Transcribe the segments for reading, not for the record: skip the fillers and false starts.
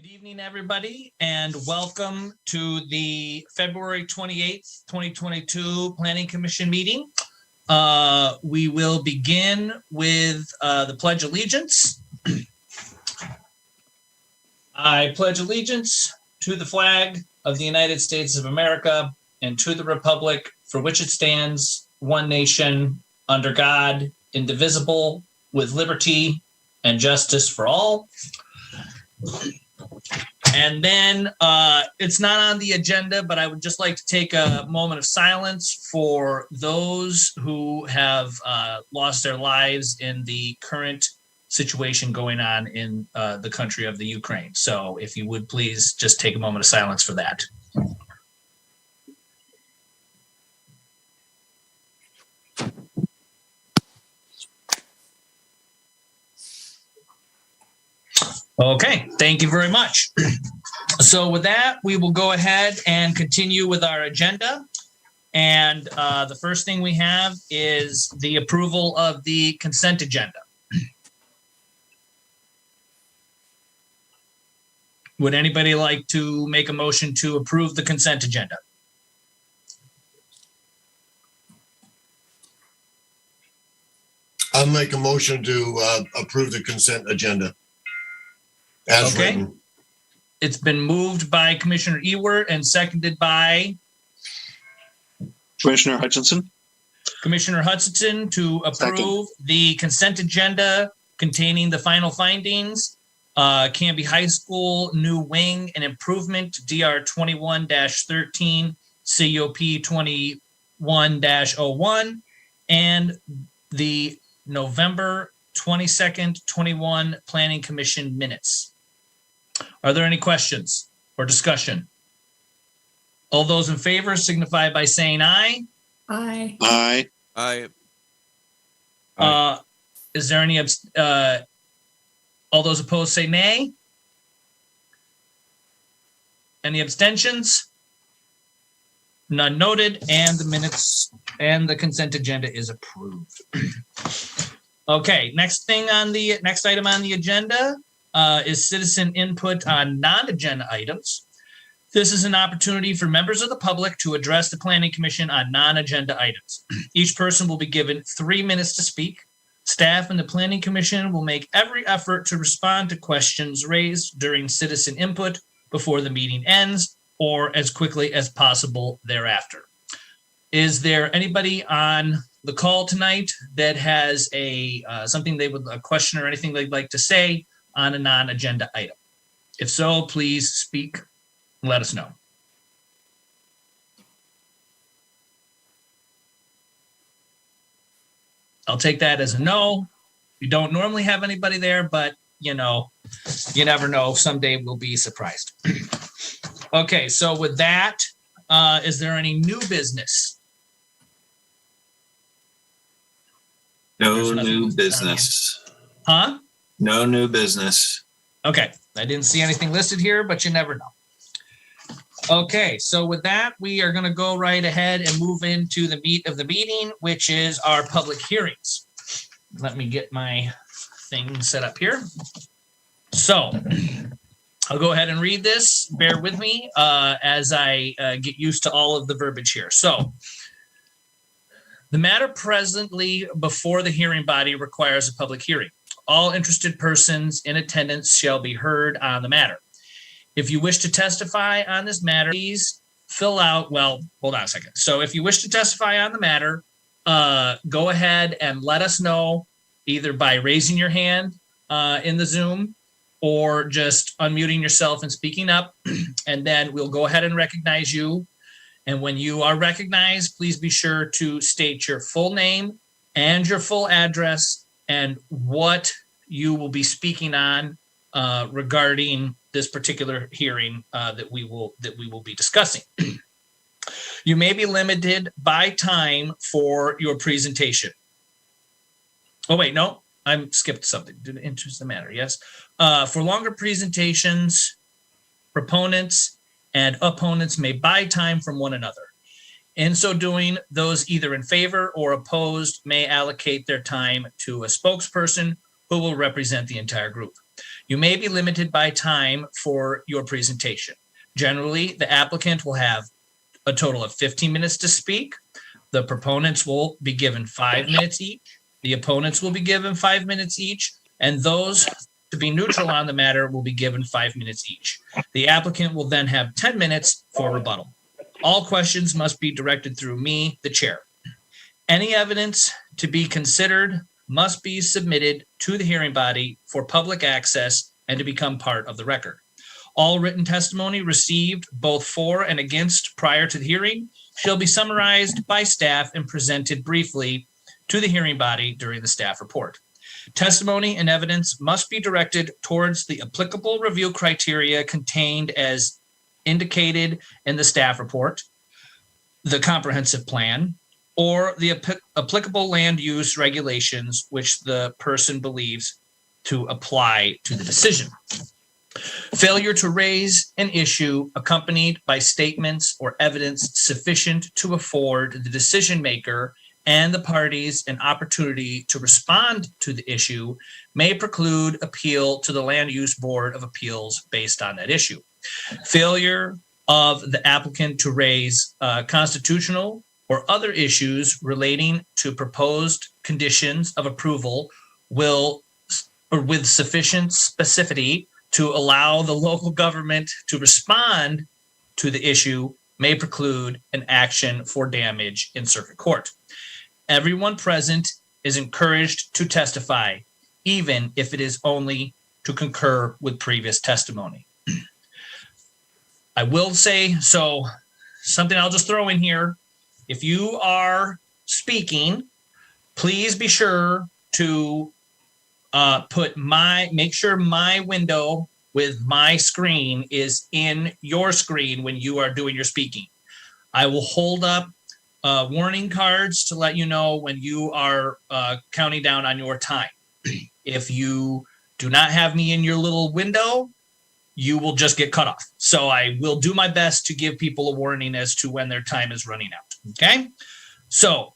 Good evening, everybody, and welcome to the February 28th, 2022 Planning Commission meeting. We will begin with the Pledge of Allegiance. I pledge allegiance to the flag of the United States of America and to the republic for which it stands, one nation, under God, indivisible, with liberty and justice for all. And then it's not on the agenda, but I would just like to take a moment of silence for those who have lost their lives in the current situation going on in the country of the Ukraine. So if you would please just take a moment of silence for that. Okay, thank you very much. So with that, we will go ahead and continue with our agenda. And the first thing we have is the approval of the consent agenda. Would anybody like to make a motion to approve the consent agenda? I'll make a motion to approve the consent agenda. As Okay. written. It's been moved by Commissioner Ewert and seconded by Commissioner Hutchinson. Commissioner Hutchinson to approve the consent agenda containing the final findings. Canby High School new wing and improvement, DR 21-13, COP 21-01, and the November 22nd, 21 Planning Commission minutes. Are there any questions or discussion? All those in favor signify by saying aye. Aye. Aye. Aye. Is there any, all those opposed say nay? Any abstentions? None noted, and the minutes and the consent agenda is approved. Okay, next item on the agenda is citizen input on non-agenda items. This is an opportunity for members of the public to address the Planning Commission on non-agenda items. Each person will be given 3 minutes to speak. Staff and the Planning Commission will make every effort to respond to questions raised during citizen input before the meeting ends or as quickly as possible thereafter. Is there anybody on the call tonight that has a question or anything they'd like to say on a non-agenda item? If so, please speak and let us know. I'll take that as a no. We don't normally have anybody there, but you know, you never know. Someday we'll be surprised. Okay, so with that, is there any new business? No new business. Huh? No new business. Okay, I didn't see anything listed here, but you never know. Okay, so with that, we are going to go right ahead and move into the meat of the meeting, which is our public hearings. Let me get my thing set up here. So I'll go ahead and read this. Bear with me as I get used to all of the verbiage here. So the matter presently before the hearing body requires a public hearing. All interested persons in attendance shall be heard on the matter. If you wish to testify on this matter, please fill out, well, hold on a second. So if you wish to testify on the matter, go ahead and let us know either by raising your hand in the Zoom or just unmuting yourself and speaking up. And then we'll go ahead and recognize you. And when you are recognized, please be sure to state your full name and your full address and what you will be speaking on regarding this particular hearing that we will be discussing. You may be limited by time for your presentation. Oh wait, no, I skipped something. Did it interest the matter? Yes. For longer presentations, proponents and opponents may buy time from one another. In so doing, those either in favor or opposed may allocate their time to a spokesperson who will represent the entire group. You may be limited by time for your presentation. Generally, the applicant will have a total of 15 minutes to speak. The proponents will be given 5 minutes each. The opponents will be given 5 minutes each, and those to be neutral on the matter will be given 5 minutes each. The applicant will then have 10 minutes for rebuttal. All questions must be directed through me, the chair. Any evidence to be considered must be submitted to the hearing body for public access and to become part of the record. All written testimony received both for and against prior to the hearing shall be summarized by staff and presented briefly to the hearing body during the staff report. Testimony and evidence must be directed towards the applicable review criteria contained as indicated in the staff report, the comprehensive plan, or the applicable land use regulations which the person believes to apply to the decision. Failure to raise an issue accompanied by statements or evidence sufficient to afford the decision maker and the parties an opportunity to respond to the issue may preclude appeal to the Land Use Board of Appeals based on that issue. Failure of the applicant to raise constitutional or other issues relating to proposed conditions of approval will, or with sufficient specificity to allow the local government to respond to the issue, may preclude an action for damage in circuit court. Everyone present is encouraged to testify, even if it is only to concur with previous testimony. I will say, so something I'll just throw in here. If you are speaking, please be sure to make sure my window with my screen is in your screen when you are doing your speaking. I will hold up warning cards to let you know when you are counting down on your time. If you do not have me in your little window, you will just get cut off. So I will do my best to give people a warning as to when their time is running out. Okay? So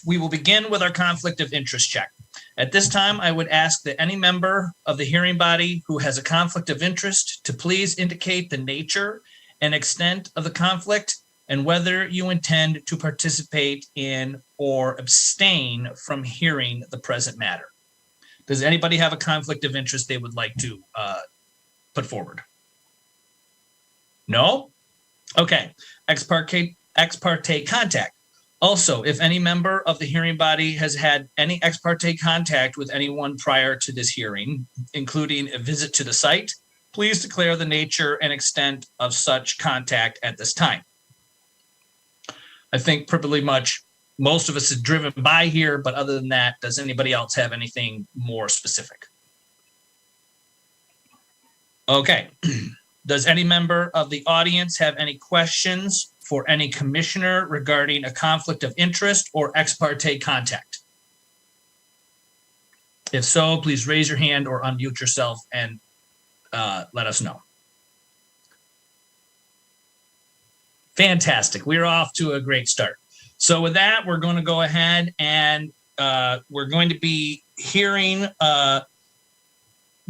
we will begin with our conflict of interest check. At this time, I would ask that any member of the hearing body who has a conflict of interest to please indicate the nature and extent of the conflict and whether you intend to participate in or abstain from hearing the present matter. Does anybody have a conflict of interest they would like to put forward? No? Okay. Ex parte contact. Also, if any member of the hearing body has had any ex parte contact with anyone prior to this hearing, including a visit to the site, please declare the nature and extent of such contact at this time. I think pretty much most of us is driven by here, but other than that, does anybody else have anything more specific? Okay. Does any member of the audience have any questions for any commissioner regarding a conflict of interest or ex parte contact? If so, please raise your hand or unmute yourself and let us know. Fantastic. We're off to a great start. So with that, we're going to go ahead and we're going to be hearing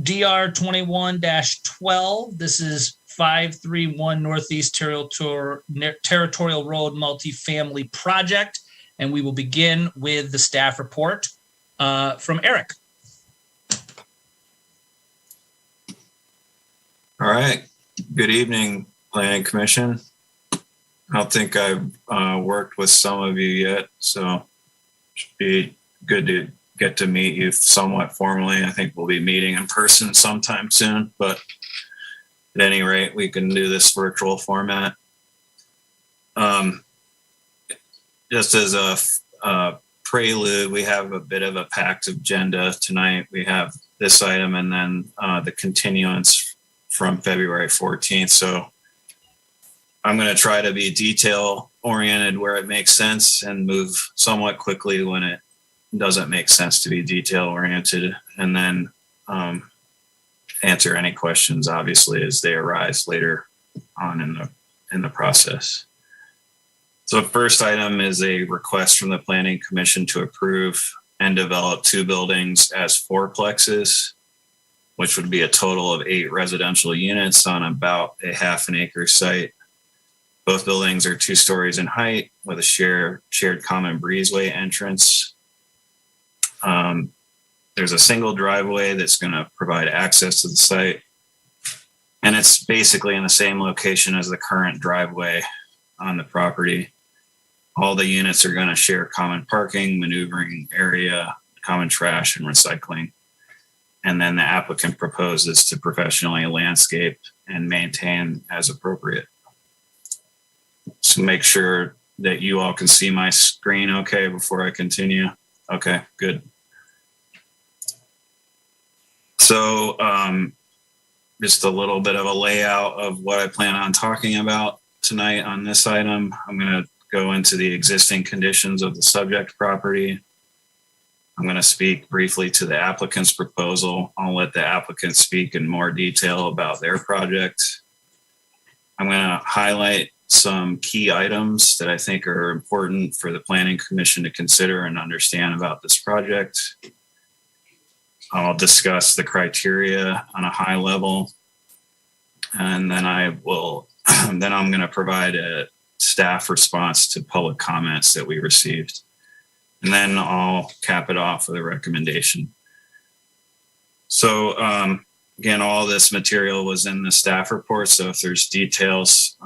DR 21-12. This is 531 Northeast Territorial Road Multifamily Project. And we will begin with the staff report from Eric. All right. Good evening, Planning Commission. I don't think I've worked with some of you yet, so it should be good to get to meet you somewhat formally. I think we'll be meeting in person sometime soon, but at any rate, we can do this virtual format. Just as a prelude, we have a bit of a packed agenda tonight. We have this item and then the continuance from February 14th. So I'm going to try to be detail oriented where it makes sense and move somewhat quickly when it doesn't make sense to be detail oriented, and then answer any questions obviously as they arise later on in the process. So the first item is a request from the Planning Commission to approve and develop 2 buildings as 4plexes, which would be a total of 8 residential units on about a half an acre site. Both buildings are 2 stories in height with a shared common breezeway entrance. There's a single driveway that's going to provide access to the site. And it's basically in the same location as the current driveway on the property. All the units are going to share common parking, maneuvering area, common trash, and recycling. And then the applicant proposes to professionally landscape and maintain as appropriate. So make sure that you all can see my screen okay before I continue. Okay, good. So just a little bit of a layout of what I plan on talking about tonight on this item. I'm going to go into the existing conditions of the subject property. I'm going to speak briefly to the applicant's proposal. I'll let the applicant speak in more detail about their project. I'm going to highlight some key items that I think are important for the Planning Commission to consider and understand about this project. I'll discuss the criteria on a high level, and then I'm going to provide a staff response to public comments that we received. And then I'll cap it off with a recommendation. So again, all this material was in the staff report. So if there's details,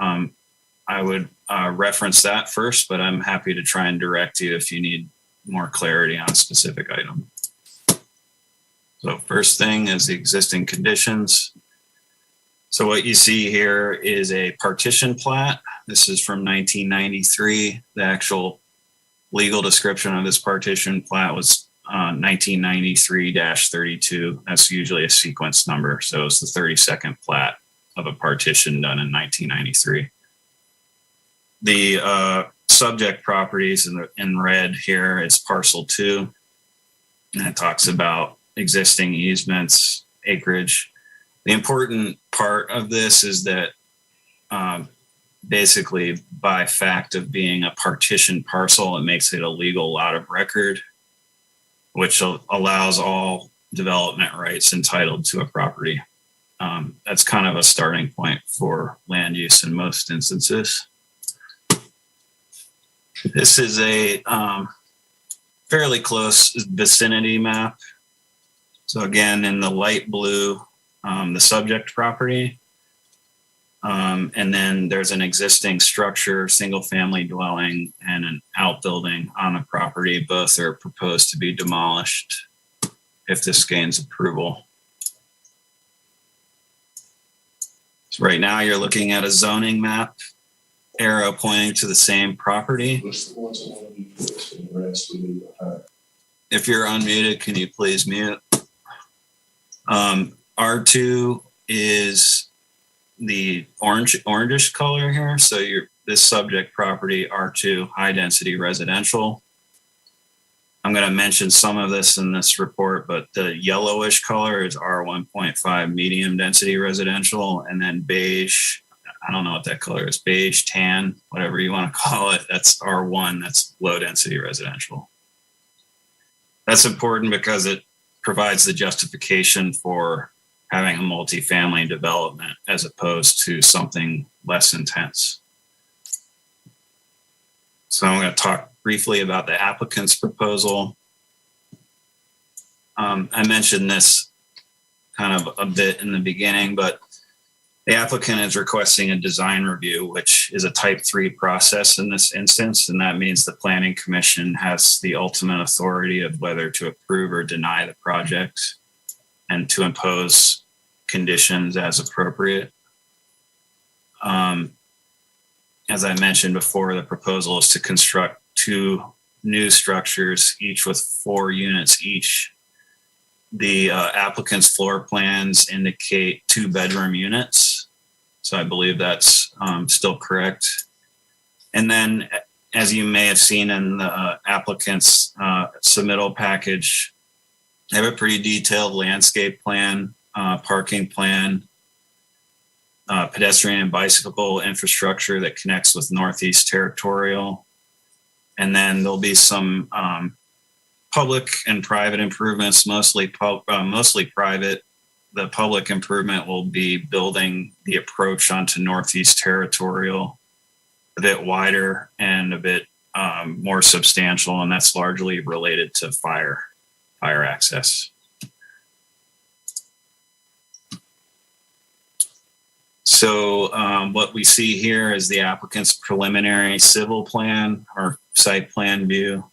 I would reference that first, but I'm happy to try and direct you if you need more clarity on a specific item. So first thing is the existing conditions. So what you see here is a partition plat. This is from 1993. The actual legal description of this partition plat was 1993-32. That's usually a sequence number. So it's the 32nd plat of a partition done in 1993. The subject properties in red here is parcel 2. And it talks about existing easements, acreage. The important part of this is that basically by fact of being a partition parcel, it makes it a legal lot of record, which allows all development rights entitled to a property. That's kind of a starting point for land use in most instances. This is a fairly close vicinity map. So again, in the light blue, the subject property. And then there's an existing structure, single family dwelling, and an outbuilding on the property. Both are proposed to be demolished if this gains approval. So right now you're looking at a zoning map, arrow pointing to the same property. If you're unmuted, can you please mute? R2 is the orangish color here. So this subject property, R2, high density residential. I'm going to mention some of this in this report, but the yellowish color is R1.5 medium density residential, and then beige, I don't know what that color is, beige, tan, whatever you want to call it. That's R1, that's low density residential. That's important because it provides the justification for having a multifamily development as opposed to something less intense. So I'm going to talk briefly about the applicant's proposal. I mentioned this kind of a bit in the beginning, but the applicant is requesting a design review, which is a type 3 process in this instance. And that means the Planning Commission has the ultimate authority of whether to approve or deny the project and to impose conditions as appropriate. As I mentioned before, the proposal is to construct 2 new structures, each with 4 units each. The applicant's floor plans indicate 2-bedroom units. So I believe that's still correct. And then, as you may have seen in the applicant's submittal package, I have a pretty detailed landscape plan, parking plan, pedestrian and bicycle infrastructure that connects with Northeast Territorial. And then there'll be some public and private improvements, mostly private. The public improvement will be building the approach onto Northeast Territorial, a bit wider and a bit more substantial, and that's largely related to fire access. So what we see here is the applicant's preliminary civil plan or site plan view.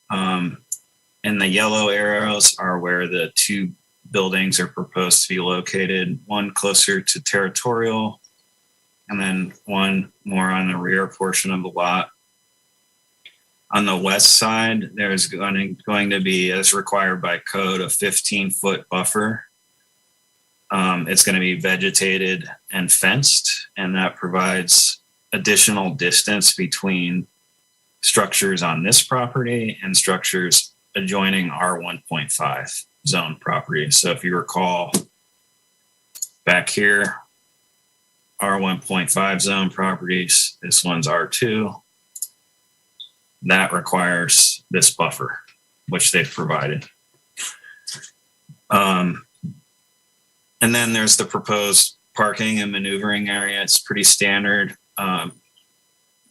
And the yellow arrows are where the two buildings are proposed to be located, one closer to Territorial and then one more on the rear portion of the lot. On the west side, there's going to be, as required by code, a 15-foot buffer. It's going to be vegetated and fenced, and that provides additional distance between structures on this property and structures adjoining R1.5 zone property. So if you recall back here, R1.5 zone properties, this one's R2. That requires this buffer, which they've provided. And then there's the proposed parking and maneuvering area. It's pretty standard.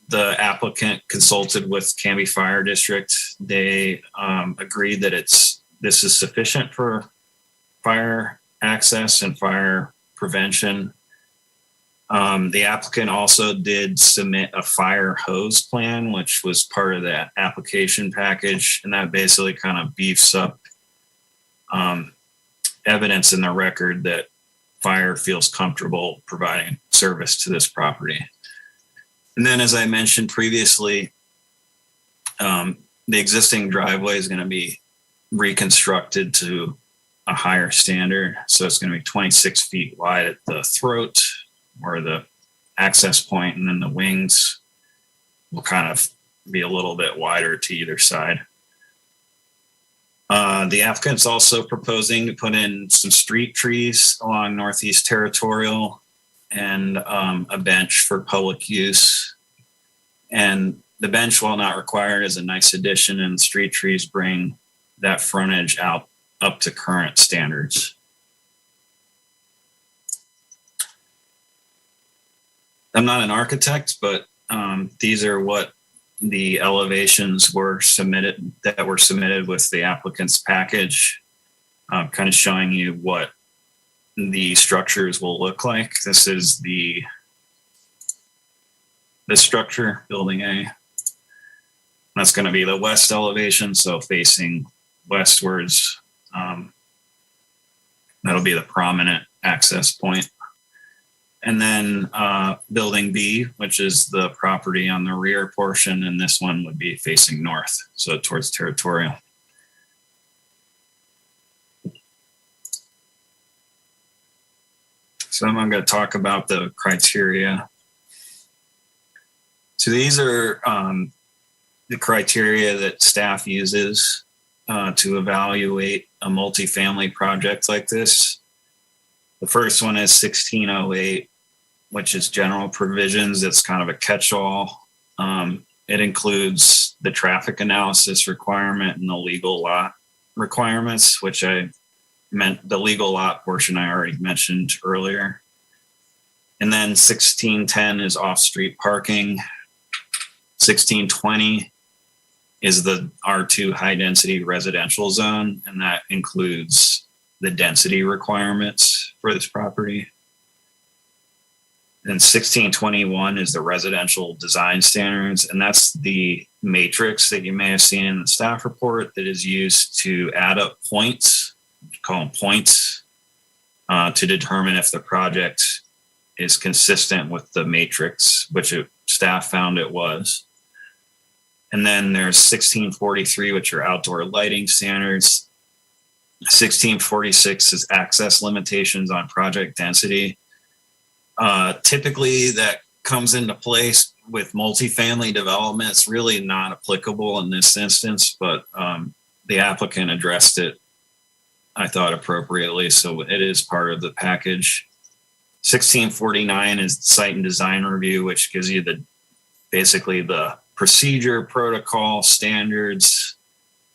The applicant consulted with Canby Fire District. They agreed that this is sufficient for fire access and fire prevention. The applicant also did submit a fire hose plan, which was part of that application package, and that basically kind of beefs up evidence in the record that fire feels comfortable providing service to this property. And then, as I mentioned previously, the existing driveway is going to be reconstructed to a higher standard. So it's going to be 26 feet wide at the throat or the access point, and then the wings will kind of be a little bit wider to either side. The applicant's also proposing to put in some street trees along Northeast Territorial and a bench for public use. And the bench, while not required, is a nice addition, and street trees bring that frontage out up to current standards. I'm not an architect, but these are what the elevations were submitted with the applicant's package, kind of showing you what the structures will look like. This is this structure, building A. That's going to be the west elevation, so facing westwards. That'll be the prominent access point. And then building B, which is the property on the rear portion, and this one would be facing north, so towards Territorial. So I'm going to talk about the criteria. So these are the criteria that staff uses to evaluate a multifamily project like this. The first one is 1608, which is general provisions. It's kind of a catch-all. It includes the traffic analysis requirement and the legal lot requirements, which I meant the legal lot portion I already mentioned earlier. And then 1610 is off-street parking. 1620 is the R2 high-density residential zone, and that includes the density requirements for this property. And 1621 is the residential design standards, and that's the matrix that you may have seen in the staff report that is used to add up points, call them points, to determine if the project is consistent with the matrix, which staff found it was. And then there's 1643, which are outdoor lighting standards. 1646 is access limitations on project density. Typically that comes into place with multifamily development. It's really not applicable in this instance, but the applicant addressed it, I thought, appropriately. So it is part of the package. 1649 is site and design review, which gives you basically the procedure, protocol, standards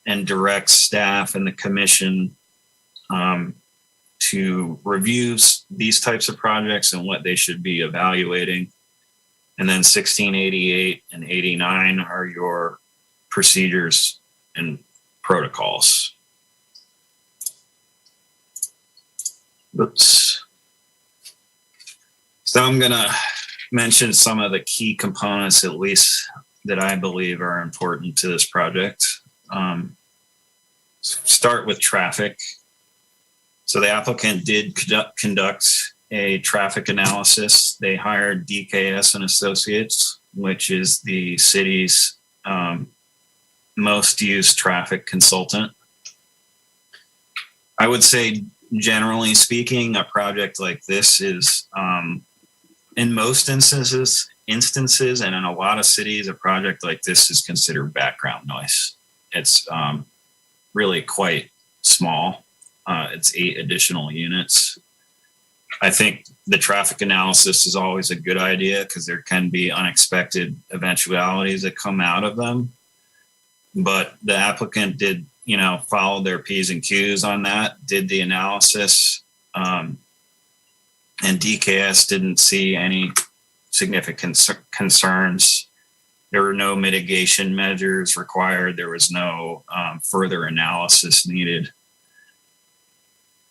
and directs staff and the commission to review these types of projects and what they should be evaluating. And then 1688 and 89 are your procedures and protocols. Oops. So I'm going to mention some of the key components, at least that I believe are important to this project. Start with traffic. So the applicant did conduct a traffic analysis. They hired DKS and Associates, which is the city's most used traffic consultant. I would say, generally speaking, a project like this is, in most instances, and in a lot of cities, a project like this is considered background noise. It's really quite small. It's 8 additional units. I think the traffic analysis is always a good idea because there can be unexpected eventualities that come out of them. But the applicant did, follow their P's and Q's on that, did the analysis, and DKS didn't see any significant concerns. There were no mitigation measures required. There was no further analysis needed.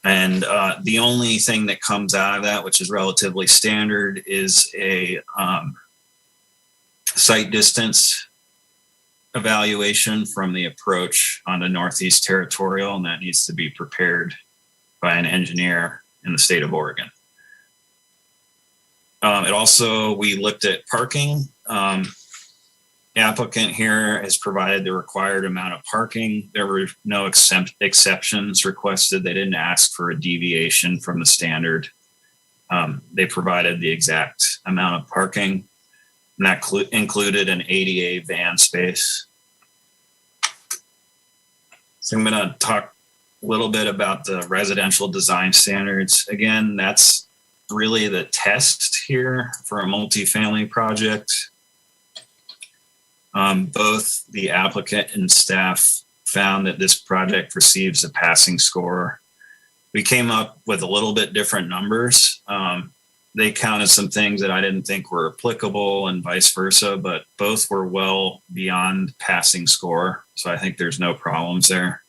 And the only thing that comes out of that, which is relatively standard, is a site distance evaluation from the approach on the Northeast Territorial, and that needs to be prepared by an engineer in the state of Oregon. We looked at parking. The applicant here has provided the required amount of parking. There were no exceptions requested. They didn't ask for a deviation from the standard. They provided the exact amount of parking, and that included an ADA van space. So I'm going to talk a little bit about the residential design standards. Again, that's really the test here for a multifamily project. Both the applicant and staff found that this project receives a passing score. We came up with a little bit different numbers. They counted some things that I didn't think were applicable and vice versa, but both were well beyond passing score. So I think there's no problems there.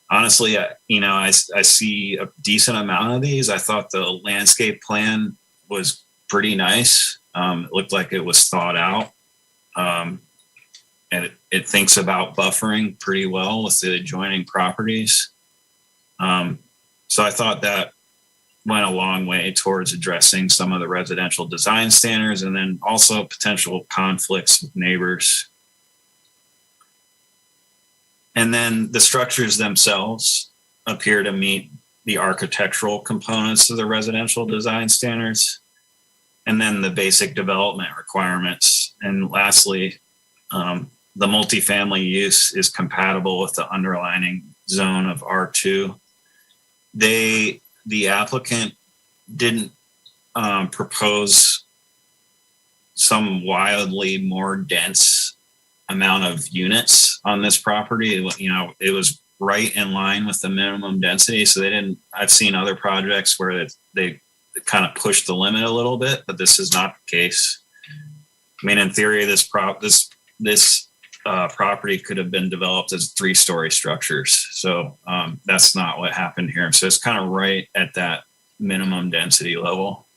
Honestly, I see a decent amount of these. I thought the landscape plan was pretty nice. It looked like it was thought out. And it thinks about buffering pretty well with the adjoining properties. So I thought that went a long way towards addressing some of the residential design standards and then also potential conflicts with neighbors. And then the structures themselves appear to meet the architectural components of the residential design standards, and then the basic development requirements. And lastly, the multifamily use is compatible with the underlining zone of R2. The applicant didn't propose some wildly more dense amount of units on this property. It was right in line with the minimum density. So I've seen other projects where they kind of pushed the limit a little bit, but this is not the case. I mean, in theory, this property could have been developed as 3-story structures. So that's not what happened here. So it's kind of right at that minimum density level.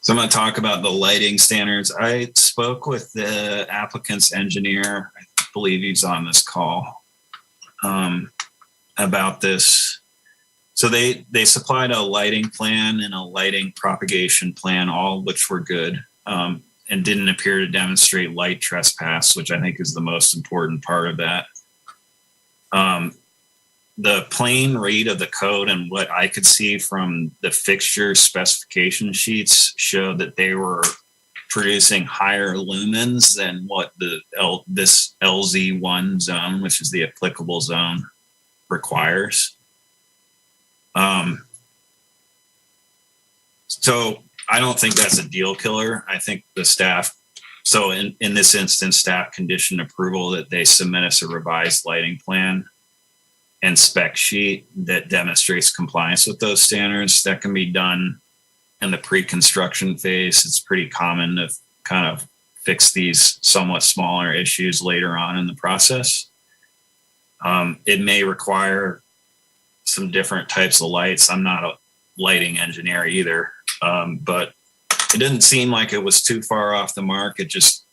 So I'm going to talk about the lighting standards. I spoke with the applicant's engineer, I believe he's on this call, about this. So they supplied a lighting plan and a lighting propagation plan, all of which were good, and didn't appear to demonstrate light trespass, which I think is the most important part of that. The plain read of the code and what I could see from the fixture specification sheets showed that they were producing higher lumens than what this LZ1 zone, which is the applicable zone, requires. So I don't think that's a deal killer. I think the staff So in this instance, staff conditioned approval that they submit us a revised lighting plan and spec sheet that demonstrates compliance with those standards. That can be done in the pre-construction phase. It's pretty common to kind of fix these somewhat smaller issues later on in the process. It may require some different types of lights. I'm not a lighting engineer either, but it didn't seem like it was too far off the mark. It just,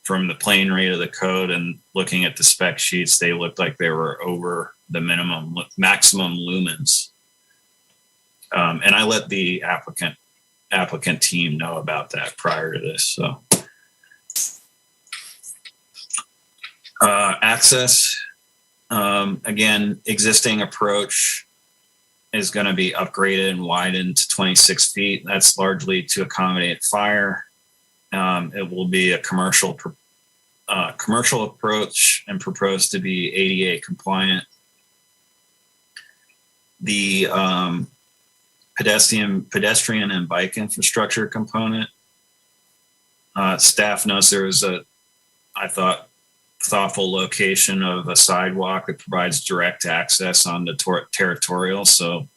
from the plain rate of the code and looking at the spec sheets, they looked like they were over the maximum lumens. And I let the applicant team know about that prior to this. So access, again, existing approach is going to be upgraded and widened to 26 feet. That's largely to accommodate fire. It will be a commercial approach and proposed to be ADA compliant. The pedestrian and bike infrastructure component. Staff knows there was thoughtful location of a sidewalk that provides direct access on the Territorial. So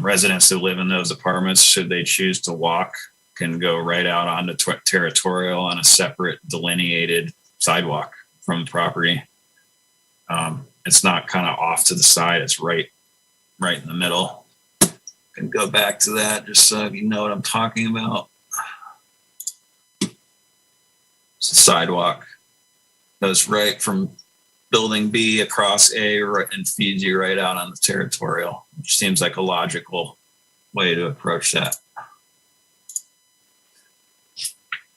residents who live in those apartments, should they choose to walk, can go right out onto Territorial on a separate delineated sidewalk from the property. It's not kind of off to the side. It's right in the middle. Can go back to that just so you know what I'm talking about. It's a sidewalk. Goes right from building B across A and feeds you right out on the Territorial, which seems like a logical way to approach that.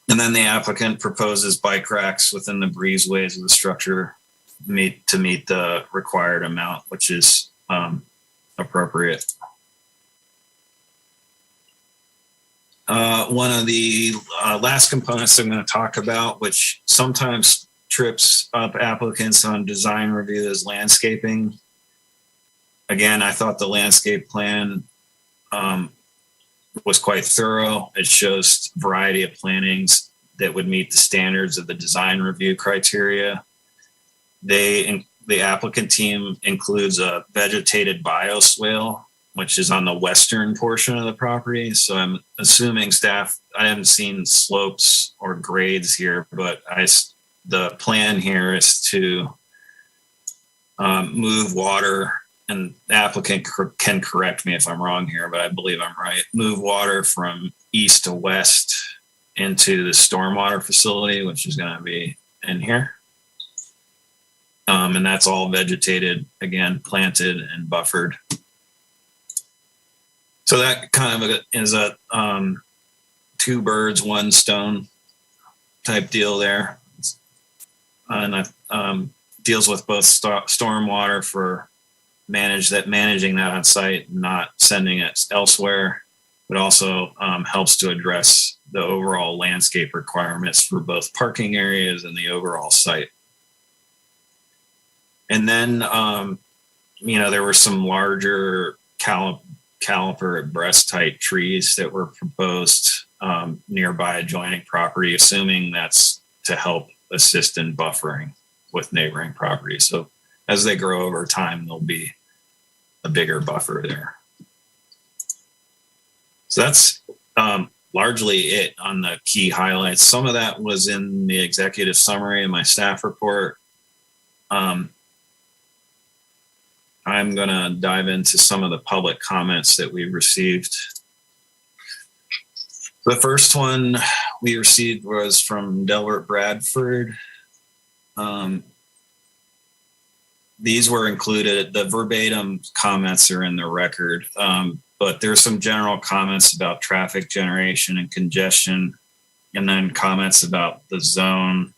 And then the applicant proposes bike racks within the breezeways of the structure to meet the required amount, which is appropriate. One of the last components I'm going to talk about, which sometimes trips up applicants on design review, is landscaping. Again, I thought the landscape plan was quite thorough. It shows a variety of plantings that would meet the standards of the design review criteria. The applicant team includes a vegetated bioswale, which is on the western portion of the property. So I'm assuming staff, I haven't seen slopes or grades here, but the plan here is to move water, and the applicant can correct me if I'm wrong here, but I believe I'm right. Move water from east to west into the stormwater facility, which is going to be in here. And that's all vegetated, again, planted and buffered. So that kind of is a two birds, one stone type deal there. And that deals with both stormwater for managing that on site, not sending it elsewhere, but also helps to address the overall landscape requirements for both parking areas and the overall site. And then, there were some larger caliper at breast height trees that were proposed nearby adjoining property, assuming that's to help assist in buffering with neighboring properties. So as they grow over time, there'll be a bigger buffer there. So that's largely it on the key highlights. Some of that was in the executive summary in my staff report. I'm going to dive into some of the public comments that we received. The first one we received was from Delbert Bradford. These were included, the verbatim comments are in the record, but there's some general comments about traffic generation and congestion, and then comments about the zone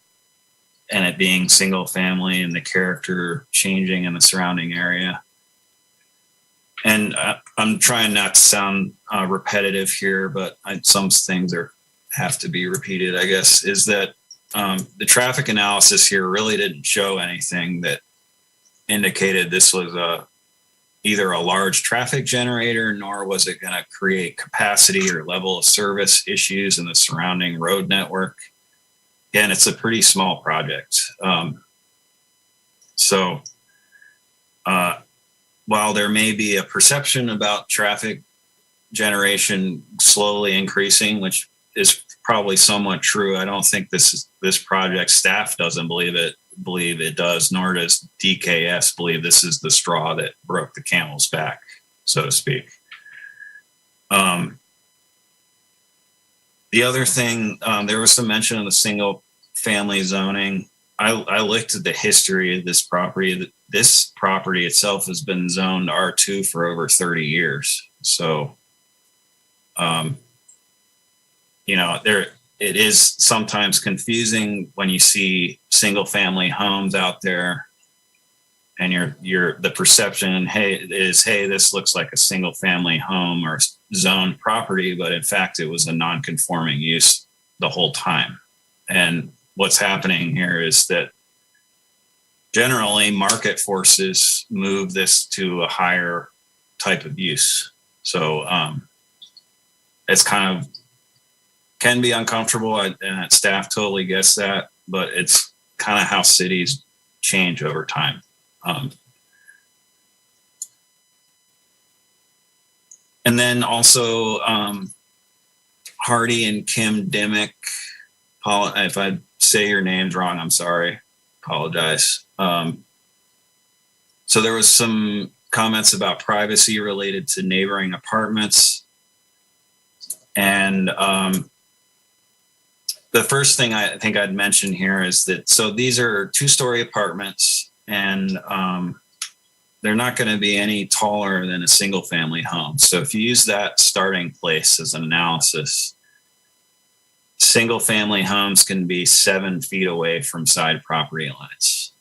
and it being single family and the character changing in the surrounding area. And I'm trying not to sound repetitive here, but some things have to be repeated, I guess, is that the traffic analysis here really didn't show anything that indicated this was either a large traffic generator, nor was it going to create capacity or level of service issues in the surrounding road network. and it's a pretty small project. So while there may be a perception about traffic generation slowly increasing, which is probably somewhat true, I don't think this project staff doesn't believe it does, nor does DKS believe this is the straw that broke the camel's back, so to speak. The other thing, there was some mention of the single family zoning. I looked at the history of this property. This property itself has been zoned R2 for over 30 years. So, it is sometimes confusing when you see single family homes out there and the perception, hey, this looks like a single family home or zoned property, but in fact, it was a non-conforming use the whole time. And what's happening here is that generally market forces move this to a higher type of use. So it's can be uncomfortable, and staff totally gets that, but it's kind of how cities change over time. And then also Hardy and Kim Dimmick, if I say your names wrong, I'm sorry, apologize. So there was some comments about privacy related to neighboring apartments. And the first thing I think I'd mention here is that, so these are 2-story apartments, and they're not going to be any taller than a single family home. So if you use that starting place as an analysis, single family homes can be 7 feet away from side property lines.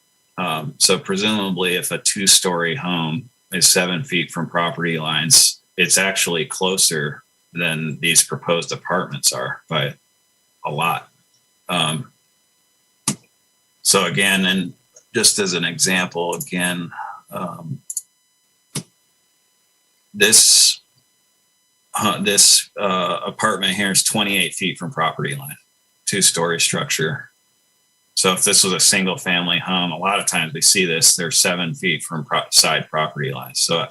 So presumably if a 2-story home is 7 feet from property lines, it's actually closer than these proposed apartments are by a lot. So again, and just as an example, again, this apartment here is 28 feet from property line, 2-story structure. So if this was a single family home, a lot of times we see this, they're 7 feet from side property lines. So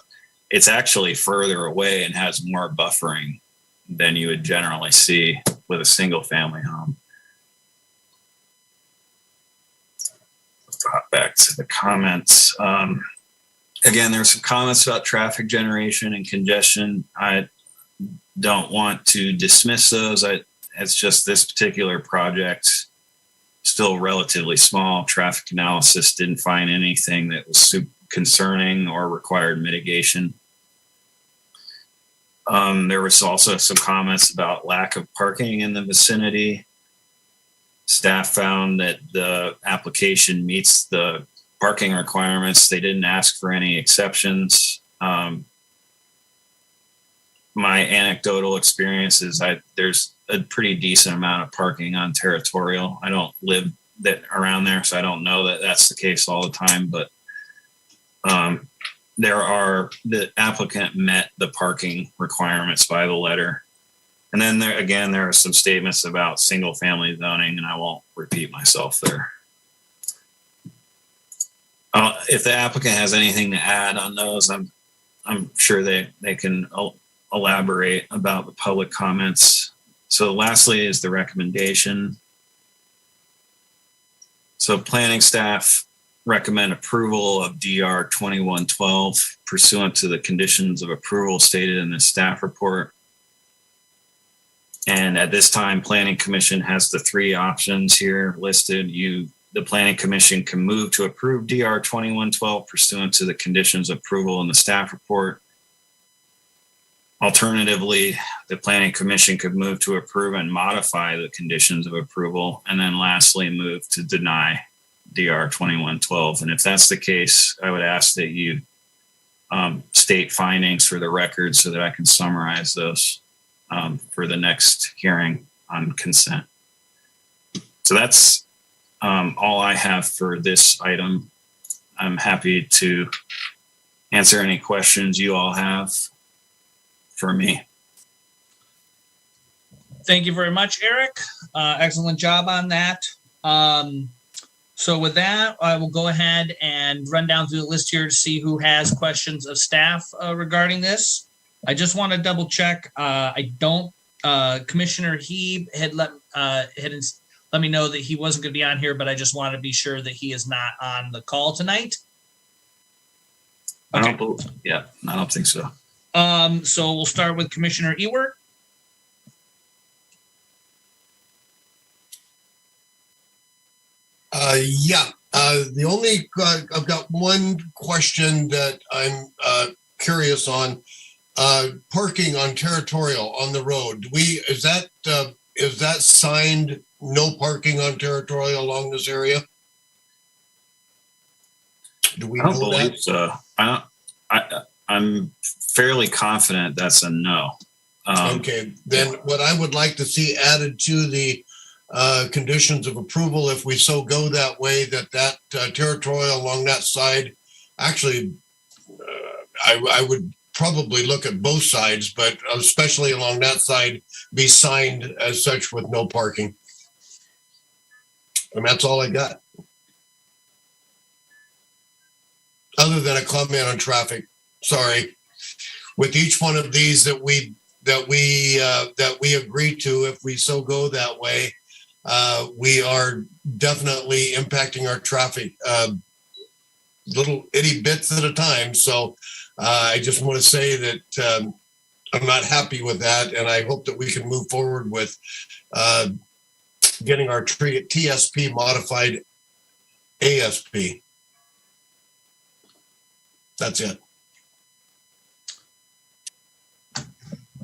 it's actually further away and has more buffering than you would generally see with a single family home. Back to the comments. Again, there's some comments about traffic generation and congestion. I don't want to dismiss those. It's just this particular project, still relatively small. Traffic analysis didn't find anything that was concerning or required mitigation. There was also some comments about lack of parking in the vicinity. Staff found that the application meets the parking requirements. They didn't ask for any exceptions. My anecdotal experience is there's a pretty decent amount of parking on Territorial. I don't live around there, so I don't know that that's the case all the time, but the applicant met the parking requirements by the letter. And then there are some statements about single family zoning, and I won't repeat myself there. If the applicant has anything to add on those, I'm sure they can elaborate about the public comments. So lastly is the recommendation. So planning staff recommend approval of DR 2112 pursuant to the conditions of approval stated in the staff report. And at this time, Planning Commission has the 3 options here listed. The Planning Commission can move to approve DR 2112 pursuant to the conditions of approval in the staff report. Alternatively, the Planning Commission could move to approve and modify the conditions of approval. And then lastly, move to deny DR 2112. And if that's the case, I would ask that you state findings for the record so that I can summarize those for the next hearing on consent. So that's all I have for this item. I'm happy to answer any questions you all have for me. Thank you very much, Eric. Excellent job on that. So with that, I will go ahead and run down through the list here to see who has questions of staff regarding this. I just want to double check. I don't. Commissioner Hebe had let me know that he wasn't going to be on here, but I just wanted to be sure that he is not on the call tonight. I don't think so. So we'll start with Commissioner Ewert. The only I've got one question that I'm curious on. Parking on Territorial on the road. Is that signed no parking on Territorial along this area? Do we I don't know believe that? so. I'm fairly confident that's a no. Okay, then what I would like to see added to the conditions of approval, if we so go that way, that Territorial along that side, actually, I would probably look at both sides, but especially along that side, be signed as such with no parking. And that's all I got. Other than a comment on traffic, sorry. With each one of these that we agree to, if we so go that way, we are definitely impacting our traffic little itty bits at a time. So I just want to say that I'm not happy with that, and I hope that we can move forward with getting our TSP modified ASP. That's it.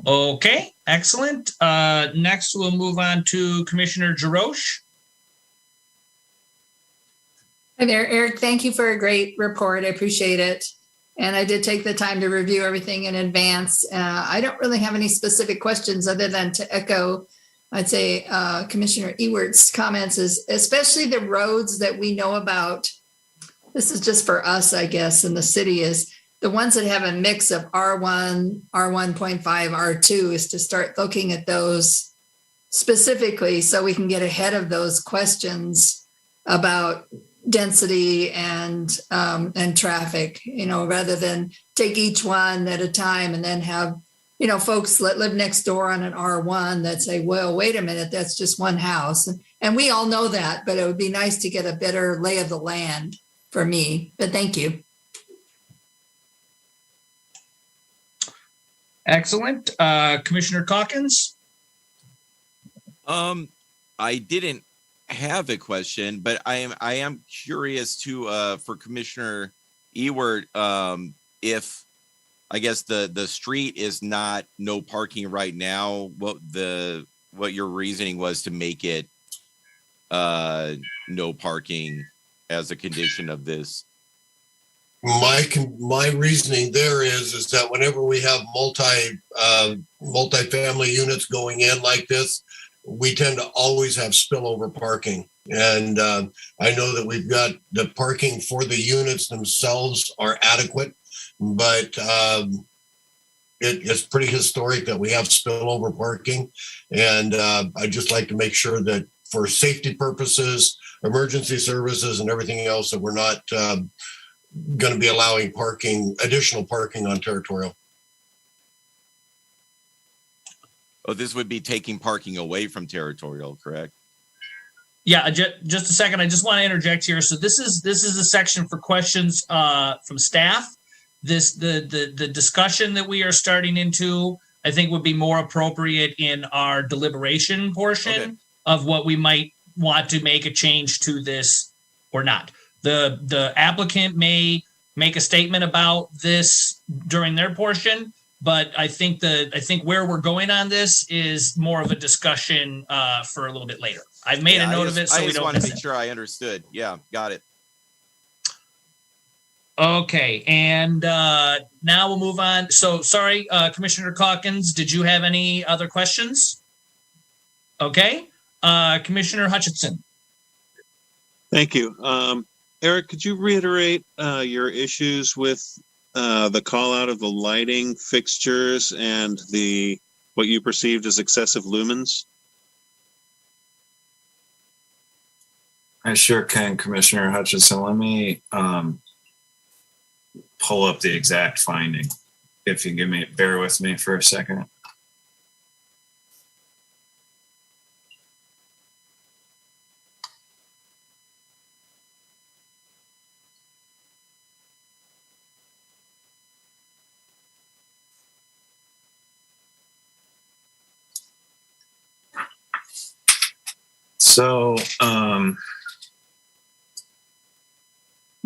Okay, excellent. Next, we'll move on to Commissioner Jarosh. Hi there, Eric. Thank you for a great report. I appreciate it. And I did take the time to review everything in advance. I don't really have any specific questions other than to echo, I'd say, Commissioner Ewert's comments, especially the roads that we know about. This is just for us, I guess, in the city, is the ones that have a mix of R1, R1.5, R2, is to start looking at those specifically so we can get ahead of those questions about density and traffic, rather than take each one at a time and then have, folks that live next door on an R1 that say, well, wait a minute, that's just one house. And we all know that, but it would be nice to get a better lay of the land for me. But thank you. Excellent. Commissioner Calkins? I didn't have a question, but I am curious to for Commissioner Ewert, if I guess the street is not no parking right now, what your reasoning was to make it no parking as a condition of this. My reasoning there is that whenever we have multi-family units going in like this, we tend to always have spillover parking. And I know that we've got the parking for the units themselves are adequate, but it's pretty historic that we have spillover parking. And I'd just like to make sure that for safety purposes, emergency services and everything else, that we're not going to be allowing additional parking on Territorial. Oh, this would be taking parking away from Territorial, correct? Yeah, just a second. I just want to interject here. So this is a section for questions from staff. The discussion that we are starting into, I think, would be more appropriate in our deliberation portion of what we might want to make a change to this or not. The applicant may make a statement about this during their portion, but I think where we're going on this is more of a discussion for a little bit later. I've made a note of it, so we don't. I just want to make sure I understood. Yeah, got it. Okay, and now we'll move on. So, sorry, Commissioner Calkins, did you have any other questions? Okay, Commissioner Hutchinson. Thank you. Eric, could you reiterate your issues with the call out of the lighting fixtures and what you perceived as excessive lumens? I sure can, Commissioner Hutchinson. Let me pull up the exact finding. If you bear with me for a second. So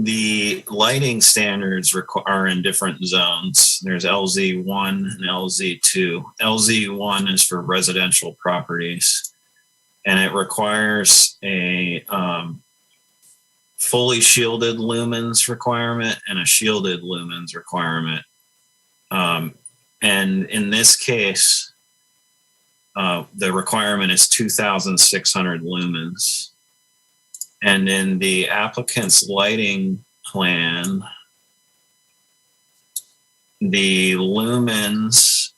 the lighting standards are in different zones. There's LZ1 and LZ2. LZ1 is for residential properties, and it requires a fully shielded lumens requirement and a shielded lumens requirement. And in this case, the requirement is 2,600 lumens. And in the applicant's lighting plan, the lumens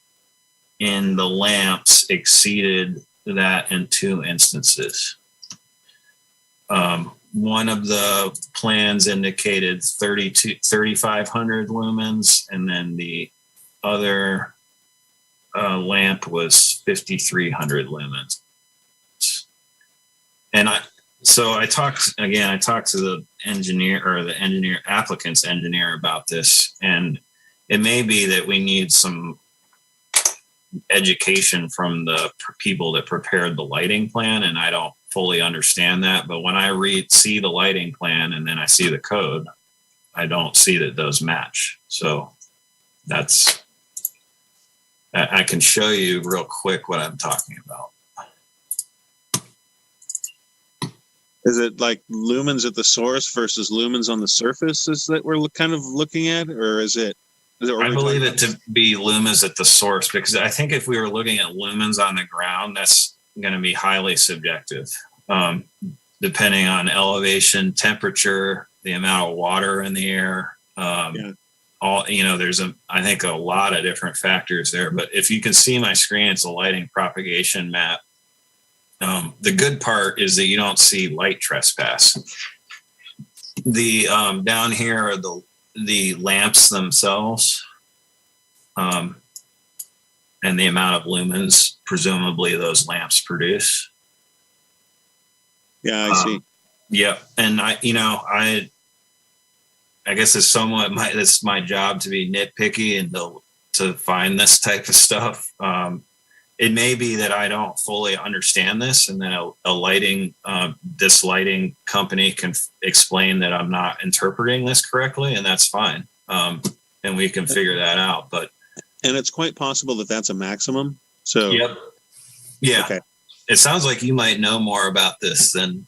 in the lamps exceeded that in 2 instances. One of the plans indicated 3,500 lumens, and then the other lamp was 5,300 lumens. And I talked to the engineer, or the applicant's engineer, about this, and it may be that we need some education from the people that prepared the lighting plan, and I don't fully understand that. But when I see the lighting plan and then I see the code, I don't see that those match. So I can show you real quick what I'm talking about. Is it like lumens at the source versus lumens on the surface is that we're kind of looking at, or is it? I believe it to be lumens at the source, because I think if we were looking at lumens on the ground, that's going to be highly subjective, depending on elevation, temperature, the amount of water in the air. There's I think a lot of different factors there. But if you can see my screen, it's a lighting propagation map. The good part is that you don't see light trespass. The down here are the lamps themselves, and the amount of lumens presumably those lamps produce. Yeah, I see. Yeah, and I guess it's it's my job to be nitpicky and to find this type of stuff. It may be that I don't fully understand this, and then this lighting company can explain that I'm not interpreting this correctly, and that's fine. And we can figure that out. And it's quite possible that that's a maximum. So, yep. Yeah. Okay. It sounds like you might know more about this than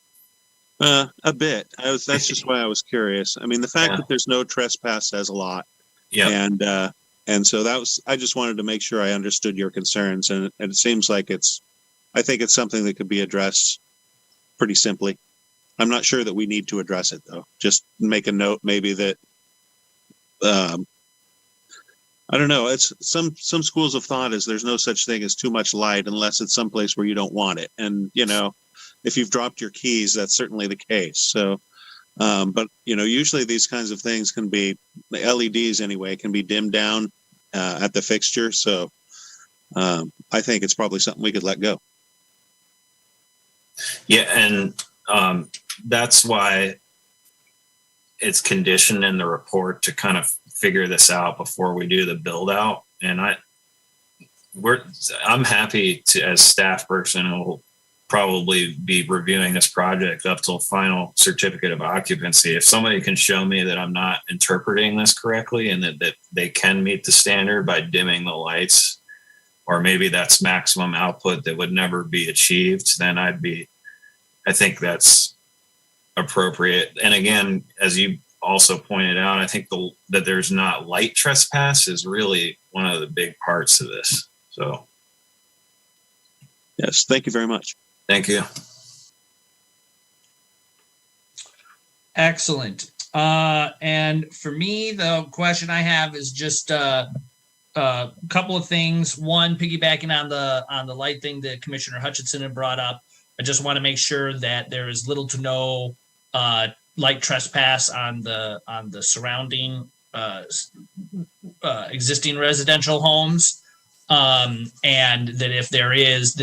a bit. That's just why I was curious. I mean, the fact that there's no trespass says a lot. Yeah. And so I just wanted to make sure I understood your concerns, and it seems like I think it's something that could be addressed pretty simply. I'm not sure that we need to address it though. Just make a note, maybe that, I don't know. It's some schools of thought is there's no such thing as too much light unless it's someplace where you don't want it. And, if you've dropped your keys, that's certainly the case. So, but usually these kinds of things can be, the LEDs anyway, can be dimmed down at the fixture. So I think it's probably something we could let go. Yeah, and that's why it's conditioned in the report to kind of figure this out before we do the build out. And I'm happy to, as staff person, who will probably be reviewing this project up till final certificate of occupancy. If somebody can show me that I'm not interpreting this correctly and that they can meet the standard by dimming the lights, or maybe that's maximum output that would never be achieved, then I think that's appropriate. And again, as you also pointed out, I think that there's not light trespass is really one of the big parts of this. So. Yes, thank you very much. Thank you. Excellent. And for me, the question I have is just a couple of things. One, piggybacking on the light thing that Commissioner Hutchinson had brought up. I just want to make sure that there is little to no light trespass on the surrounding existing residential homes, and that if there is,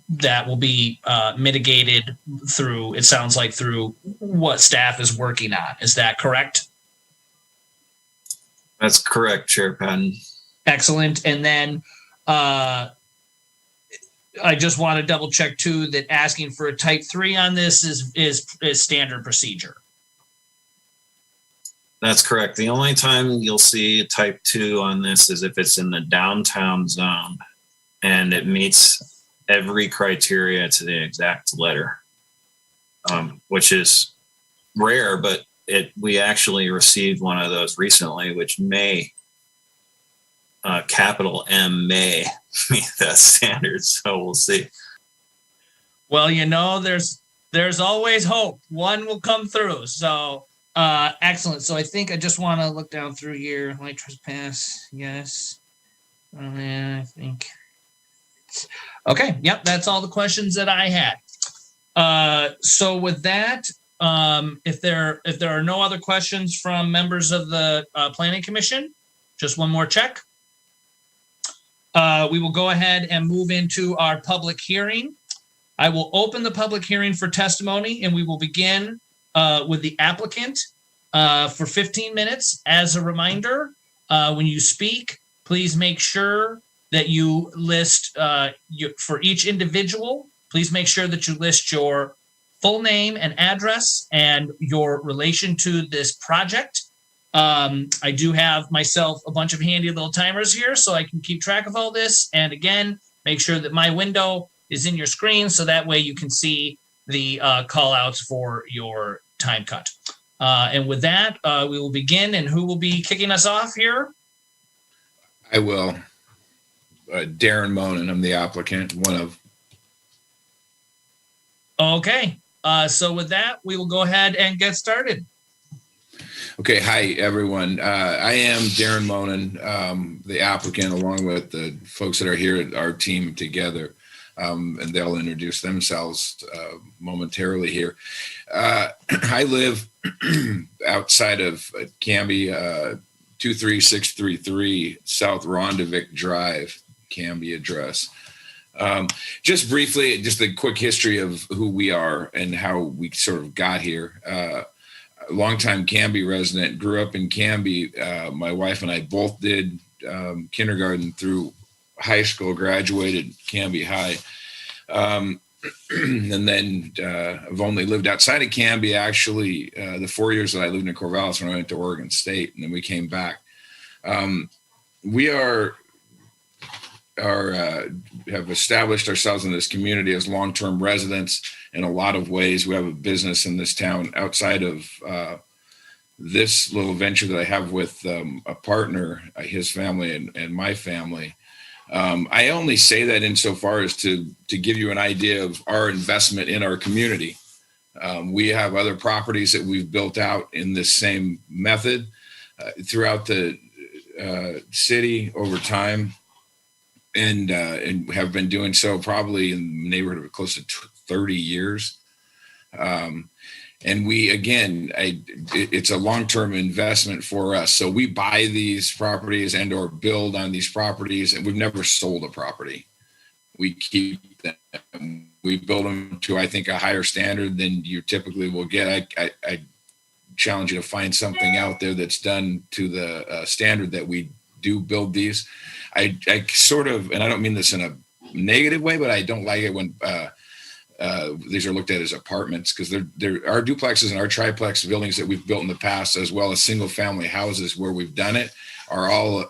that will be mitigated through, it sounds like, through what staff is working on. Is that correct? That's correct, Chair Patton. Excellent. And then I just want to double check too that asking for a type 3 on this is standard procedure. That's correct. The only time you'll see type 2 on this is if it's in the downtown zone and it meets every criteria to the exact letter, which is rare, but we actually received one of those recently, which may, capital M, may meet that standard. So we'll see. Well, there's always hope. One will come through. So excellent. So I think I just want to look down through here. Light trespass, yes. I think. Okay. Yep. That's all the questions that I had. So with that, if there are no other questions from members of the Planning Commission, just one more check. We will go ahead and move into our public hearing. I will open the public hearing for testimony, and we will begin with the applicant for 15 minutes. As a reminder, when you speak, please make sure that you list for each individual, please make sure that you list your full name and address and your relation to this project. I do have myself a bunch of handy little timers here so I can keep track of all this. And again, make sure that my window is in your screen so that way you can see the call outs for your time cut. And with that, we will begin. And who will be kicking us off here? I will. Darren Monin, I'm the applicant, one of. Okay. So with that, we will go ahead and get started. Okay. Hi, everyone. I am Darren Monin, the applicant, along with the folks that are here at our team together. And they'll introduce themselves momentarily here. I live outside of Canby, 23633 South Rondovic Drive, Canby address. Just briefly, just a quick history of who we are and how we sort of got here. Longtime Canby resident, grew up in Canby. My wife and I both did kindergarten through high school, graduated Canby High. And then I've only lived outside of Canby, actually, the 4 years that I lived in Corvallis when I went to Oregon State, and then we came back. We have established ourselves in this community as long-term residents in a lot of ways. We have a business in this town outside of this little venture that I have with a partner, his family and my family. I only say that insofar as to give you an idea of our investment in our community. We have other properties that we've built out in this same method throughout the city over time, and have been doing so probably in the neighborhood of close to 30 years. And we, again, it's a long-term investment for us. So we buy these properties and or build on these properties, and we've never sold a property. We keep them. We build them to, I think, a higher standard than you typically will get. I challenge you to find something out there that's done to the standard that we do build these. I sort of, and I don't mean this in a negative way, but I don't like it when these are looked at as apartments, because there are duplexes and our triplex buildings that we've built in the past, as well as single family houses where we've done it, are all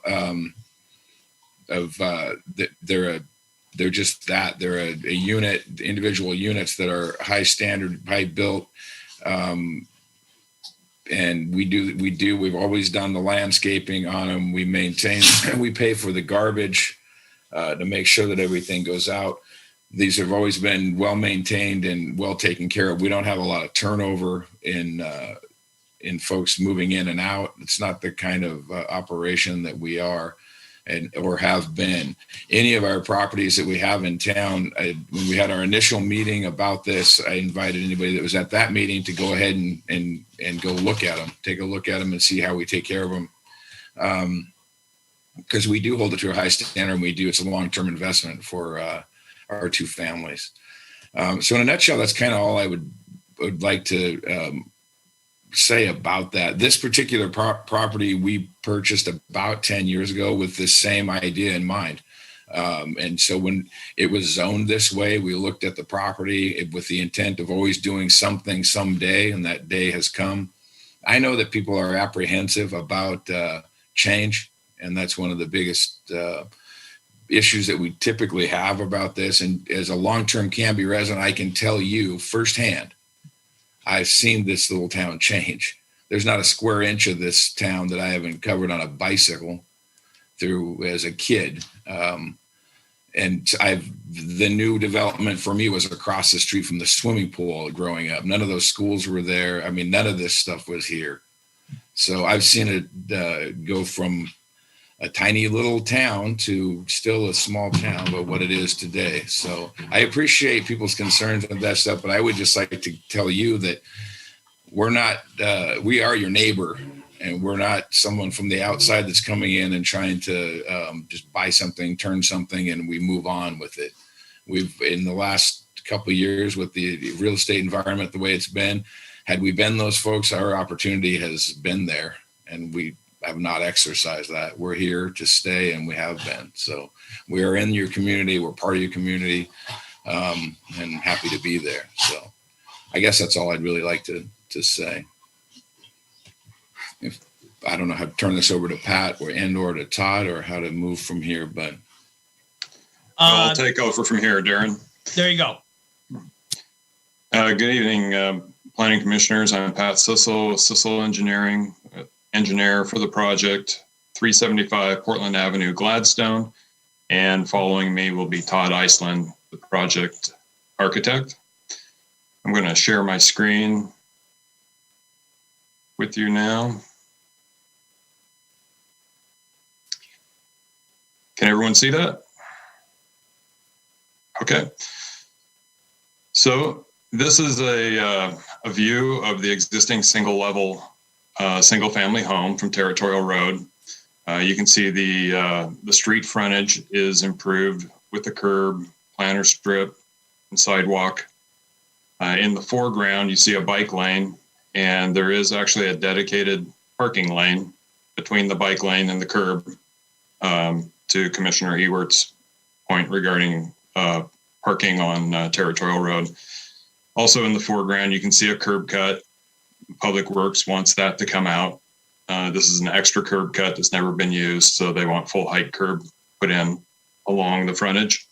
they're just that. They're a unit, individual units that are high standard, high built. And we've always done the landscaping on them. We maintain, we pay for the garbage to make sure that everything goes out. These have always been well maintained and well taken care of. We don't have a lot of turnover in folks moving in and out. It's not the kind of operation that we are. or have been. Any of our properties that we have in town, when we had our initial meeting about this, I invited anybody that was at that meeting to go ahead and go look at them, take a look at them and see how we take care of them. Because we do hold it to a high standard, and it's a long-term investment for our two families. So in a nutshell, that's kind of all I would like to say about that. This particular property we purchased about 10 years ago with the same idea in mind. And so when it was zoned this way, we looked at the property with the intent of always doing something someday, and that day has come. I know that people are apprehensive about change, and that's one of the biggest issues that we typically have about this. And as a long-term Canby resident, I can tell you firsthand, I've seen this little town change. There's not a square inch of this town that I haven't covered on a bicycle through as a kid. And the new development for me was across the street from the swimming pool growing up. None of those schools were there. I mean, none of this stuff was here. So I've seen it go from a tiny little town to still a small town, but what it is today. So I appreciate people's concerns with that stuff, but I would just like to tell you that we are your neighbor, and we're not someone from the outside that's coming in and trying to just buy something, turn something, and we move on with it. We've, in the last couple of years with the real estate environment, the way it's been, had we been those folks, our opportunity has been there, and we have not exercised that. We're here to stay, and we have been. So we are in your community. We're part of your community, and happy to be there. So I guess that's all I'd really like to say. I don't know how to turn this over to Pat or to Todd, or how to move from here, but I'll take over from here, Darren. There you go. Good evening, planning commissioners. I'm Pat Sissel with Sissel Engineering, engineer for the project, 375 Portland Avenue, Gladstone. And following me will be Todd Iceland, the project architect. I'm going to share my screen with you now. Can everyone see that? Okay. So this is a view of the existing single-level single-family home from Territorial Road. You can see the street frontage is improved with the curb, planter strip, and sidewalk. In the foreground, you see a bike lane, and there is actually a dedicated parking lane between the bike lane and the curb, to Commissioner Ewert's point regarding parking on Territorial Road. Also in the foreground, you can see a curb cut. Public Works wants that to come out. This is an extra curb cut that's never been used, so they want full height curb put in along the frontage.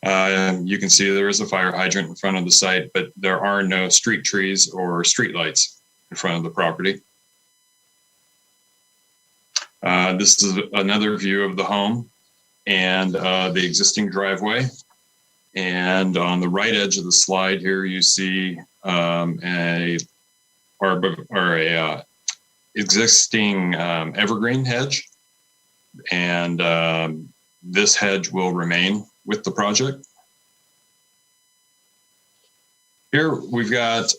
You can see there is a fire hydrant in front of the site, but there are no street trees or street lights in front of the property. This is another view of the home and the existing driveway. And on the right edge of the slide here, you see a existing evergreen hedge, and this hedge will remain with the project. Here we've got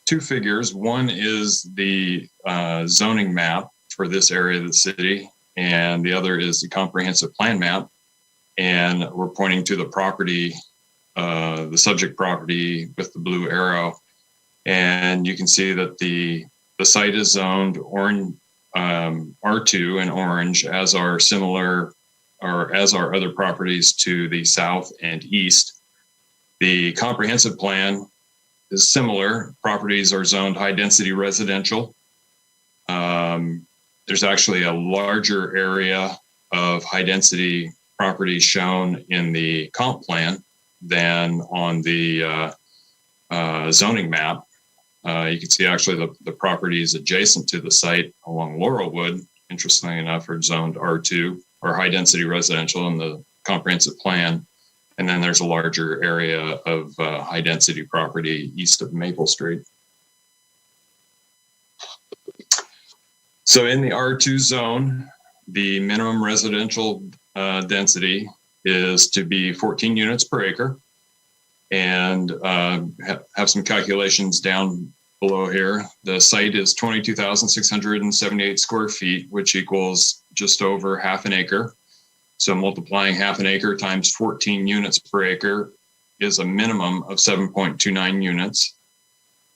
two figures. One is the zoning map for this area of the city, and the other is the comprehensive plan map. And we're pointing to the property, the subject property with the blue arrow. And you can see that the site is zoned orange, R2 in orange, as are other properties to the south and east. The comprehensive plan is similar. Properties are zoned high density residential. There's actually a larger area of high density properties shown in the comp plan than on the zoning map. You can see actually the properties adjacent to the site along Laurelwood, interestingly enough, are zoned R2 or high density residential in the comprehensive plan. And then there's a larger area of high density property east of Maple Street. So in the R2 zone, the minimum residential density is to be 14 units per acre, and have some calculations down below here. The site is 22,678 square feet, which equals just over half an acre. So multiplying half an acre times 14 units per acre is a minimum of 7.29 units.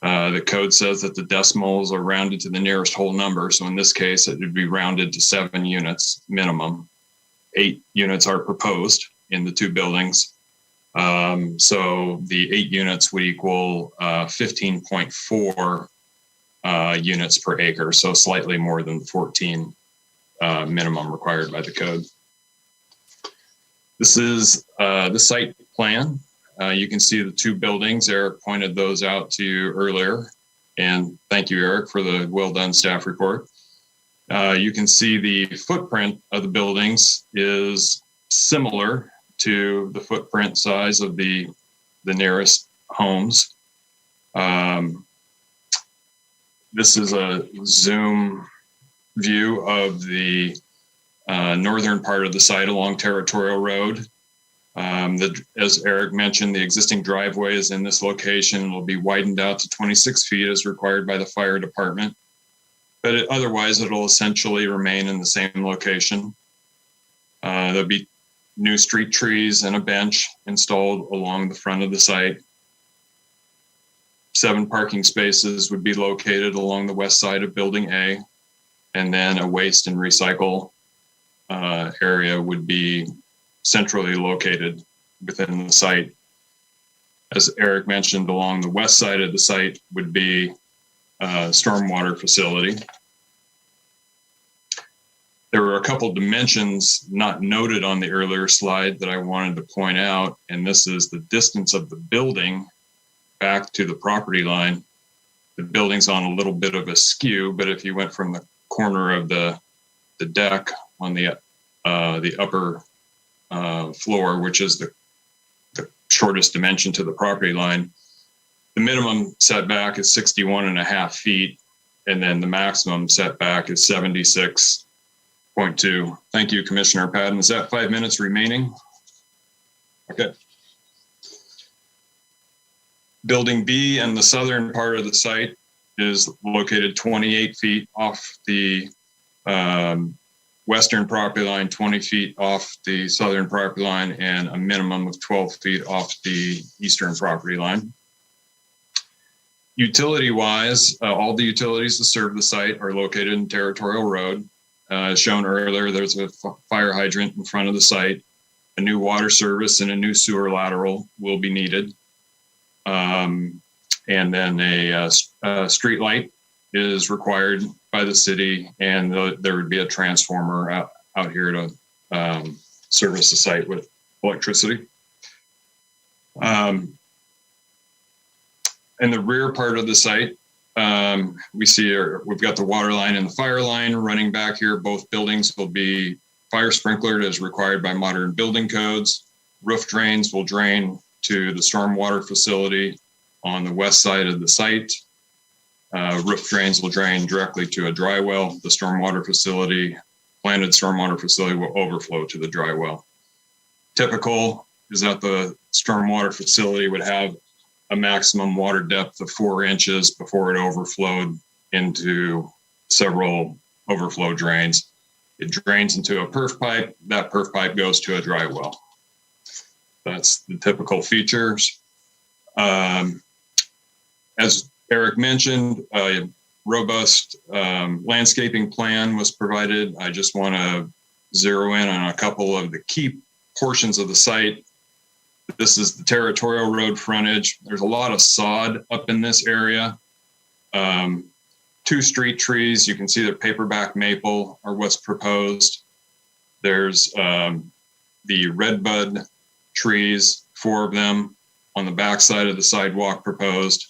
The code says that the decimals are rounded to the nearest whole number. So in this case, it would be rounded to 7 units minimum. 8 units are proposed in the 2 buildings. So the 8 units would equal 15.4 units per acre. So slightly more than the 14 minimum required by the code. This is the site plan. You can see the 2 buildings. Eric pointed those out to you earlier. And thank you, Eric, for the well-done staff report. You can see the footprint of the buildings is similar to the footprint size of the nearest homes. This is a zoom view of the northern part of the site along Territorial Road. As Eric mentioned, the existing driveway is in this location will be widened out to 26 feet as required by the fire department. But otherwise, it'll essentially remain in the same location. There'll be new street trees and a bench installed along the front of the site. 7 parking spaces would be located along the west side of Building A, and then a waste and recycle area would be centrally located within the site. As Eric mentioned, along the west side of the site would be a stormwater facility. There were a couple dimensions not noted on the earlier slide that I wanted to point out, and this is the distance of the building back to the property line. The building's on a little bit of a skew, but if you went from the corner of the deck on the upper floor, which is the shortest dimension to the property line, the minimum setback is 61.5 feet, and then the maximum setback is 76.2. Thank you, Commissioner Patton. Is that 5 minutes remaining? Okay. Building B and the southern part of the site is located 28 feet off the western property line, 20 feet off the southern property line, and a minimum of 12 feet off the eastern property line. Utility-wise, all the utilities that serve the site are located in Territorial Road. As shown earlier, there's a fire hydrant in front of the site. A new water service and a new sewer lateral will be needed. And then a street light is required by the city, and there would be a transformer out here to service the site with electricity. In the rear part of the site, we see we've got the water line and the fire line running back here. Both buildings will be fire sprinklered as required by modern building codes. Roof drains will drain to the stormwater facility on the west side of the site. Roof drains will drain directly to a dry well. The stormwater facility, planted stormwater facility, will overflow to the dry well. Typical is that the stormwater facility would have a maximum water depth of 4 inches before it overflowed into several overflow drains. It drains into a perf pipe. That perf pipe goes to a dry well. That's the typical features. As Eric mentioned, a robust landscaping plan was provided. I just want to zero in on a couple of the key portions of the site. This is the Territorial Road frontage. There's a lot of sod up in this area. 2 street trees, you can see the paperback maple are what's proposed. There's the redbud trees, 4 of them on the back side of the sidewalk proposed.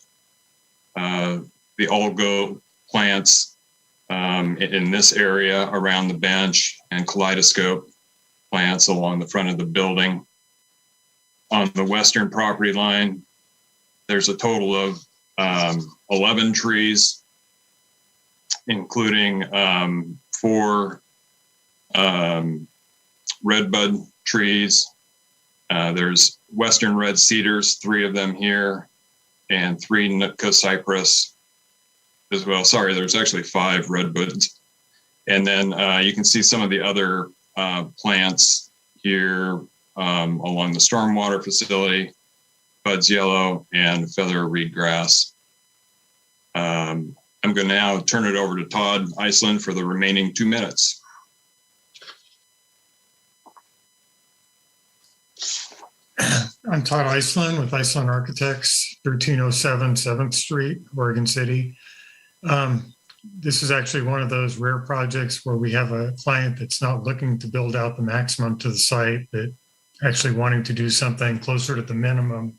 The algo plants in this area around the bench, and kaleidoscope plants along the front of the building. On the western property line, there's a total of 11 trees, including 4 redbud trees. There's western red cedars, 3 of them here, and 3 Nootka cypress as well. Sorry, there's actually 5 redwoods. And then you can see some of the other plants here along the stormwater facility, buds yellow and feather reed grass. I'm going to now turn it over to Todd Iceland for the remaining 2 minutes. I'm Todd Iceland with Iceland Architects, 1307 7th Street, Oregon City. This is actually one of those rare projects where we have a client that's not looking to build out the maximum to the site, but actually wanting to do something closer to the minimum,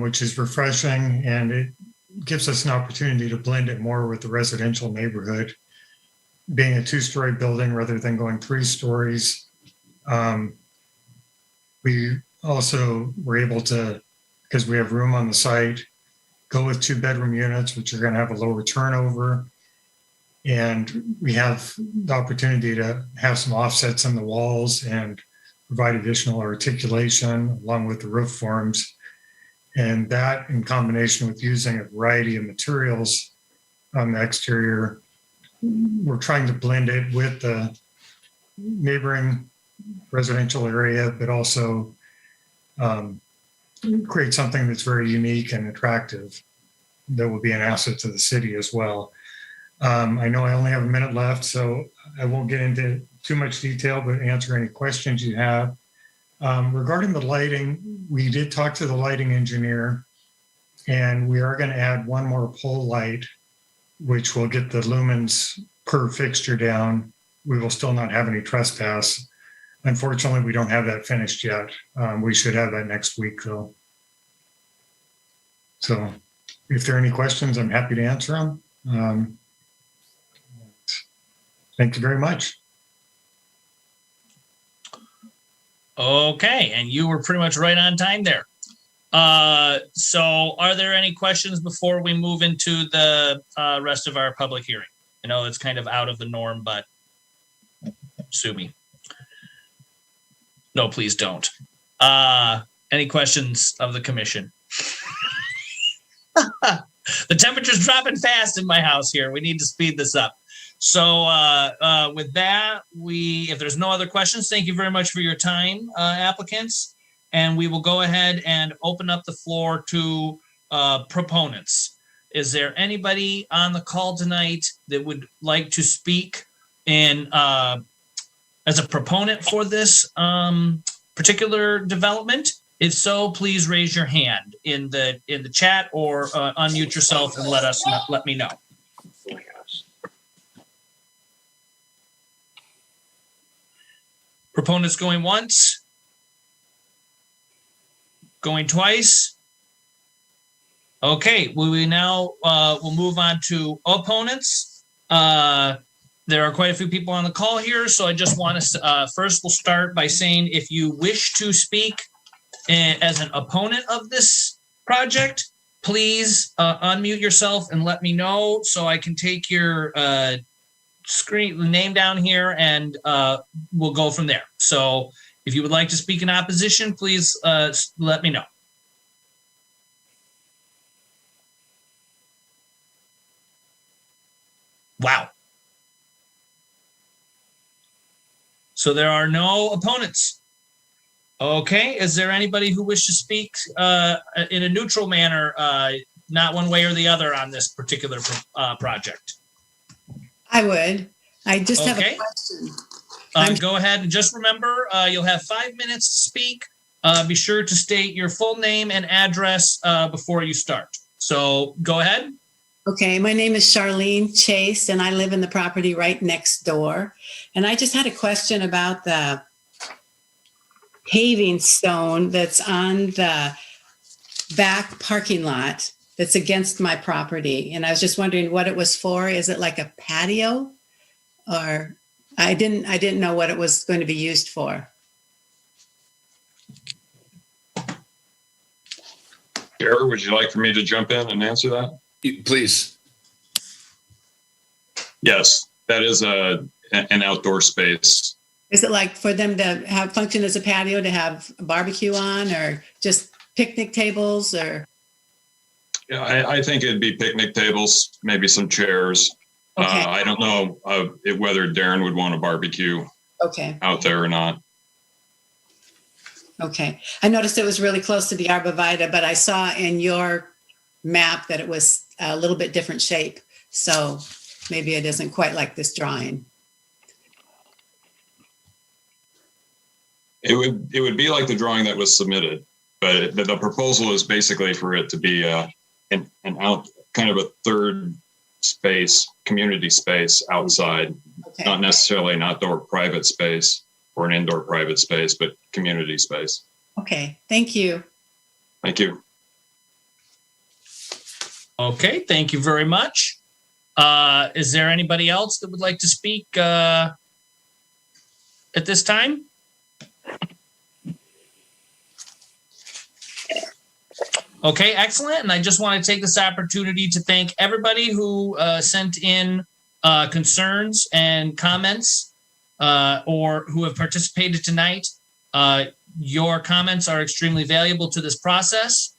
which is refreshing, and it gives us an opportunity to blend it more with the residential neighborhood. Being a 2-story building rather than going 3 stories, we also were able to, because we have room on the site, go with 2-bedroom units, which are going to have a lower turnover. And we have the opportunity to have some offsets in the walls and provide additional articulation along with the roof forms. And that, in combination with using a variety of materials on the exterior, we're trying to blend it with the neighboring residential area, but also create something that's very unique and attractive that will be an asset to the city as well. I know I only have a minute left, so I won't get into too much detail, but answer any questions you have. Regarding the lighting, we did talk to the lighting engineer, and we are going to add 1 more pole light, which will get the lumens per fixture down. We will still not have any trespass. Unfortunately, we don't have that finished yet. We should have that next week, though. So if there are any questions, I'm happy to answer them. Thank you very much. Okay, and you were pretty much right on time there. So are there any questions before we move into the rest of our public hearing? I know it's kind of out of the norm, but sue me. No, please don't. Any questions of the commission? The temperature's dropping fast in my house here. We need to speed this up. So with that, if there's no other questions, thank you very much for your time, applicants. And we will go ahead and open up the floor to proponents. Is there anybody on the call tonight that would like to speak in as a proponent for this particular development? If so, please raise your hand in the chat or unmute yourself and let me know. Proponents going once, going twice. Okay, we now we'll move on to opponents. There are quite a few people on the call here, so I just want to first we'll start by saying if you wish to speak as an opponent of this project, please unmute yourself and let me know so I can take your name down here and we'll go from there. So if you would like to speak in opposition, please let me know. Wow. So there are no opponents. Okay, is there anybody who wishes to speak in a neutral manner, not one way or the other on this particular project? I would. I just have a question. Go ahead and just remember, you'll have 5 minutes to speak. Be sure to state your full name and address before you start. So go ahead. Okay, my name is Charlene Chase, and I live in the property right next door. And I just had a question about the paving stone that's on the back parking lot that's against my property. And I was just wondering what it was for. Is it like a patio? Or I didn't know what it was going to be used for. Jared, would you like for me to jump in and answer that? Please. Yes, that is a an outdoor space. Is it like for them to have function as a patio, to have a barbecue on, or just picnic tables, or? Yeah, I think it'd be picnic tables, maybe some chairs. Okay. I don't know whether Darren would want a barbecue Okay. out there or not. Okay. I noticed it was really close to the arborvitae, but I saw in your map that it was a little bit different shape. So maybe it isn't quite like this drawing. It would be like the drawing that was submitted, but the proposal is basically for it to be an out kind of a third space, community space outside, Okay. not necessarily an outdoor private space or an indoor private space, but community space. Okay. Thank you. Thank you. Okay, thank you very much. Is there anybody else that would like to speak at this time? Okay, excellent. And I just want to take this opportunity to thank everybody who sent in concerns and comments or who have participated tonight. Your comments are extremely valuable to this process.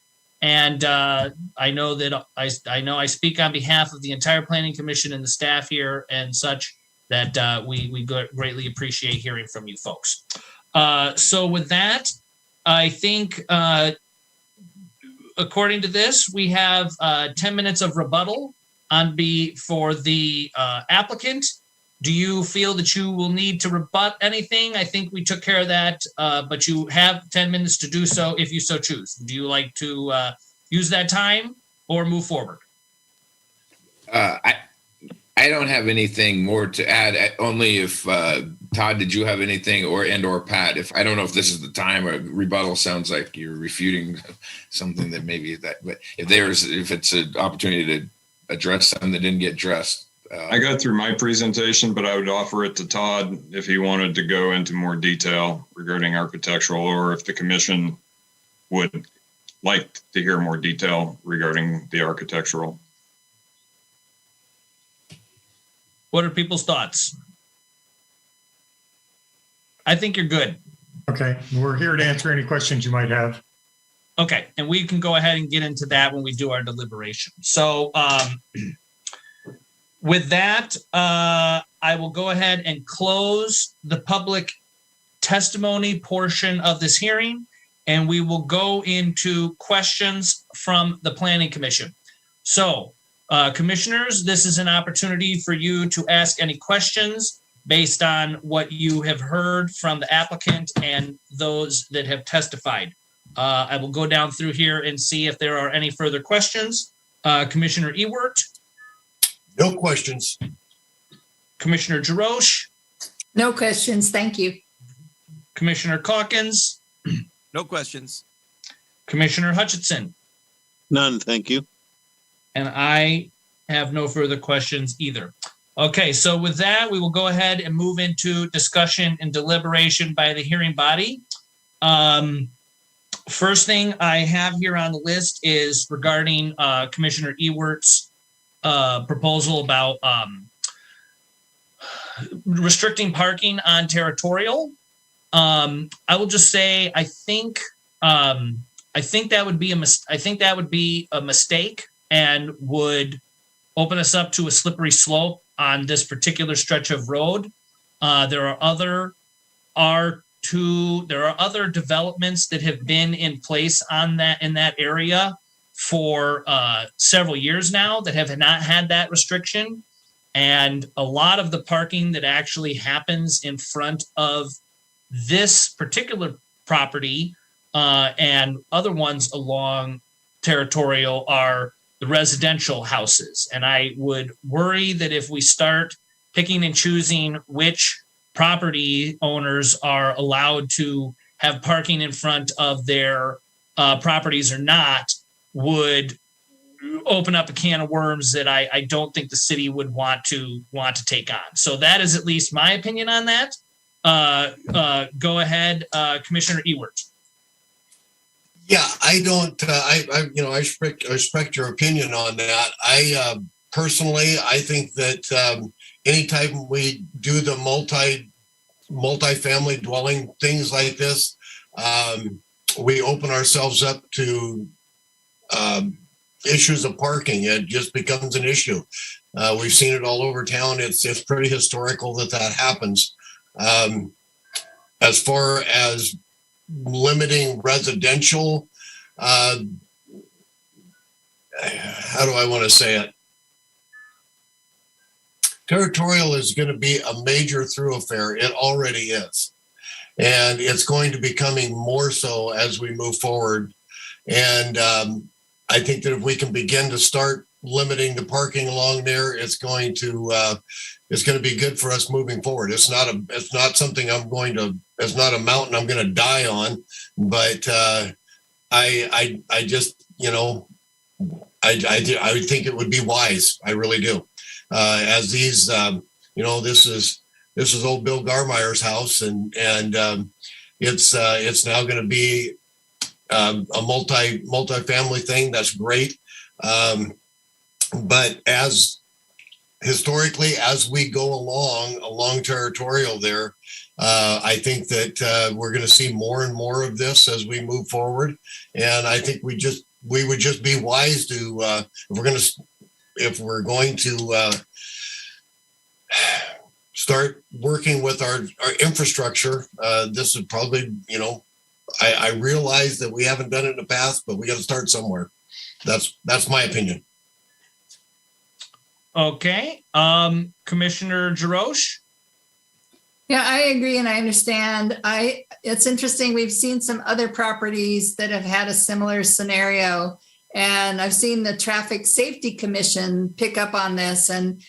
And I know that I speak on behalf of the entire Planning Commission and the staff here and such that we greatly appreciate hearing from you folks. So with that, I think according to this, we have 10 minutes of rebuttal for the applicant. Do you feel that you will need to rebut anything? I think we took care of that, but you have 10 minutes to do so if you so choose. Do you like to use that time or move forward? I don't have anything more to add. Only if Todd, did you have anything, or Pat? If I don't know if this is the time, or rebuttal sounds like you're refuting something that maybe that. But if it's an opportunity to address something that didn't get addressed. I got through my presentation, but I would offer it to Todd if he wanted to go into more detail regarding architectural, or if the commission would like to hear more detail regarding the architectural. What are people's thoughts? I think you're good. Okay, we're here to answer any questions you might have. Okay, and we can go ahead and get into that when we do our deliberation. So with that, I will go ahead and close the public testimony portion of this hearing, and we will go into questions from the Planning Commission. So, commissioners, this is an opportunity for you to ask any questions based on what you have heard from the applicant and those that have testified. I will go down through here and see if there are any further questions. Commissioner Ewert. No questions. Commissioner Jarosh. No questions. Thank you. Commissioner Calkins. No questions. Commissioner Hutchinson. None, thank you. And I have no further questions either. Okay, so with that, we will go ahead and move into discussion and deliberation by the hearing body. First thing I have here on the list is regarding Commissioner Ewert's proposal about restricting parking on Territorial. I will just say I think that would be a mistake and would open us up to a slippery slope on this particular stretch of road. There are other developments that have been in place in that area for several years now that have not had that restriction. And a lot of the parking that actually happens in front of this particular property and other ones along Territorial are the residential houses. And I would worry that if we start picking and choosing which property owners are allowed to have parking in front of their properties or not, would open up a can of worms that I don't think the city would want to take on. So that is at least my opinion on that. Go ahead, Commissioner Ewert. Yeah, I don't. I respect your opinion on that. I personally, I think that anytime we do the multi-family dwelling, things like this, we open ourselves up to issues of parking. It just becomes an issue. We've seen it all over town. It's pretty historical that happens. As far as limiting residential, how do I want to say it? Territorial is going to be a major thoroughfare. It already is. And it's going to be becoming more so as we move forward. And I think that if we can begin to start limiting the parking along there, it's going to be good for us moving forward. It's not something it's not a mountain I'm going to die on, but I just, I think it would be wise. I really do. As these, this is old Bill Garmire's house, and it's now going to be a multi-family thing. That's great. But as historically, as we go along Territorial there, I think that we're going to see more and more of this as we move forward. And I think we would just be wise to, if we're going to start working with our infrastructure, this is probably, I realize that we haven't done it in the past, but we got to start somewhere. That's my opinion. Okay. Commissioner Jarosh? Yeah, I agree and I understand. It's interesting. We've seen some other properties that have had a similar scenario, and I've seen the Traffic Safety Commission pick up on this and,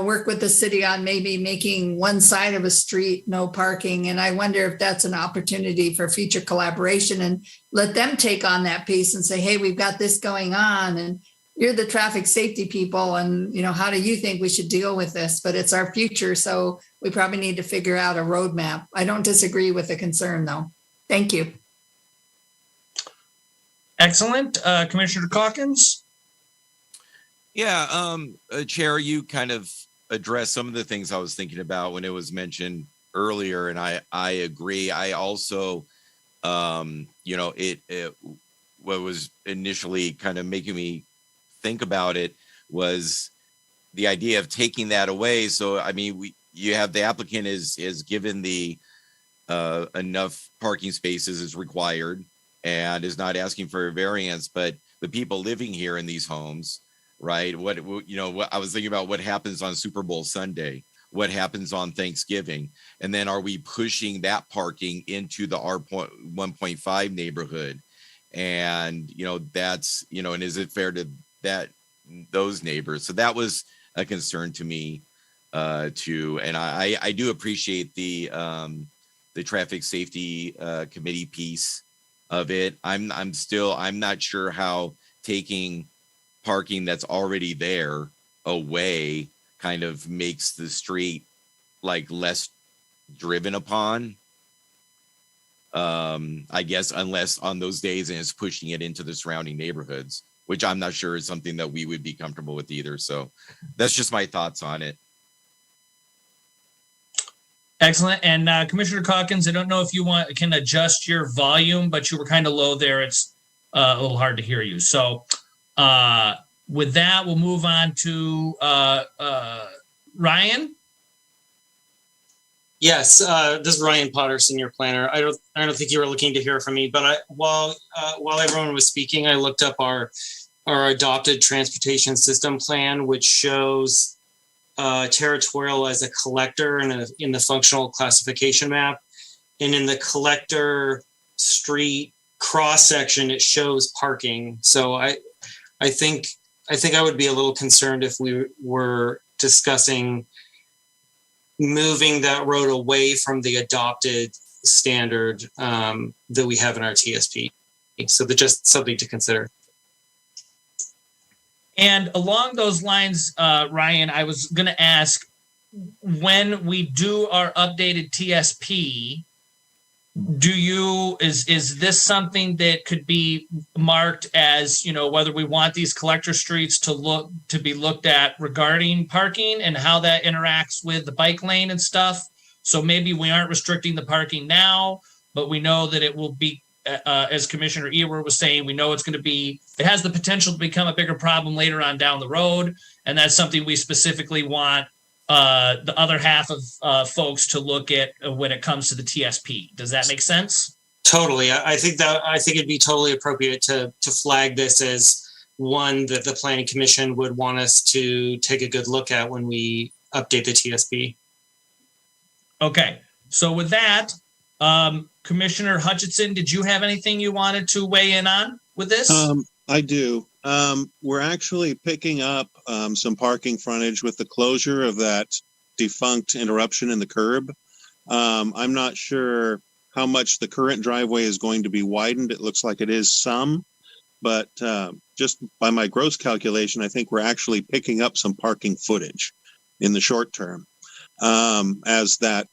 work with the city on maybe making one side of a street no parking. And I wonder if that's an opportunity for future collaboration and let them take on that piece and say, hey, we've got this going on and you're the traffic safety people. And, how do you think we should deal with this? But it's our future. So we probably need to figure out a roadmap. I don't disagree with the concern though. Thank you. Excellent. Commissioner Calkins? Yeah, Chair, you kind of addressed some of the things I was thinking about when it was mentioned earlier, and I agree. I also, what was initially kind of making me think about it was the idea of taking that away. So, I mean, you have the applicant is given the enough parking spaces is required and is not asking for a variance, but the people living here in these homes, right? What I was thinking about what happens on Super Bowl Sunday, what happens on Thanksgiving, and then are we pushing that parking into the R1.5 neighborhood? And that's and is it fair to those neighbors? So that was a concern to me too. And I do appreciate the traffic safety committee piece of it. I'm not sure how taking parking that's already there away kind of makes the street like less driven upon. I guess unless on those days and it's pushing it into the surrounding neighborhoods, which I'm not sure is something that we would be comfortable with either. So that's just my thoughts on it. Excellent. And Commissioner Calkins, I don't know if you can adjust your volume, but you were kind of low there. It's a little hard to hear you. So with that, we'll move on to Ryan. Yes, this is Ryan Potter, senior planner. I don't think you were looking to hear from me, but while everyone was speaking, I looked up our adopted transportation system plan, which shows Territorial as a collector in the functional classification map, and in the collector street cross section, it shows parking. So I think I would be a little concerned if we were discussing moving that road away from the adopted standard that we have in our TSP. So that's just something to consider. And along those lines, Ryan, I was going to ask, when we do our updated TSP, is this something that could be marked as, whether we want these collector streets to be looked at regarding parking and how that interacts with the bike lane and stuff? So maybe we aren't restricting the parking now, but we know that it will be, as Commissioner Ewert was saying, we know it has the potential to become a bigger problem later on down the road. And that's something we specifically want the other half of folks to look at when it comes to the TSP. Does that make sense? Totally. I think it'd be totally appropriate to flag this as one that the Planning Commission would want us to take a good look at when we update the TSP. Okay. So with that, Commissioner Hutchinson, did you have anything you wanted to weigh in on with this? I do. We're actually picking up some parking frontage with the closure of that defunct interruption in the curb. I'm not sure how much the current driveway is going to be widened. It looks like it is some, but just by my gross calculation, I think we're actually picking up some parking footage in the short term as that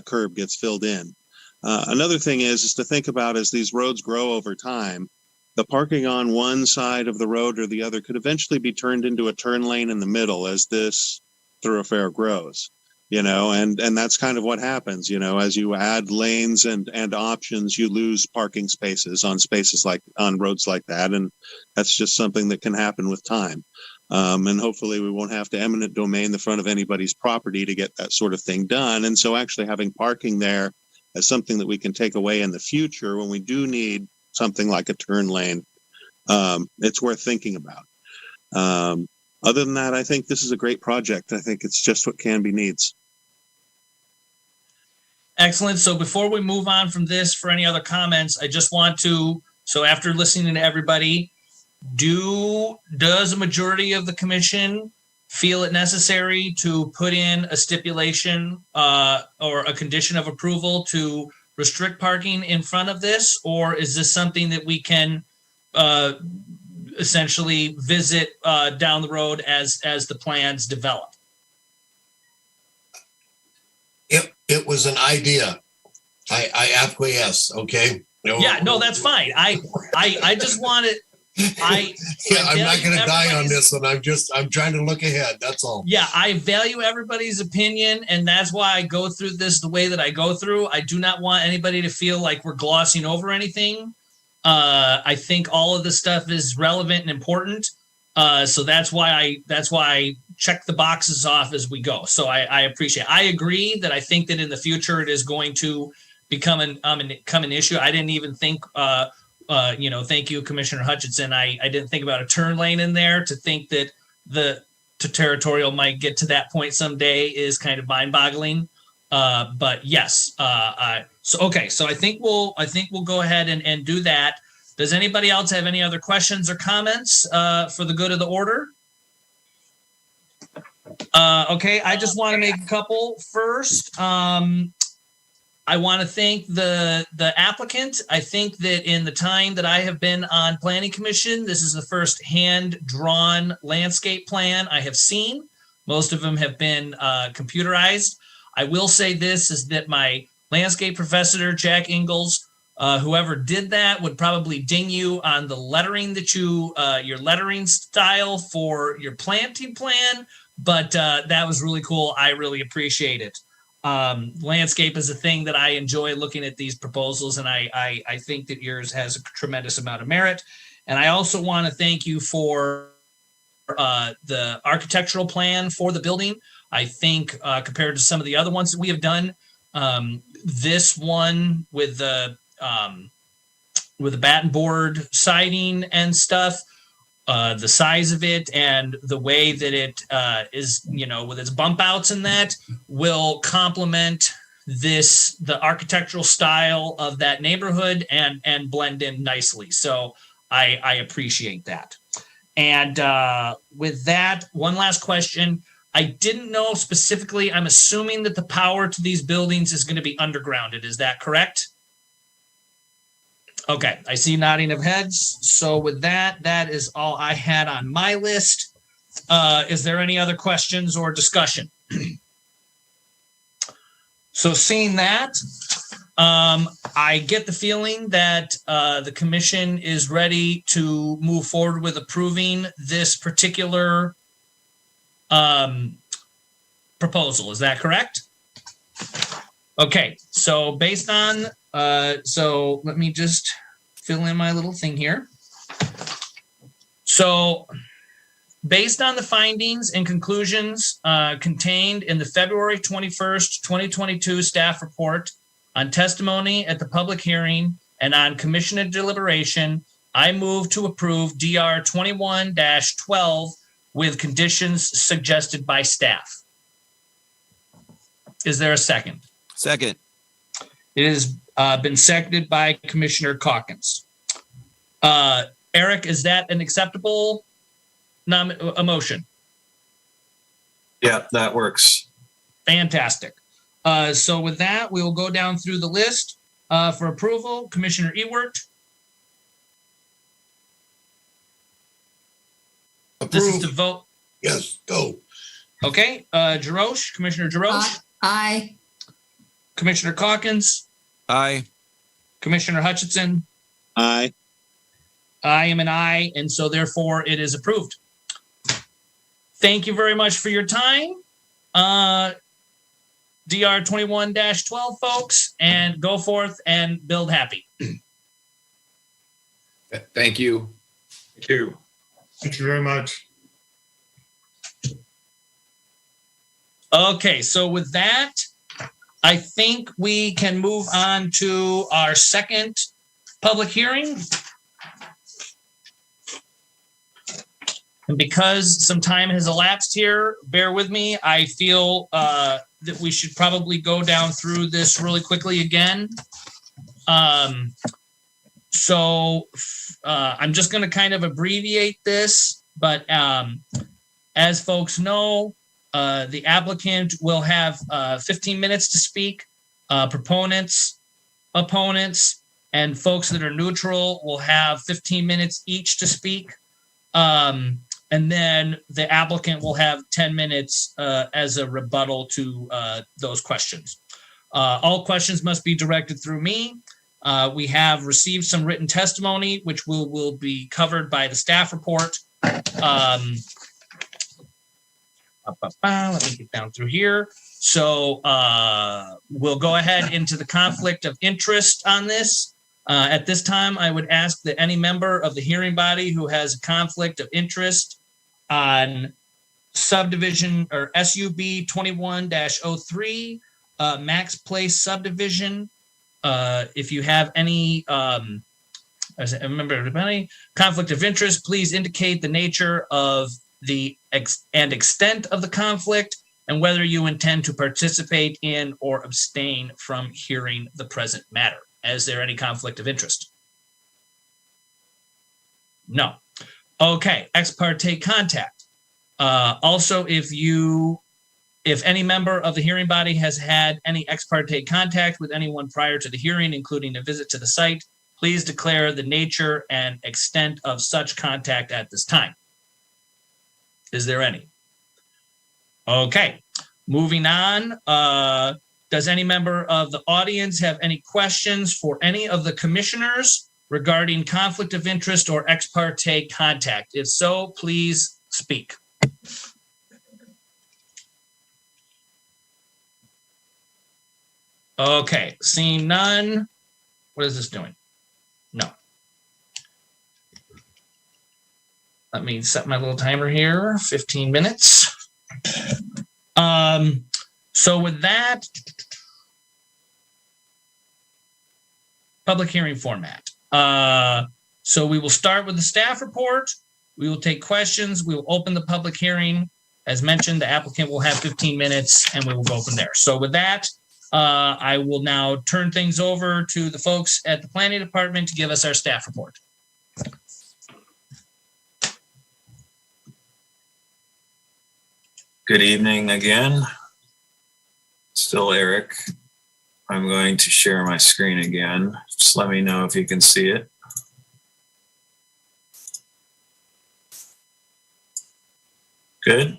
curb gets filled in. Another thing is to think about as these roads grow over time, the parking on one side of the road or the other could eventually be turned into a turn lane in the middle as this thoroughfare grows, and that's kind of what happens, as you add lanes and options, you lose parking spaces on roads like that. And that's just something that can happen with time. And hopefully we won't have to eminent domain the front of anybody's property to get that sort of thing done. And so actually having parking there as something that we can take away in the future when we do need something like a turn lane, it's worth thinking about. Other than that, I think this is a great project. I think it's just what Canby needs. Excellent. So before we move on from this, for any other comments, I just want to, so after listening to everybody, does a majority of the commission feel it necessary to put in a stipulation or a condition of approval to restrict parking in front of this? Or is this something that we can essentially visit down the road as the plans develop? It was an idea. I acquiesce. Okay. Yeah, no, that's fine. I just wanted. I'm not going to die on this one. I'm trying to look ahead. That's all. Yeah, I value everybody's opinion, and that's why I go through this the way that I go through. I do not want anybody to feel like we're glossing over anything. I think all of this stuff is relevant and important. So that's why I check the boxes off as we go. So I appreciate it. I agree that I think that in the future it is going to become an issue. I didn't even think thank you, Commissioner Hutchinson. I didn't think about a turn lane in there. To think that the Territorial might get to that point someday is kind of mind-boggling. But yes, so I think we'll go ahead and do that. Does anybody else have any other questions or comments for the good of the order? Okay, I just want to make a couple first. I want to thank the applicant. I think that in the time that I have been on Planning Commission, this is the first hand-drawn landscape plan I have seen. Most of them have been computerized. I will say this is that my landscape professor, Jack Ingalls, whoever did that would probably ding you on the lettering that your lettering style for your planting plan, but that was really cool. I really appreciate it. Landscape is a thing that I enjoy looking at these proposals, and I think that yours has a tremendous amount of merit. And I also want to thank you for the architectural plan for the building. I think compared to some of the other ones that we have done, this one with the batten board siding and stuff, the size of it and the way that it is, with its bump outs and that will complement the architectural style of that neighborhood and blend in nicely. So I appreciate that. And with that, one last question. I didn't know specifically, I'm assuming that the power to these buildings is going to be undergrounded. Is that correct? Okay, I see nodding of heads. So with that, that is all I had on my list. Is there any other questions or discussion? So seeing that, I get the feeling that the commission is ready to move forward with approving this particular proposal. Is that correct? Okay, so based on, so let me just fill in my little thing here. So based on the findings and conclusions contained in the February 21st, 2022 staff report on testimony at the public hearing and on commissioner deliberation, I move to approve DR 21-12 with conditions suggested by staff. Is there a second? Second. It has been seconded by Commissioner Calkins. Eric, is that an acceptable motion? Yeah, that works. Fantastic. So with that, we will go down through the list for approval. Commissioner Ewert. This is to vote. Yes, go. Okay. Jarosh, Commissioner Jarosh. Aye. Commissioner Calkins. Aye. Commissioner Hutchinson. Aye. I am an aye, and so therefore it is approved. Thank you very much for your time. DR 21-12, folks, and go forth and build happy. Thank you. Thank you. Thank you very much. Okay, so with that, I think we can move on to our second public hearing. And because some time has elapsed here, bear with me. I feel that we should probably go down through this really quickly again. So I'm just going to kind of abbreviate this, but as folks know, the applicant will have 15 minutes to speak. Proponents, opponents, and folks that are neutral will have 15 minutes each to speak. And then the applicant will have 10 minutes as a rebuttal to those questions. All questions must be directed through me. We have received some written testimony, which will be covered by the staff report. Let me get down through here. So we'll go ahead into the conflict of interest on this. At this time, I would ask that any member of the hearing body who has a conflict of interest on subdivision or SUB 21-03, Max Place subdivision, if you have any as a member of any conflict of interest, please indicate the nature of the extent of the conflict and whether you intend to participate in or abstain from hearing the present matter. Is there any conflict of interest? No. Okay, ex parte contact. Also, if any member of the hearing body has had any ex parte contact with anyone prior to the hearing, including a visit to the site, please declare the nature and extent of such contact at this time. Is there any? Okay, moving on. Does any member of the audience have any questions for any of the commissioners regarding conflict of interest or ex parte contact? If so, please speak. Okay, seeing none. What is this doing? No. Let me set my little timer here, 15 minutes. So with that, public hearing format. So we will start with the staff report. We will take questions. We will open the public hearing. As mentioned, the applicant will have 15 minutes and we will go from there. So with that, I will now turn things over to the folks at the planning department to give us our staff report. Good evening again. Still Eric. I'm going to share my screen again. Just let me know if you can see it. Good?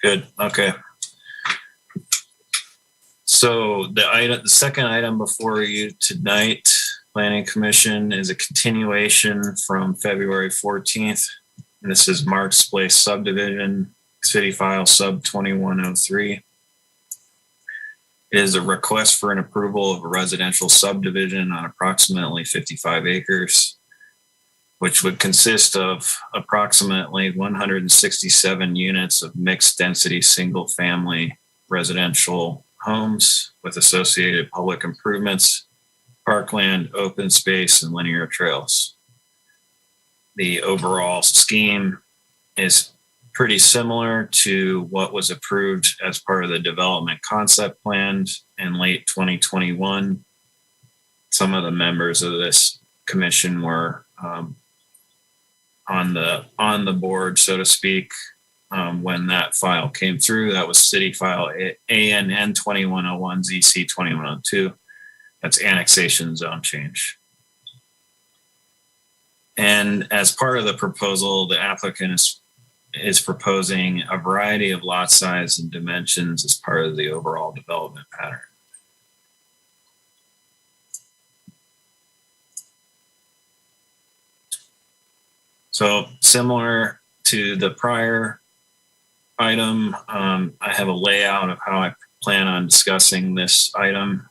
Good, okay. So the second item before you tonight, Planning Commission, is a continuation from February 14th. And this is Mark's Place Subdivision, City File Sub 2103. It is a request for an approval of a residential subdivision on approximately 55 acres, which would consist of approximately 167 units of mixed density single family residential homes with associated public improvements, parkland, open space, and linear trails. The overall scheme is pretty similar to what was approved as part of the development concept plan in late 2021. Some of the members of this commission were on the board, so to speak, when that file came through. That was City File ANN 2101 ZC 2102. That's annexation zone change. And as part of the proposal, the applicant is proposing a variety of lot size and dimensions as part of the overall development pattern. So similar to the prior item, I have a layout of how I plan on discussing this item.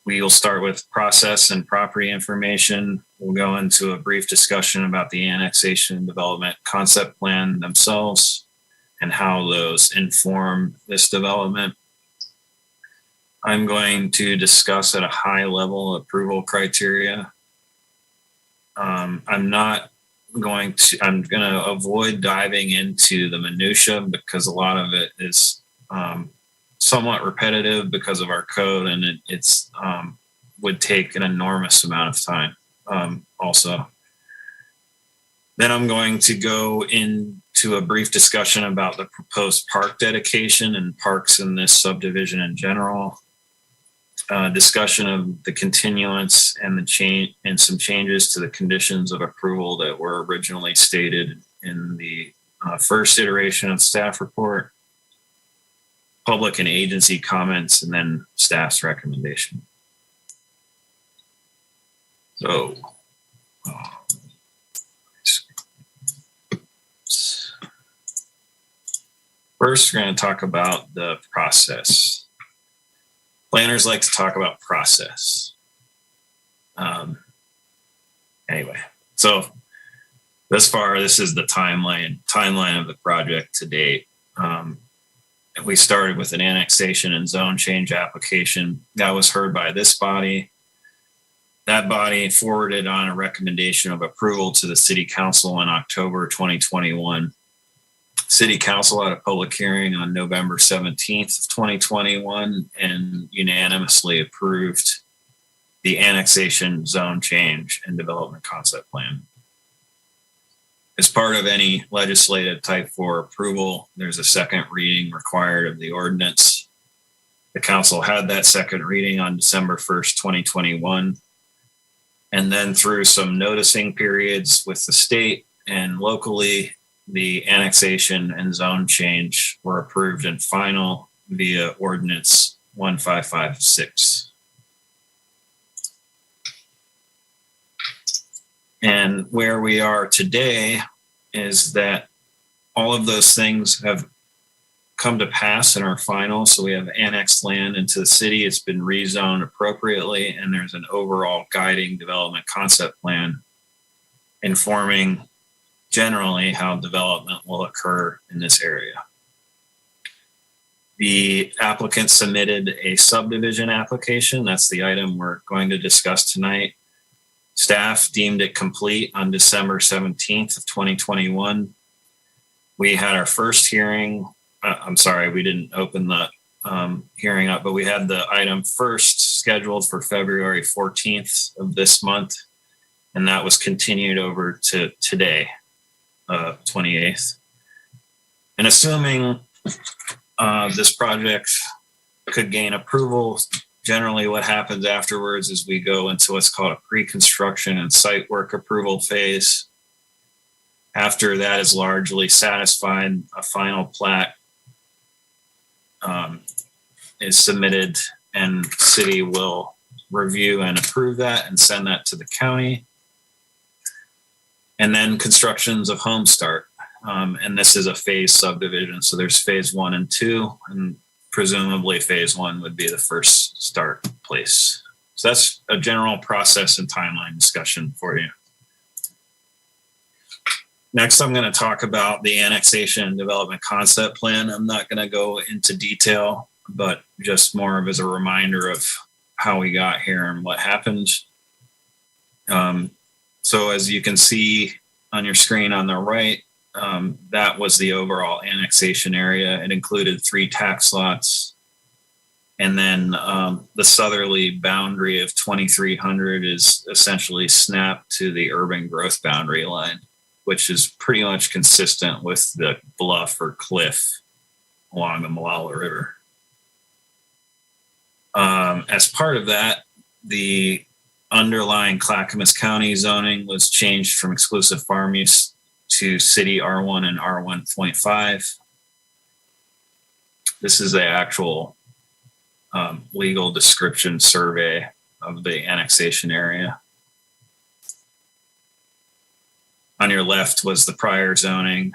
We will start with process and property information. We'll go into a brief discussion about the annexation and development concept plan themselves and how those inform this development. I'm going to discuss at a high level approval criteria. I'm going to avoid diving into the minutia because a lot of it is somewhat repetitive because of our code, and it's would take an enormous amount of time also. Then I'm going to go into a brief discussion about the proposed park dedication and parks in this subdivision in general. Discussion of the continuance and the change and some changes to the conditions of approval that were originally stated in the first iteration of staff report, public and agency comments, and then staff's recommendation. So, first, we're going to talk about the process. Planners like to talk about process. Anyway, so thus far, this is the timeline of the project to date. We started with an annexation and zone change application that was heard by this body. That body forwarded on a recommendation of approval to the City Council in October 2021. City Council had a public hearing on November 17th of 2021 and unanimously approved the annexation zone change and development concept plan. As part of any legislative type 4 approval, there's a second reading required of the ordinance. The council had that second reading on December 1st, 2021. And then through some noticing periods with the state and locally, the annexation and zone change were approved in final via Ordinance 1556. And where we are today is that all of those things have come to pass and are final. So we have annexed land into the city. It's been rezoned appropriately, and there's an overall guiding development concept plan informing generally how development will occur in this area. The applicant submitted a subdivision application. That's the item we're going to discuss tonight. Staff deemed it complete on December 17th of 2021. We had our first hearing. I'm sorry, we didn't open the hearing up, but we had the item first scheduled for February 14th of this month, and that was continued over to today, 28th. And assuming this project could gain approval, generally what happens afterwards is we go into what's called a pre-construction and site work approval phase. After that is largely satisfied, a final plat is submitted, and city will review and approve that and send that to the county. And then constructions of homes start. And this is a phase subdivision. So there's phase 1 and 2, and presumably phase 1 would be the first start place. So that's a general process and timeline discussion for you. Next, I'm going to talk about the annexation and development concept plan. I'm not going to go into detail, but just more of as a reminder of how we got here and what happened. So as you can see on your screen on the right, that was the overall annexation area. It included 3 tax lots. And then the southerly boundary of 2300 is essentially snapped to the urban growth boundary line, which is pretty much consistent with the bluff or cliff along the Malala River. As part of that, the underlying Clackamas County zoning was changed from exclusive farm use to city R1 and R1.5. This is the actual legal description survey of the annexation area. On your left was the prior zoning.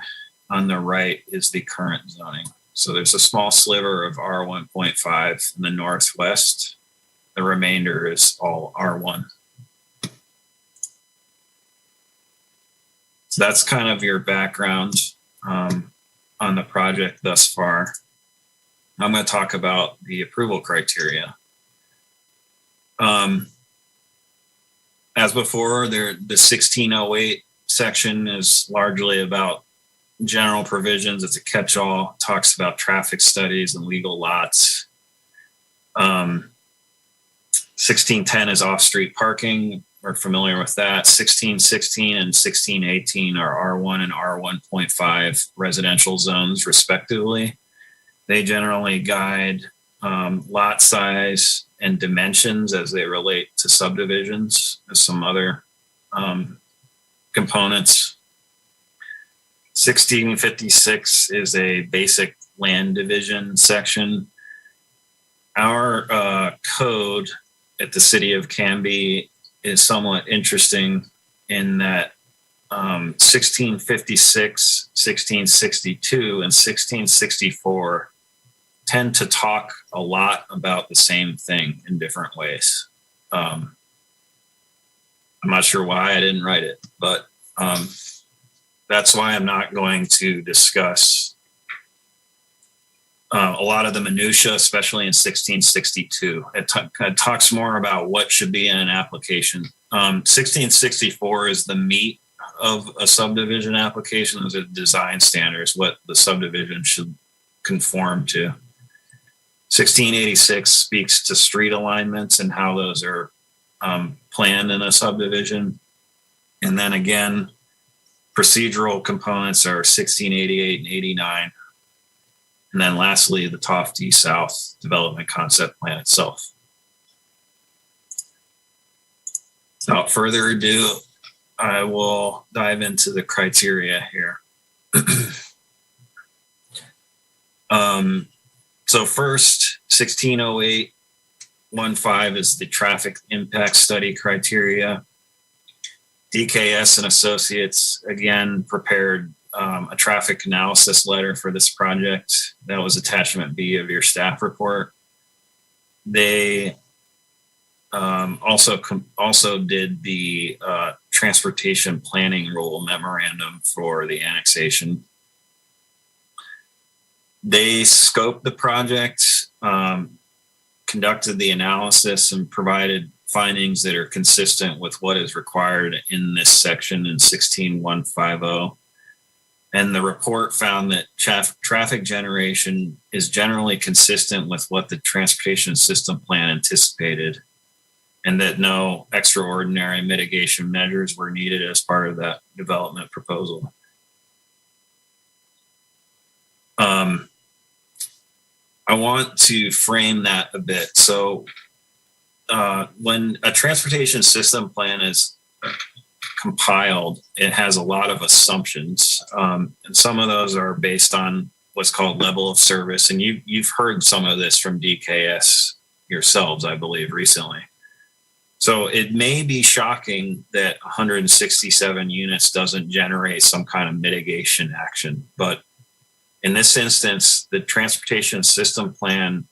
On the right is the current zoning. So there's a small sliver of R1.5 in the northwest. The remainder is all R1. So that's kind of your background on the project thus far. I'm going to talk about the approval criteria. As before, the 1608 section is largely about general provisions. It's a catch-all, talks about traffic studies and legal lots. 1610 is off-street parking. We're familiar with that. 1616 and 1618 are R1 and R1.5 residential zones, respectively. They generally guide lot size and dimensions as they relate to subdivisions and some other components. 1656 is a basic land division section. Our code at the city of Canby is somewhat interesting in that 1656, 1662, and 1664 tend to talk a lot about the same thing in different ways. I'm not sure why I didn't write it, but that's why I'm not going to discuss a lot of the minutia, especially in 1662. It talks more about what should be in an application. 1664 is the meat of a subdivision application. Those are design standards, what the subdivision should conform to. 1686 speaks to street alignments and how those are planned in a subdivision. And then again, procedural components are 1688 and 89. And then lastly, the Tofty South Development Concept Plan itself. Without further ado, I will dive into the criteria here. So first, 1608.15 is the traffic impact study criteria. DKS and Associates, again, prepared a traffic analysis letter for this project. That was attachment B of your staff report. They also did the transportation planning rule memorandum for the annexation. They scoped the project, conducted the analysis, and provided findings that are consistent with what is required in this section in 16150. And the report found that traffic generation is generally consistent with what the transportation system plan anticipated, and that no extraordinary mitigation measures were needed as part of that development proposal. I want to frame that a bit. So when a transportation system plan is compiled, it has a lot of assumptions. And some of those are based on what's called level of service. And you've heard some of this from DKS yourselves, I believe, recently. So it may be shocking that 167 units doesn't generate some kind of mitigation action. But in this instance, the transportation system plan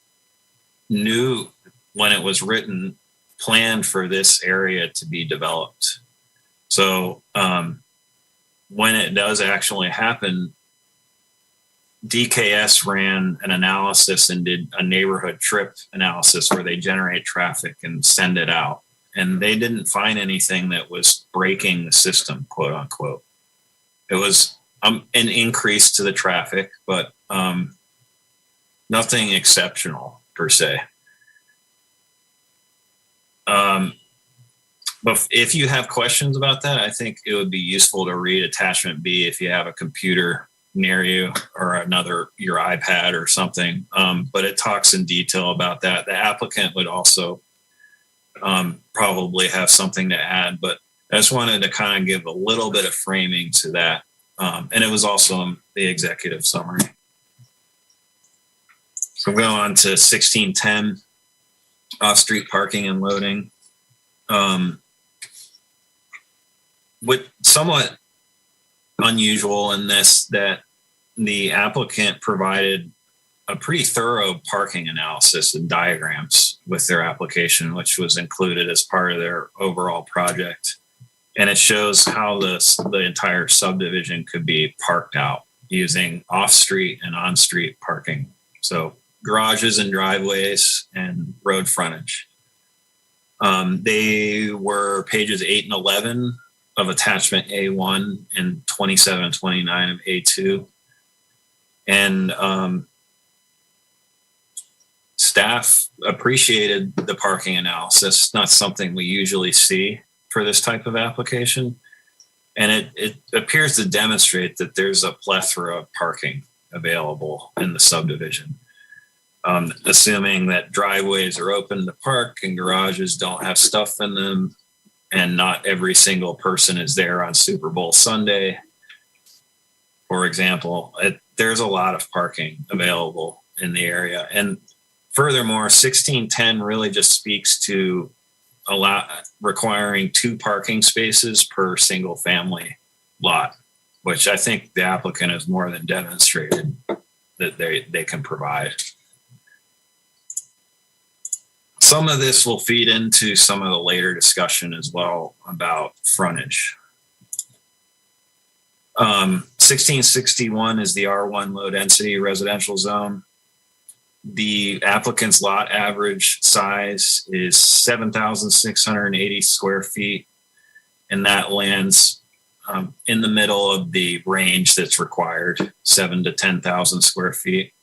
knew when it was written, planned for this area to be developed. So when it does actually happen, DKS ran an analysis and did a neighborhood trip analysis where they generate traffic and send it out. And they didn't find anything that was breaking the system, quote unquote. It was an increase to the traffic, but nothing exceptional per se. But if you have questions about that, I think it would be useful to read attachment B if you have a computer near you or your iPad or something. But it talks in detail about that. The applicant would also probably have something to add, but I just wanted to kind of give a little bit of framing to that. And it was also in the executive summary. So we'll go on to 1610, off-street parking and loading. With somewhat unusual in this, that the applicant provided a pretty thorough parking analysis and diagrams with their application, which was included as part of their overall project. And it shows how the entire subdivision could be parked out using off-street and on-street parking. So garages and driveways and road frontage. They were pages 8 and 11 of attachment A1 and 27 and 29 of A2. And staff appreciated the parking analysis. Not something we usually see for this type of application. And it appears to demonstrate that there's a plethora of parking available in the subdivision. Assuming that driveways are open to park and garages don't have stuff in them, and not every single person is there on Super Bowl Sunday, for example, there's a lot of parking available in the area. And furthermore, 1610 really just speaks to requiring 2 parking spaces per single family lot, which I think the applicant has more than demonstrated that they can provide. Some of this will feed into some of the later discussion as well about frontage. 1661 is the R1 low density residential zone. The applicant's lot average size is 7,680 square feet, and that lands in the middle of the range that's required, 7,000 to 10,000 square feet.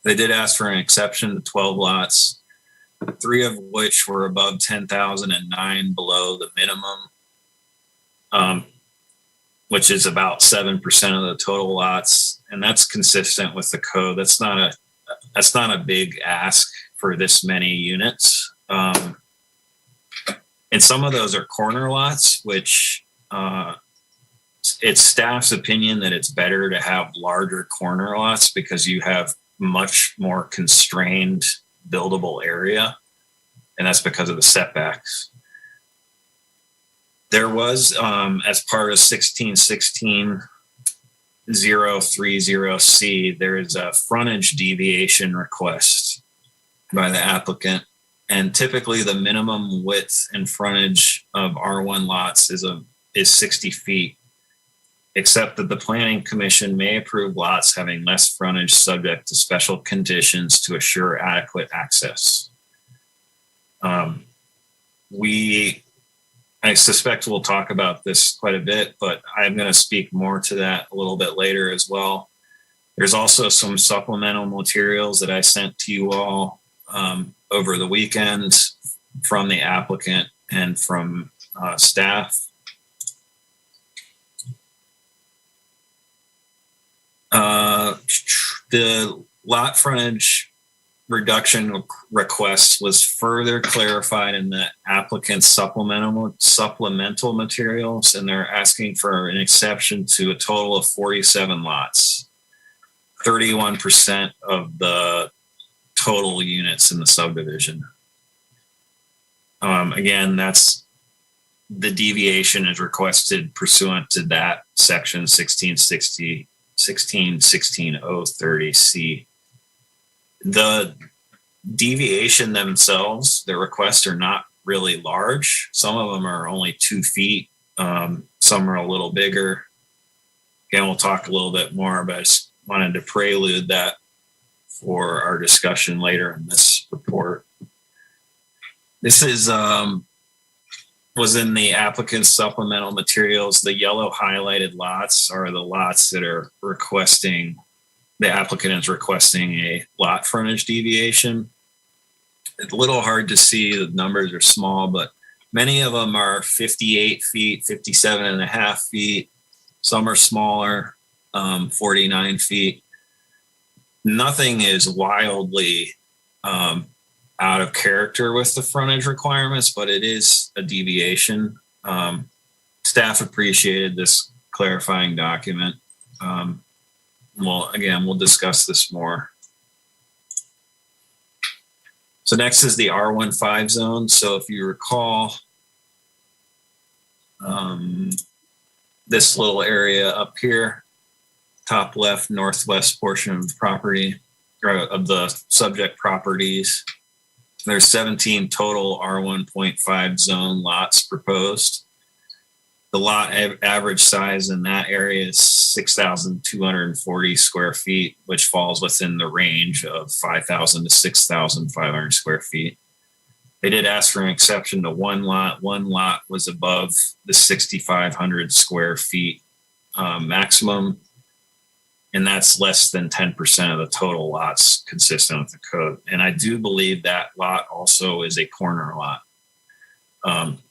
They did ask for an exception to 12 lots, 3 of which were above 10,000 and 9 below the minimum, which is about 7% of the total lots. And that's consistent with the code. That's not a big ask for this many units. And some of those are corner lots, which it's staff's opinion that it's better to have larger corner lots because you have much more constrained buildable area, and that's because of the setbacks. There was, as part of 1616 030C, there is a frontage deviation request by the applicant, and typically the minimum width and frontage of R1 lots is 60 feet, except that the Planning Commission may approve lots having less frontage subject to special conditions to assure adequate access. I suspect we'll talk about this quite a bit, but I'm going to speak more to that a little bit later as well. There's also some supplemental materials that I sent to you all over the weekend from the applicant and from staff. The lot frontage reduction request was further clarified in the applicant's supplemental materials, and they're asking for an exception to a total of 47 lots. 31% of the total units in the subdivision. Again, that's the deviation is requested pursuant to that section 16.16.030C. The deviation themselves, the requests are not really large. Some of them are only 2 feet. Some are a little bigger. Again, we'll talk a little bit more, but I just wanted to prelude that for our discussion later in this report. This is was in the applicant's supplemental materials. The yellow highlighted lots are the lots that are requesting, the applicant is requesting a lot frontage deviation. It's a little hard to see, the numbers are small, but many of them are 58 feet, 57 and a half feet. Some are smaller, 49 feet. Nothing is wildly out of character with the frontage requirements, but it is a deviation. Staff appreciated this clarifying document. We'll discuss this more. So next is the R15 zone. So if you recall, this little area up here, top left, northwest portion of the property, or of the subject properties, there's 17 total R1.5 zone lots proposed. The lot average size in that area is 6,240 square feet, which falls within the range of 5,000 to 6,500 square feet. They did ask for an exception to one lot. One lot was above the 6,500 square feet maximum, and that's less than 10% of the total lots consistent with the code. And I do believe that lot also is a corner lot.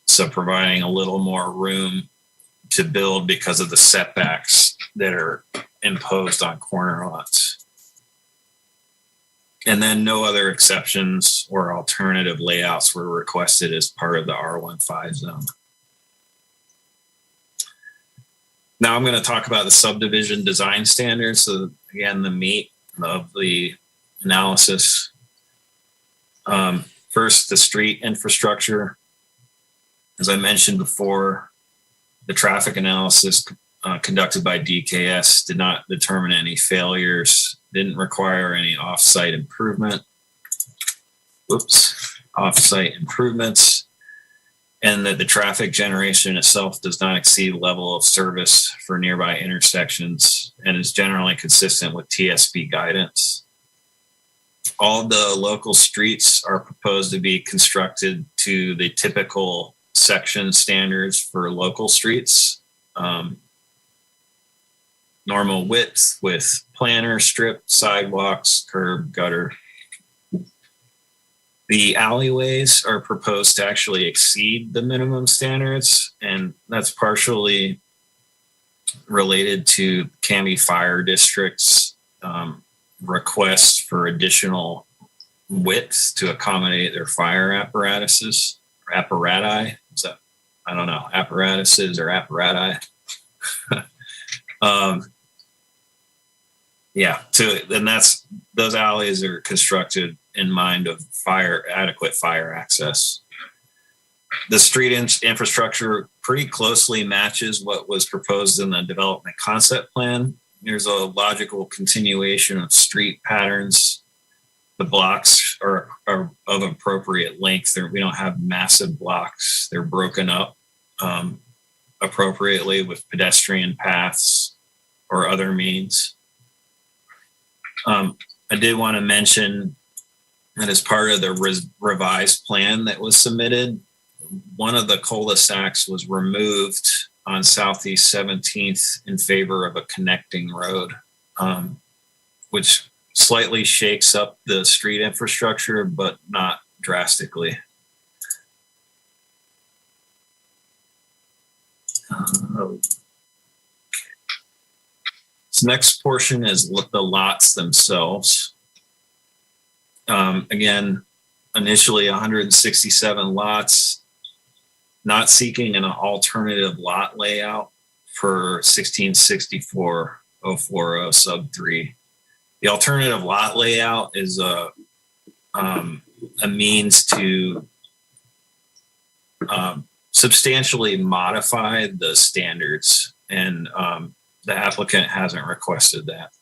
So providing a little more room to build because of the setbacks that are imposed on corner lots. And then no other exceptions or alternative layouts were requested as part of the R15 zone. Now I'm going to talk about the subdivision design standards. So again, the meat of the analysis. First, the street infrastructure. As I mentioned before, the traffic analysis conducted by DKS did not determine any failures, didn't require any off-site improvement. Off-site improvements, and that the traffic generation itself does not exceed level of service for nearby intersections and is generally consistent with TSP guidance. All the local streets are proposed to be constructed to the typical section standards for local streets. Normal width with planter, strip, sidewalks, curb, gutter. The alleyways are proposed to actually exceed the minimum standards, and that's partially related to Canby Fire District's requests for additional width to accommodate their fire apparatuses, or apparati. Is that, I don't know, apparatuses or apparati. And that's, those alleys are constructed in mind of adequate fire access. The street infrastructure pretty closely matches what was proposed in the development concept plan. There's a logical continuation of street patterns. The blocks are of appropriate length. We don't have massive blocks. They're broken up appropriately with pedestrian paths or other means. I did want to mention that as part of the revised plan that was submitted, one of the cul-de-sacs was removed on Southeast 17th in favor of a connecting road, which slightly shakes up the street infrastructure, but not drastically. This next portion is the lots themselves. Again, initially 167 lots, not seeking an alternative lot layout for 1664-040 sub 3. The alternative lot layout is a means to substantially modify the standards, and the applicant hasn't requested that.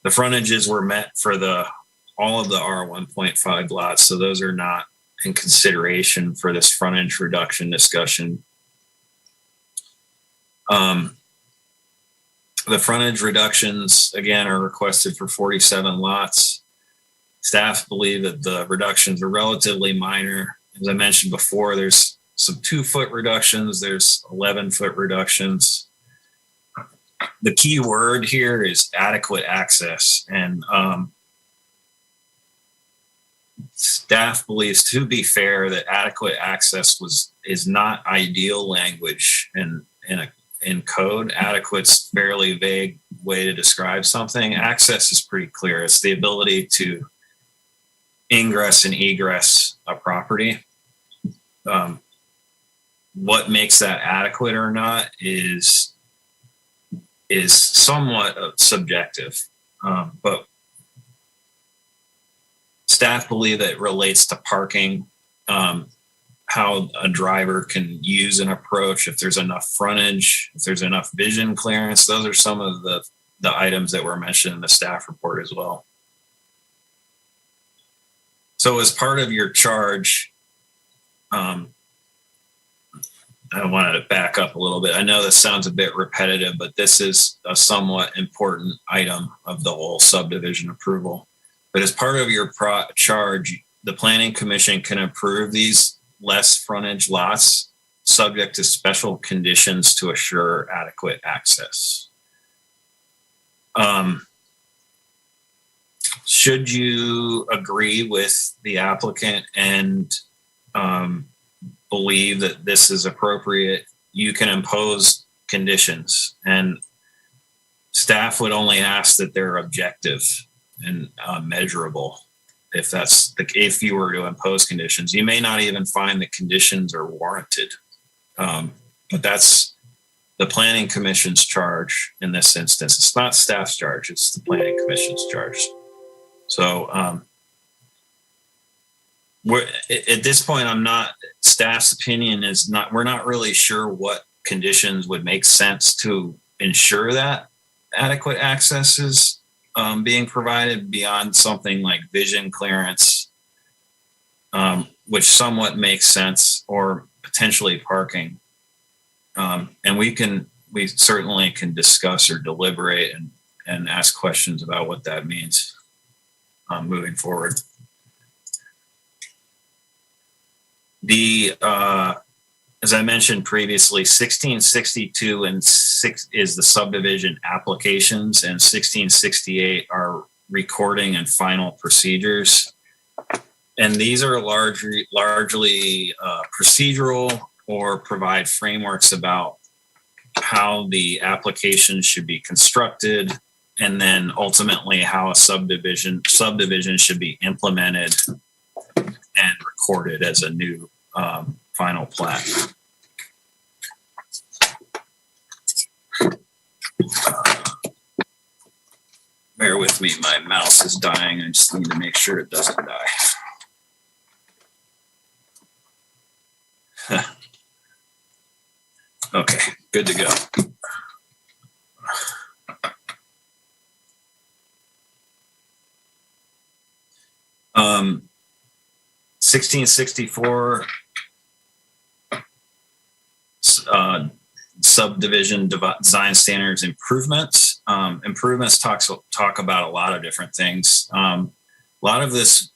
The frontages were met for all of the R1.5 lots, so those are not in consideration for this frontage reduction discussion. The frontage reductions, again, are requested for 47 lots. Staff believe that the reductions are relatively minor. As I mentioned before, there's some 2-foot reductions, there's 11-foot reductions. The key word here is adequate access, and staff believes, to be fair, that adequate access is not ideal language in code. Adequate's fairly vague way to describe something. Access is pretty clear. It's the ability to ingress and egress a property. What makes that adequate or not is somewhat subjective, but staff believe that it relates to parking, how a driver can use an approach, if there's enough frontage, if there's enough vision clearance. Those are some of the items that were mentioned in the staff report as well. So as part of your charge, I wanted to back up a little bit. I know this sounds a bit repetitive, but this is a somewhat important item of the whole subdivision approval. But as part of your charge, the Planning Commission can approve these less frontage lots subject to special conditions to assure adequate access. Should you agree with the applicant and believe that this is appropriate, you can impose conditions, and staff would only ask that they're objective and measurable. If you were to impose conditions, you may not even find that conditions are warranted, but that's the Planning Commission's charge in this instance. It's not staff's charge; it's the Planning Commission's charge. So at this point, staff's opinion is not, we're not really sure what conditions would make sense to ensure that adequate access is being provided beyond something like vision clearance, which somewhat makes sense, or potentially parking. And we certainly can discuss or deliberate and ask questions about what that means moving forward. As I mentioned previously, 1662 is the subdivision applications, and 1668 are recording and final procedures. And these are largely procedural, or provide frameworks about how the application should be constructed, and then ultimately how a subdivision should be implemented and recorded as a new final plat. Bear with me, my mouse is dying. I just need to make sure it doesn't die. Okay, good to go. 1664 subdivision design standards improvements. Improvements talk about a lot of different things. A lot of this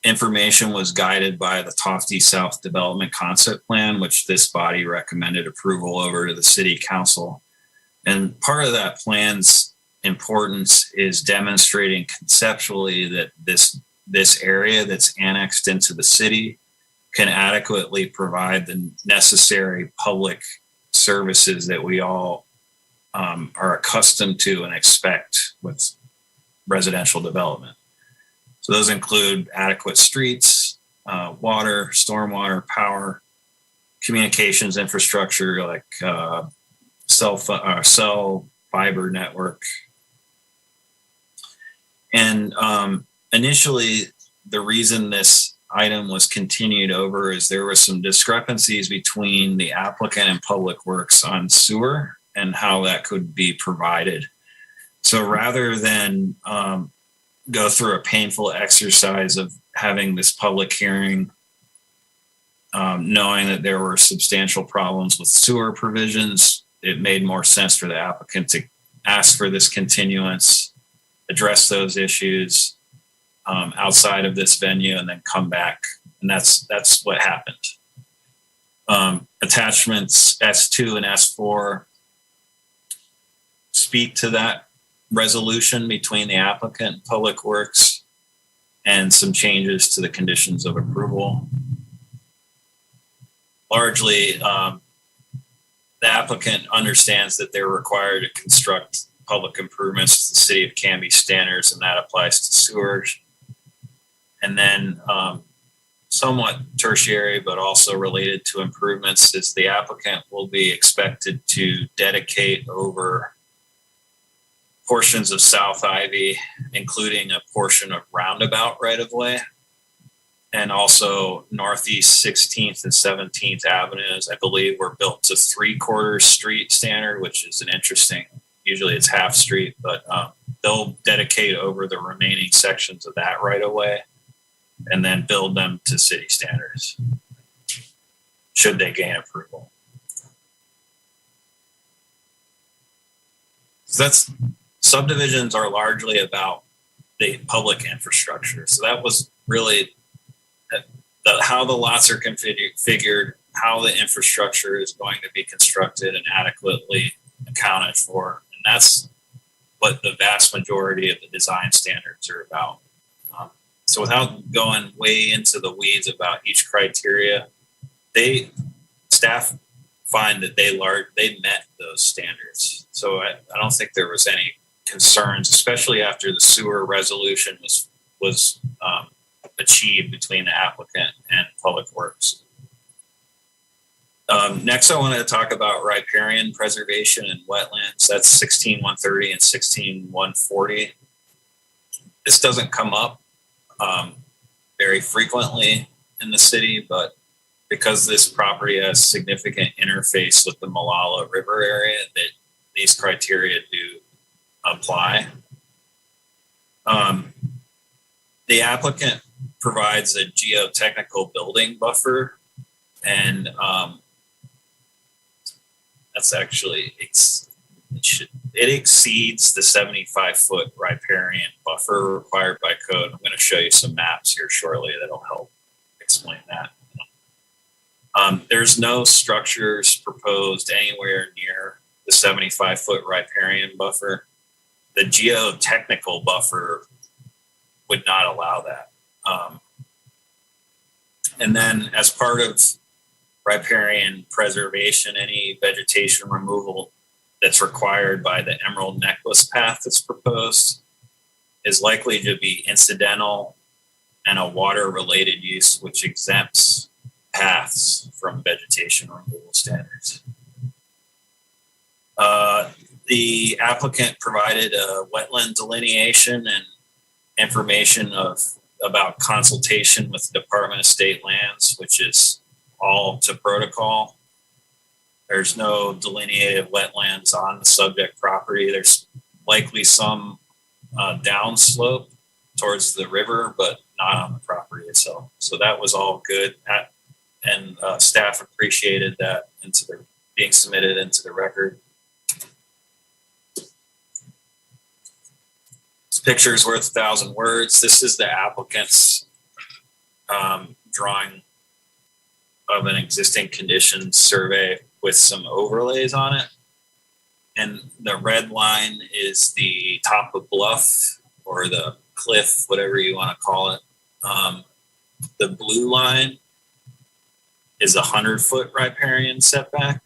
information was guided by the Tofty South Development Concept Plan, which this body recommended approval over to the City Council. And part of that plan's importance is demonstrating conceptually that this area that's annexed into the city can adequately provide the necessary public services that we all are accustomed to and expect with residential development. So those include adequate streets, water, stormwater, power, communications infrastructure like cell fiber network, And initially, the reason this item was continued over is there were some discrepancies between the applicant and Public Works on sewer and how that could be provided. So rather than go through a painful exercise of having this public hearing, knowing that there were substantial problems with sewer provisions, it made more sense for the applicant to ask for this continuance, address those issues outside of this venue, and then come back. And that's what happened. Attachments S2 and S4 speak to that resolution between the applicant and Public Works and some changes to the conditions of approval. Largely, the applicant understands that they're required to construct public improvements to the city of Canby standards, and that applies to sewers. And then somewhat tertiary, but also related to improvements, is the applicant will be expected to dedicate over portions of South Ivy, including a portion of roundabout right-of-way, and also Northeast 16th and 17th Avenues, I believe, were built to 3/4 street standard, which is an interesting, usually it's half street, but they'll dedicate over the remaining sections of that right-of-way and then build them to city standards, should they gain approval. So that's, subdivisions are largely about the public infrastructure. So that was really how the lots are configured, how the infrastructure is going to be constructed and adequately accounted for. And that's what the vast majority of the design standards are about. So without going way into the weeds about each criteria, staff find that they met those standards. So I don't think there was any concerns, especially after the sewer resolution was achieved between the applicant and Public Works. Next, I wanted to talk about riparian preservation and wetlands. That's 16-130 and 16-140. This doesn't come up very frequently in the city, but because this property has significant interface with the Malala River area, that these criteria do apply. The applicant provides a geotechnical building buffer, and that's actually, it exceeds the 75-foot riparian buffer required by code. I'm going to show you some maps here shortly that'll help explain that. There's no structures proposed anywhere near the 75-foot riparian buffer. The geotechnical buffer would not allow that. And then as part of riparian preservation, any vegetation removal that's required by the Emerald Necklace Path that's proposed is likely to be incidental and a water-related use, which exempts paths from vegetation removal standards. The applicant provided a wetland delineation and information about consultation with the Department of State Lands, which is all to protocol. There's no delineated wetlands on the subject property. There's likely some downslope towards the river, but not on the property itself. So that was all good. And staff appreciated that being submitted into the record. This picture is worth 1,000 words. This is the applicant's drawing of an existing conditions survey with some overlays on it. And the red line is the top of bluff or the cliff, whatever you want to call it. The blue line is a 100-foot riparian setback.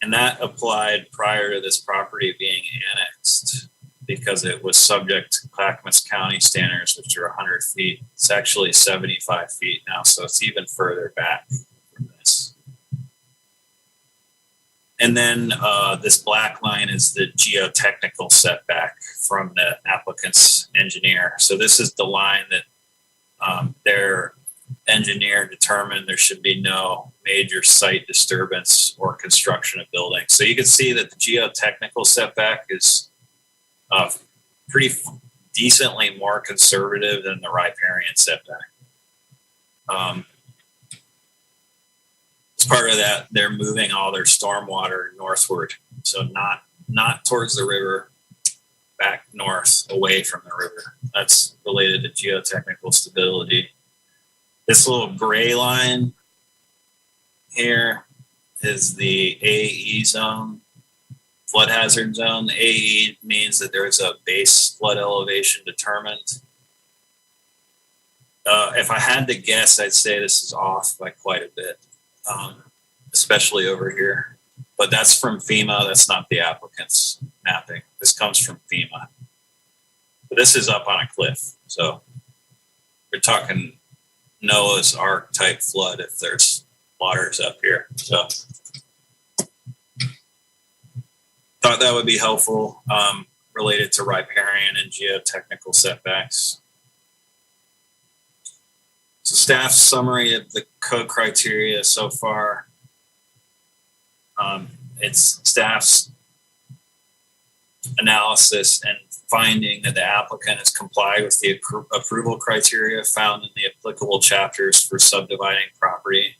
And that applied prior to this property being annexed because it was subject to Clackamas County standards, which are 100 feet. It's actually 75 feet now, so it's even further back from this. And then this black line is the geotechnical setback from the applicant's engineer. So this is the line that their engineer determined there should be no major site disturbance or construction of buildings. So you can see that the geotechnical setback is pretty decently more conservative than the riparian setback. As part of that, they're moving all their stormwater northward. So not towards the river, back north, away from the river. That's related to geotechnical stability. This little gray line here is the AE zone, flood hazard zone. The AE means that there is a base flood elevation determined. If I had to guess, I'd say this is off by quite a bit, especially over here. But that's from FEMA. That's not the applicant's mapping. This comes from FEMA. But this is up on a cliff. So we're talking Noah's Ark type flood if there's waters up here. So thought that would be helpful related to riparian and geotechnical setbacks. So staff's summary of the code criteria so far. It's staff's analysis and finding that the applicant has complied with the approval criteria found in the applicable chapters for subdividing property.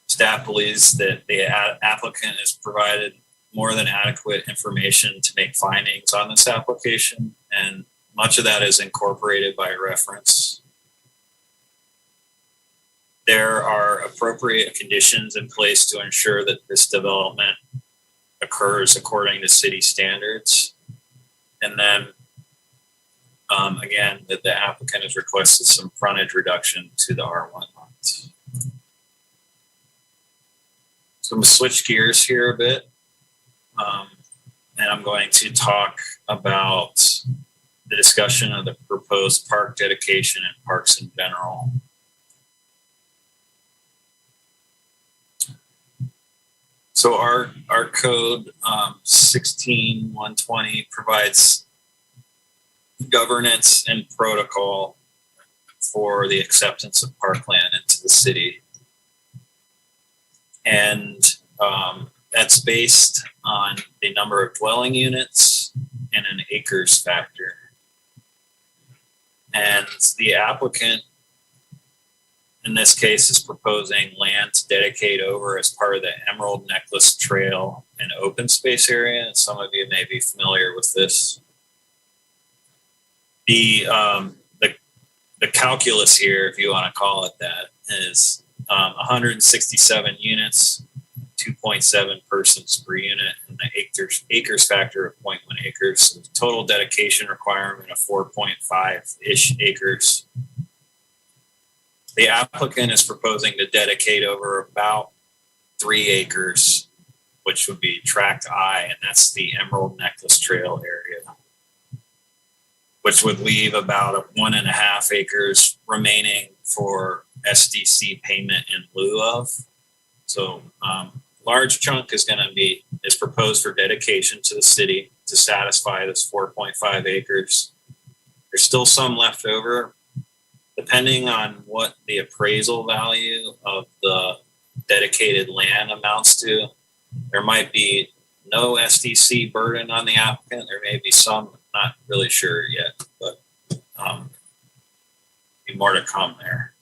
Staff believes that the applicant has provided more than adequate information to make findings on this application, and much of that is incorporated by reference. There are appropriate conditions in place to ensure that this development occurs according to city standards. And then, again, that the applicant has requested some frontage reduction to the R1 lots. So I'm going to switch gears here a bit. And I'm going to talk about the discussion of the proposed park dedication and parks in general. So our code 16120 provides governance and protocol for the acceptance of parkland into the city. And that's based on the number of dwelling units and an acres factor. And the applicant in this case is proposing land to dedicate over as part of the Emerald Necklace Trail and open space area. And some of you may be familiar with this. The calculus here, if you want to call it that, is 167 units, 2.7 persons per unit, and the acres factor of 0.1 acres. So total dedication requirement of 4.5-ish acres. The applicant is proposing to dedicate over about 3 acres, which would be tract I, and that's the Emerald Necklace Trail area, which would leave about 1.5 acres remaining for SDC payment in lieu of. So large chunk is proposed for dedication to the city to satisfy this 4.5 acres. There's still some left over. Depending on what the appraisal value of the dedicated land amounts to, there might be no SDC burden on the applicant. There may be some, not really sure yet, but be more to come there.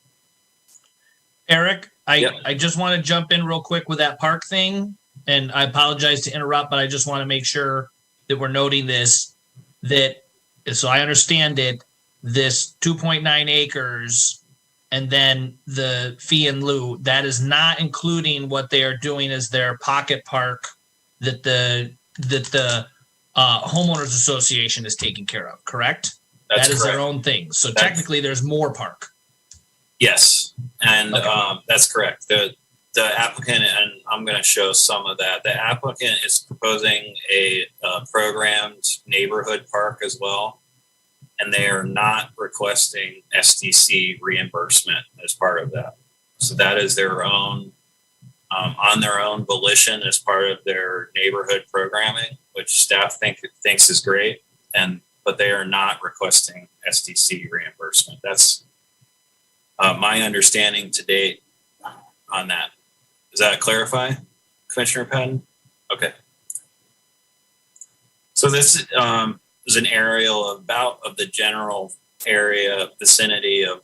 Eric, I just want to jump in real quick with that park thing, and I apologize to interrupt, but I just want to make sure that we're noting this, that so I understand it, this 2.9 acres and then the fee in lieu, that is not including what they are doing as their pocket park that the homeowners association is taking care of, correct? That is their own thing. So technically there's more park. Yes. And that's correct. The applicant, and I'm going to show some of that. The applicant is proposing a programmed neighborhood park as well. And they are not requesting SDC reimbursement as part of that. So that is their own on their own volition as part of their neighborhood programming, which staff thinks is great, but they are not requesting SDC reimbursement. That's my understanding to date on that. Does that clarify, Commissioner Patton? Okay. So this is an aerial of the general area vicinity of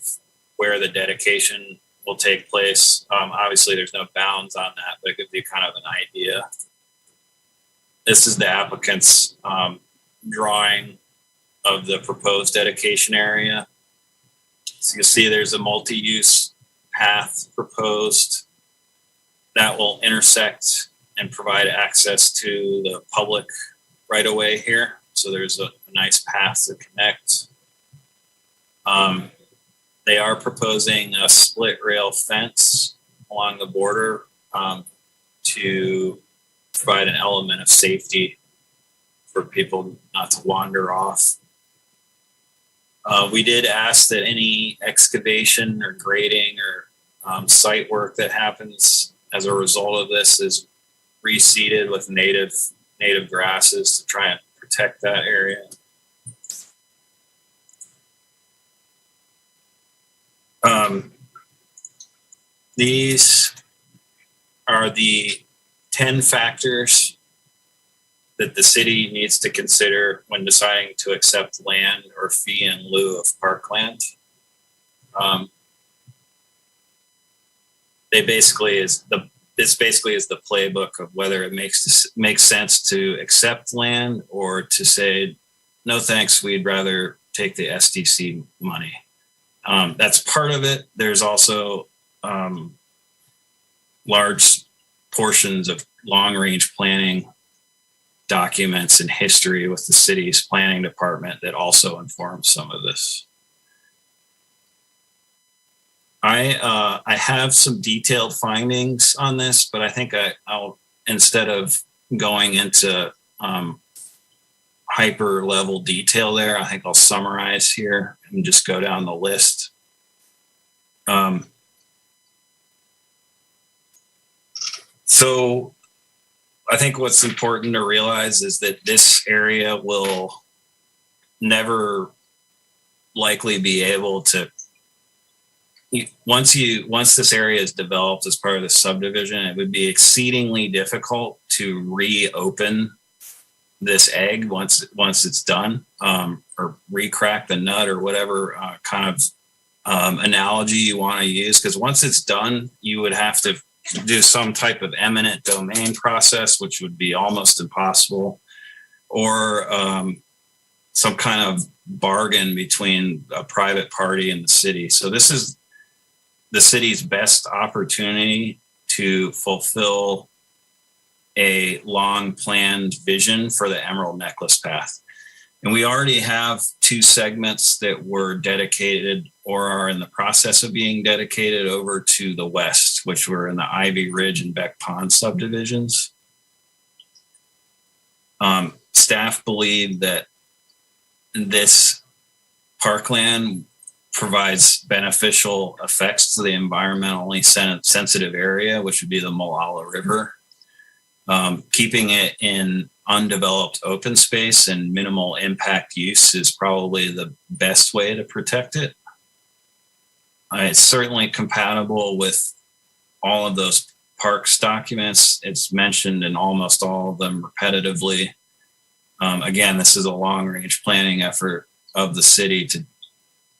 where the dedication will take place. Obviously, there's no bounds on that, but it gives you kind of an idea. This is the applicant's drawing of the proposed dedication area. So you see there's a multi-use path proposed that will intersect and provide access to the public right away here. So there's a nice path to connect. They are proposing a split rail fence along the border to provide an element of safety for people not to wander off. We did ask that any excavation or grading or site work that happens as a result of this is reseeded with native grasses to try and protect that area. These are the 10 factors that the city needs to consider when deciding to accept land or fee in lieu of parkland. This basically is the playbook of whether it makes sense to accept land or to say, no thanks, we'd rather take the SDC money. That's part of it. There's also large portions of long-range planning documents and history with the city's planning department that also inform some of this. I have some detailed findings on this, but I think I'll instead of going into hyper level detail there, I think I'll summarize here and just go down the list. So I think what's important to realize is that this area will never likely be able to, once this area is developed as part of the subdivision, it would be exceedingly difficult to reopen this egg once it's done, or recrack the nut or whatever kind of analogy you want to use. Because once it's done, you would have to do some type of eminent domain process, which would be almost impossible, or some kind of bargain between a private party and the city. So this is the city's best opportunity to fulfill a long planned vision for the Emerald Necklace Path. And we already have 2 segments that were dedicated or are in the process of being dedicated over to the west, which were in the Ivy Ridge and Beck Pond subdivisions. Staff believe that this parkland provides beneficial effects to the environmentally sensitive area, which would be the Molalla River. Keeping it in undeveloped open space and minimal impact use is probably the best way to protect it. It's certainly compatible with all of those parks documents. It's mentioned in almost all of them repetitively. Again, this is a long-range planning effort of the city to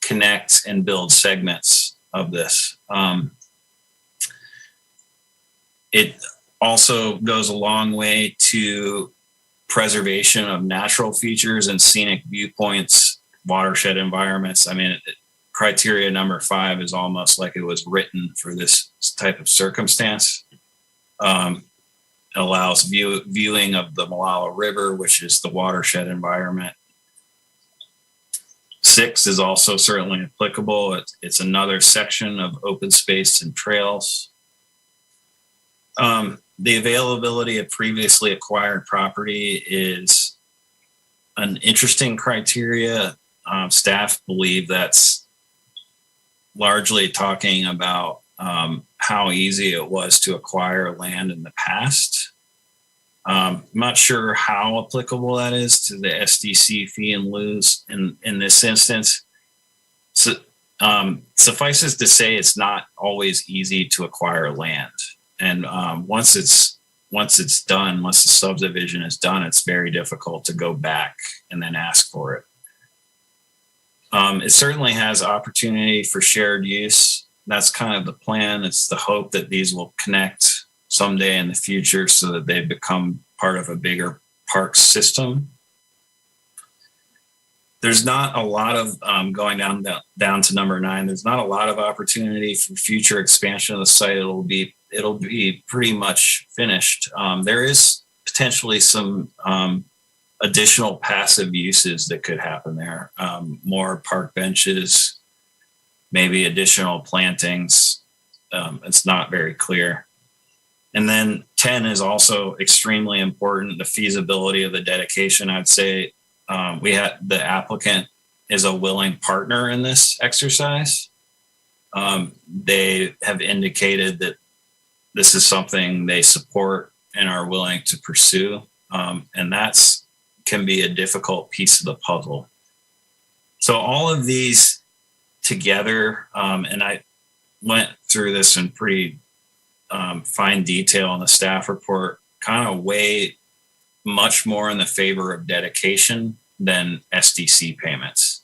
connect and build segments of this. It also goes a long way to preservation of natural features and scenic viewpoints, watershed environments. I mean, criteria number 5 is almost like it was written for this type of circumstance. It allows viewing of the Molalla River, which is the watershed environment. 6 is also certainly applicable. It's another section of open space and trails. The availability of previously acquired property is an interesting criteria. Staff believe that's largely talking about how easy it was to acquire land in the past. I'm not sure how applicable that is to the SDC fee and lieu's in this instance. So, suffices to say, it's not always easy to acquire land, and once it's done, once the subdivision is done, it's very difficult to go back and then ask for it. It certainly has opportunity for shared use. That's kind of the plan. It's the hope that these will connect someday in the future so that they become part of a bigger park system. There's not a lot of going down to number 9. There's not a lot of opportunity for future expansion of the site. It'll be pretty much finished. There is potentially some additional passive uses that could happen there. More park benches, maybe additional plantings. It's not very clear. And then 10 is also extremely important, the feasibility of the dedication. I'd say the applicant is a willing partner in this exercise. They have indicated that this is something they support and are willing to pursue. And that's can be a difficult piece of the puzzle. So all of these together, and I went through this in pretty fine detail in the staff report, kind of weigh much more in the favor of dedication than SDC payments.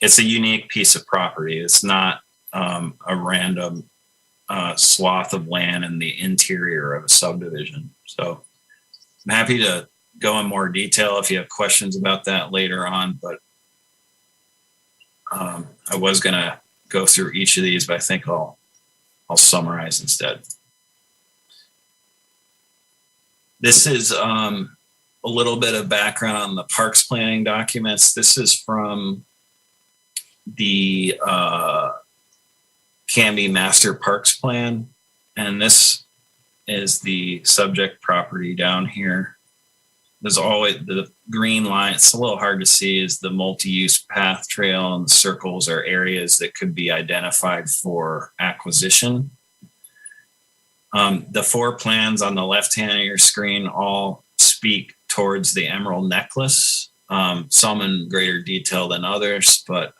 It's a unique piece of property. It's not a random swath of land in the interior of a subdivision. So I'm happy to go in more detail if you have questions about that later on, but I was going to go through each of these, but I think I'll summarize instead. This is a little bit of background on the parks planning documents. This is from the Canby Master Parks Plan, and this is the subject property down here. There's always the green line. It's a little hard to see, is the multi-use path trail, and the circles are areas that could be identified for acquisition. The 4 plans on the left hand of your screen all speak towards the Emerald Necklace, some in greater detail than others, but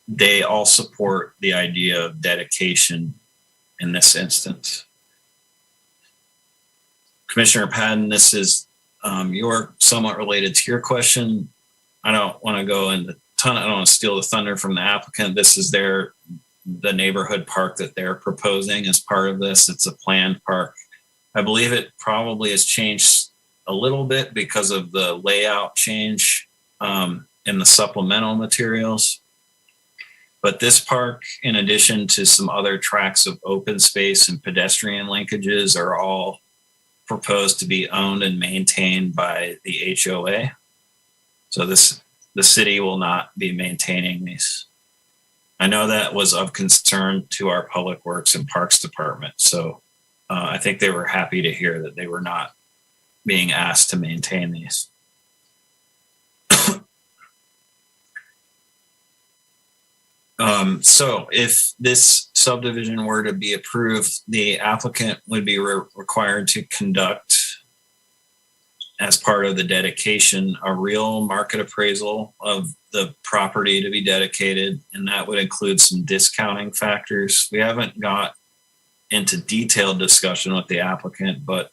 they all support the idea of dedication in this instance. Commissioner Padden, this is somewhat related to your question. I don't want to go into I don't want to steal the thunder from the applicant. This is the neighborhood park that they're proposing as part of this. It's a planned park. I believe it probably has changed a little bit because of the layout change in the supplemental materials. But this park, in addition to some other tracts of open space and pedestrian linkages, are all proposed to be owned and maintained by the HOA. So the city will not be maintaining these. I know that was of concern to our Public Works and Parks Department. So I think they were happy to hear that they were not being asked to maintain these. So if this subdivision were to be approved, the applicant would be required to conduct, as part of the dedication, a real market appraisal of the property to be dedicated, and that would include some discounting factors. We haven't got into detailed discussion with the applicant, but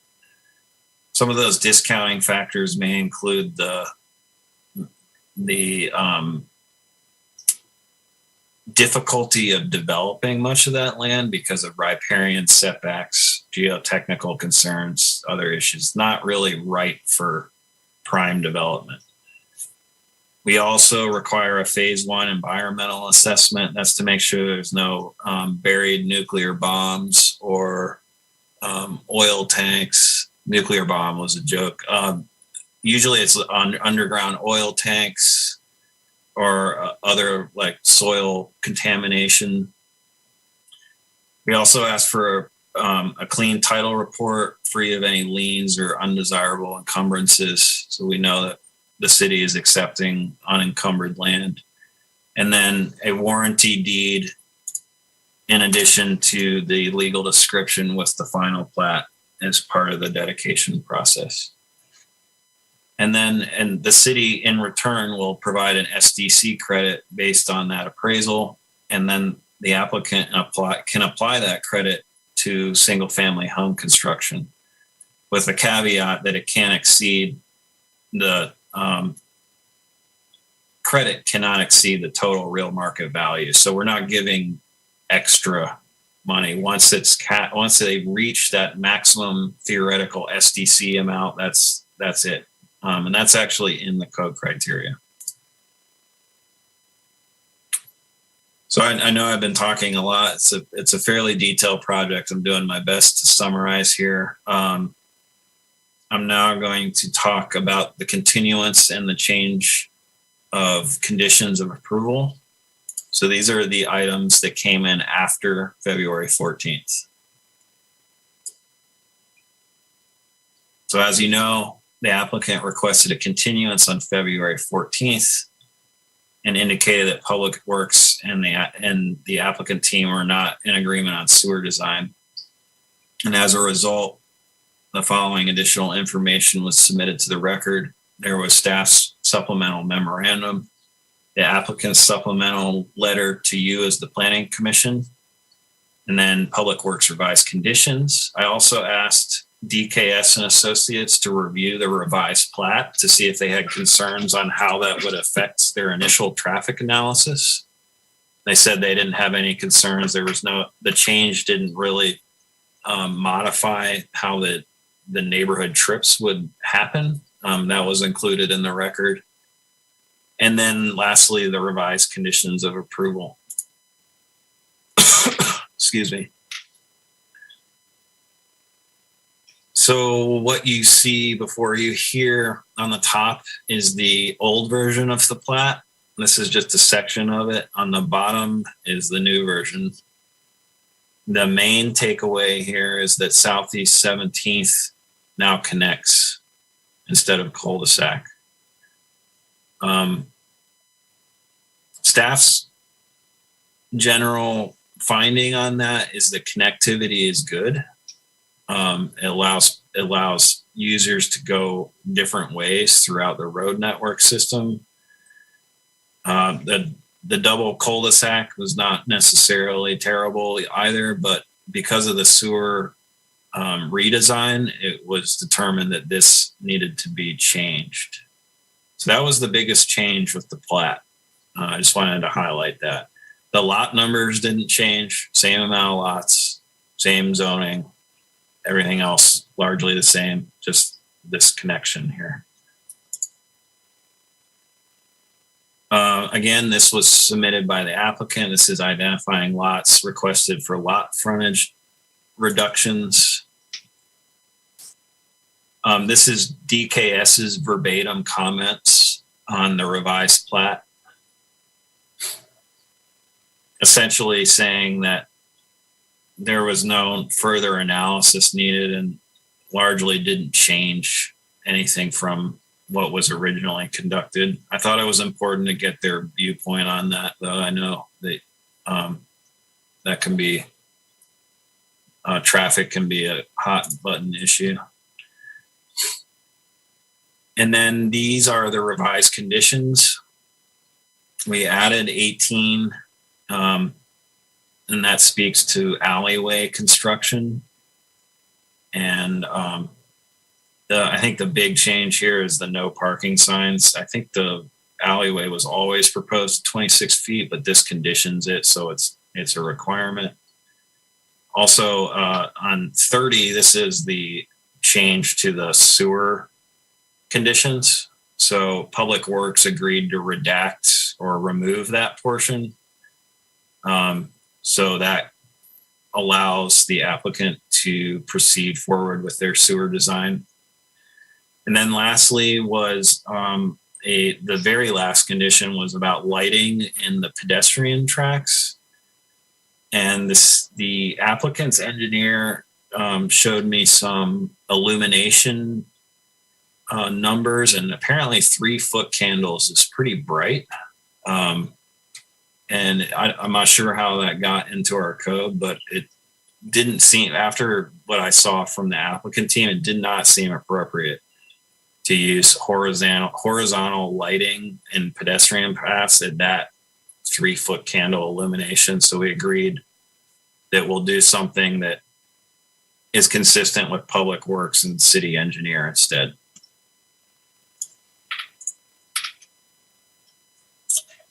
some of those discounting factors may include the difficulty of developing much of that land because of riparian setbacks, geotechnical concerns, other issues, not really right for prime development. We also require a phase 1 environmental assessment. That's to make sure there's no buried nuclear bombs or oil tanks. Nuclear bomb was a joke. Usually it's on underground oil tanks or other like soil contamination. We also ask for a clean title report free of any liens or undesirable encumbrances, so we know that the city is accepting unencumbered land. And then a warranty deed in addition to the legal description with the final plat as part of the dedication process. And the city in return will provide an SDC credit based on that appraisal. And then the applicant can apply that credit to single family home construction with a caveat that it can't exceed the credit cannot exceed the total real market value. So we're not giving extra money once they reach that maximum theoretical SDC amount. That's it, and that's actually in the code criteria. So I know I've been talking a lot. It's a fairly detailed project. I'm doing my best to summarize here. I'm now going to talk about the continuance and the change of conditions of approval. So these are the items that came in after February 14th. So as you know, the applicant requested a continuance on February 14th and indicated that Public Works and the applicant team were not in agreement on sewer design. And as a result, the following additional information was submitted to the record. There was staff's supplemental memorandum, the applicant's supplemental letter to you as the Planning Commission, and then Public Works revised conditions. I also asked DKS and Associates to review the revised plat to see if they had concerns on how that would affect their initial traffic analysis. They said they didn't have any concerns. The change didn't really modify how the neighborhood trips would happen. That was included in the record. And then lastly, the revised conditions of approval. Excuse me. So what you see before you here on the top is the old version of the plat. This is just a section of it. On the bottom is the new version. The main takeaway here is that Southeast 17th now connects instead of cul-de-sac. Staff's general finding on that is that connectivity is good. It allows users to go different ways throughout the road network system. The double cul-de-sac was not necessarily terrible either, but because of the sewer redesign, it was determined that this needed to be changed. So that was the biggest change with the plat. I just wanted to highlight that. The lot numbers didn't change, same amount of lots, same zoning, everything else largely the same, just this connection here. Again, this was submitted by the applicant. This is identifying lots requested for lot frontage reductions. This is DKS's verbatim comments on the revised plat, essentially saying that there was no further analysis needed and largely didn't change anything from what was originally conducted. I thought it was important to get their viewpoint on that, though I know that that can be, traffic can be a hot button issue. And then these are the revised conditions. We added 18, and that speaks to alleyway construction. And I think the big change here is the no parking signs. I think the alleyway was always proposed 26 feet, but this conditions it, so it's a requirement. Also, on 30, this is the change to the sewer conditions. So Public Works agreed to redact or remove that portion. So that allows the applicant to proceed forward with their sewer design. And then lastly was the very last condition was about lighting in the pedestrian tracks. And the applicant's engineer showed me some illumination numbers, and apparently 3-foot candles is pretty bright. And And I'm not sure how that got into our code, but it didn't seem, after what I saw from the applicant team, it did not seem appropriate to use horizontal lighting and pedestrian paths at that 3-foot candle illumination. So we agreed that we'll do something that is consistent with Public Works and city engineer instead.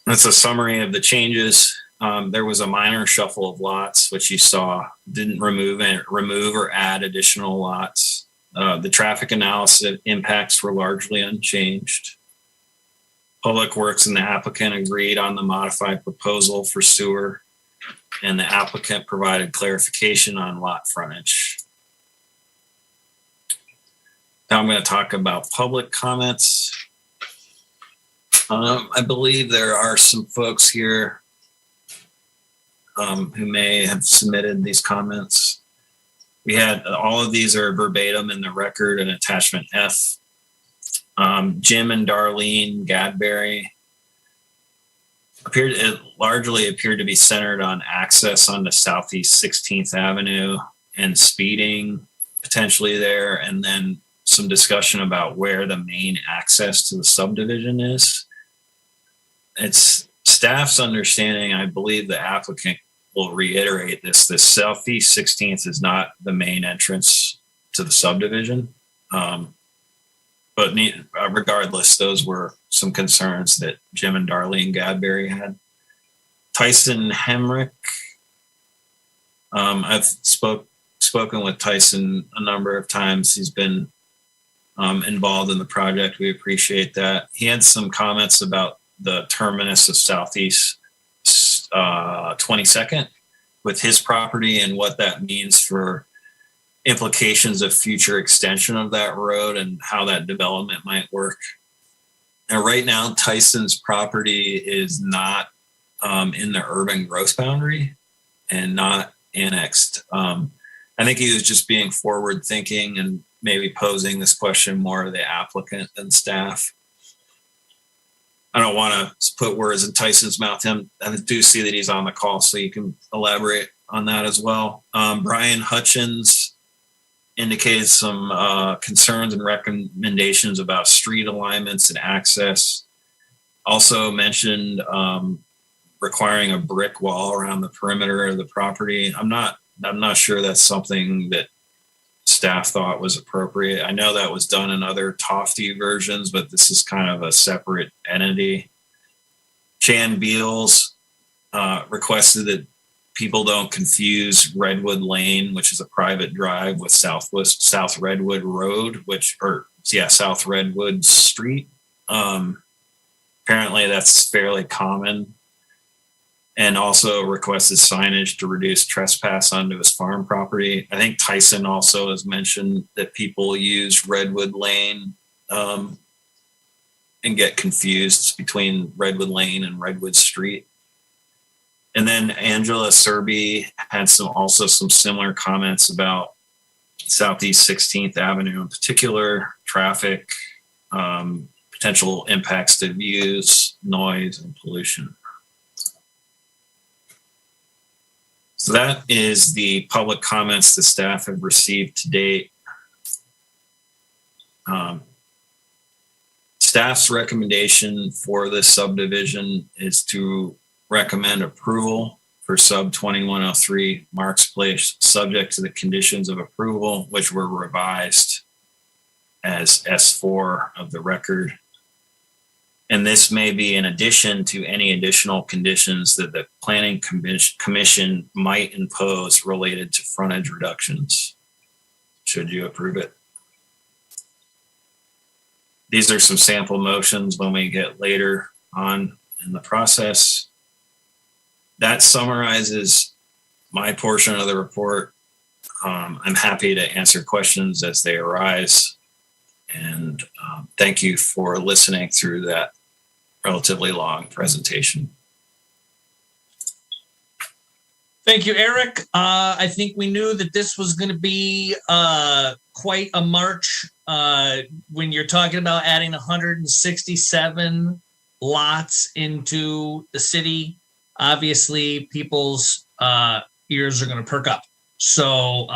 That's a summary of the changes. There was a minor shuffle of lots, which you saw, didn't remove or add additional lots. The traffic analysis impacts were largely unchanged. Public Works and the applicant agreed on the modified proposal for sewer, and the applicant provided clarification on lot frontage. Now I'm going to talk about public comments. I believe there are some folks here who may have submitted these comments. We had, all of these are verbatim in the record in attachment F. Jim and Darlene Gadberry largely appeared to be centered on access onto Southeast 16th Avenue and speeding potentially there, and then some discussion about where the main access to the subdivision is. It's staff's understanding, I believe the applicant will reiterate this, the Southeast 16th is not the main entrance to the subdivision. But regardless, those were some concerns that Jim and Darlene Gadberry had. Tyson Hemrick. I've spoken with Tyson a number of times. He's been involved in the project. We appreciate that. He had some comments about the terminus of Southeast 22nd with his property and what that means for implications of future extension of that road and how that development might work. And right now, Tyson's property is not in the urban growth boundary and not annexed. I think he was just being forward thinking and maybe posing this question more to the applicant than staff. I don't want to put words in Tyson's mouth. I do see that he's on the call, so you can elaborate on that as well. Brian Hutchins indicated some concerns and recommendations about street alignments and access. Also mentioned requiring a brick wall around the perimeter of the property. I'm not sure that's something that staff thought was appropriate. I know that was done in other Tofty versions, but this is kind of a separate entity. Chan Beals requested that people don't confuse Redwood Lane, which is a private drive, with South Redwood Road, South Redwood Street. Apparently that's fairly common. And also requested signage to reduce trespass onto his farm property. I think Tyson also has mentioned that people use Redwood Lane and get confused between Redwood Lane and Redwood Street. And then Angela Serby had some similar comments about Southeast 16th Avenue in particular, traffic, potential impacts to views, noise, and pollution. So that is the public comments the staff have received to date. Staff's recommendation for this subdivision is to recommend approval for sub 2103 Marks Place, subject to the conditions of approval, which were revised as S4 of the record. And this may be in addition to any additional conditions that the Planning Commission might impose related to frontage reductions, should you approve it. These are some sample motions when we get later on in the process. That summarizes my portion of the report. I'm happy to answer questions as they arise. And thank you for listening through that relatively long presentation. Thank you, Eric. I think we knew that this was going to be quite a march when you're talking about adding 167 lots into the city. obviously people's ears are going to perk up. So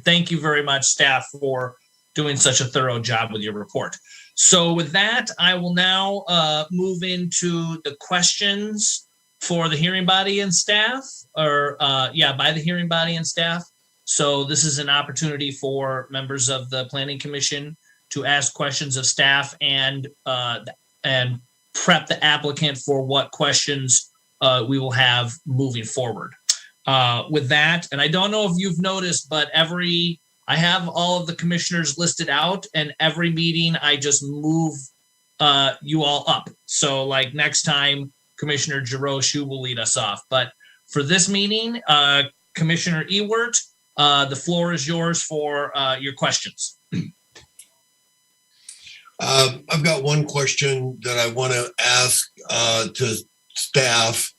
thank you very much, staff, for doing such a thorough job with your report. So with that, I will now move into the questions for the hearing body and staff, or by the hearing body and staff. So this is an opportunity for members of the Planning Commission to ask questions of staff and prep the applicant for what questions we will have moving forward. With that, and I don't know if you've noticed, but I have all of the commissioners listed out, and every meeting I just move you all up. So like next time, Commissioner Jarosh, you will lead us off. But for this meeting, Commissioner Ewert, the floor is yours for your questions. I've got one question that I want to ask to staff.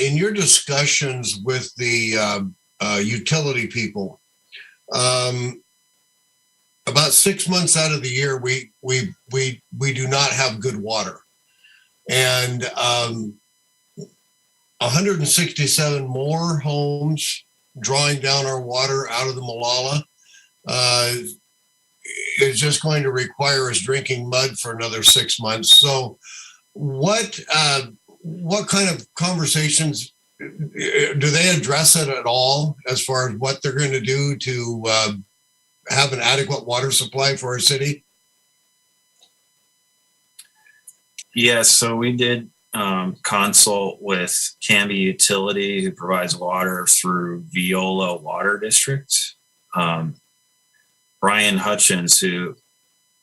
In your discussions with the utility people, about 6 months out of the year, we do not have good water, and 167 more homes drawing down our water out of the Molalla is just going to require us drinking mud for another 6 months. So, what kind of conversations do they address it at all as far as what they're going to do to have an adequate water supply for our city? Yes, so we did consult with Canby Utility, who provides water through Viola Water District. Brian Hutchins, who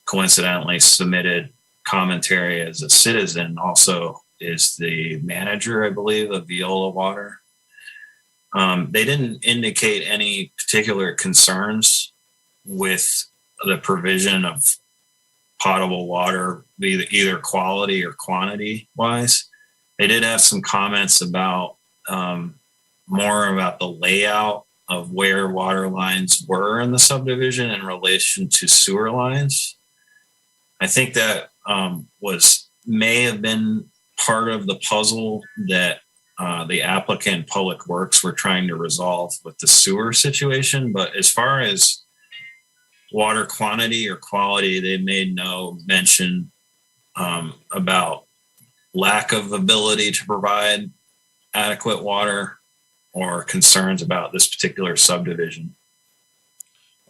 coincidentally submitted commentary as a citizen, also is the manager, I believe, of Viola Water. They didn't indicate any particular concerns with the provision of potable water, either quality or quantity wise. They did have some comments about more about the layout of where water lines were in the subdivision in relation to sewer lines. I think that may have been part of the puzzle that the applicant Public Works were trying to resolve with the sewer situation. But as far as water quantity or quality, they made no mention about lack of ability to provide adequate water or concerns about this particular subdivision.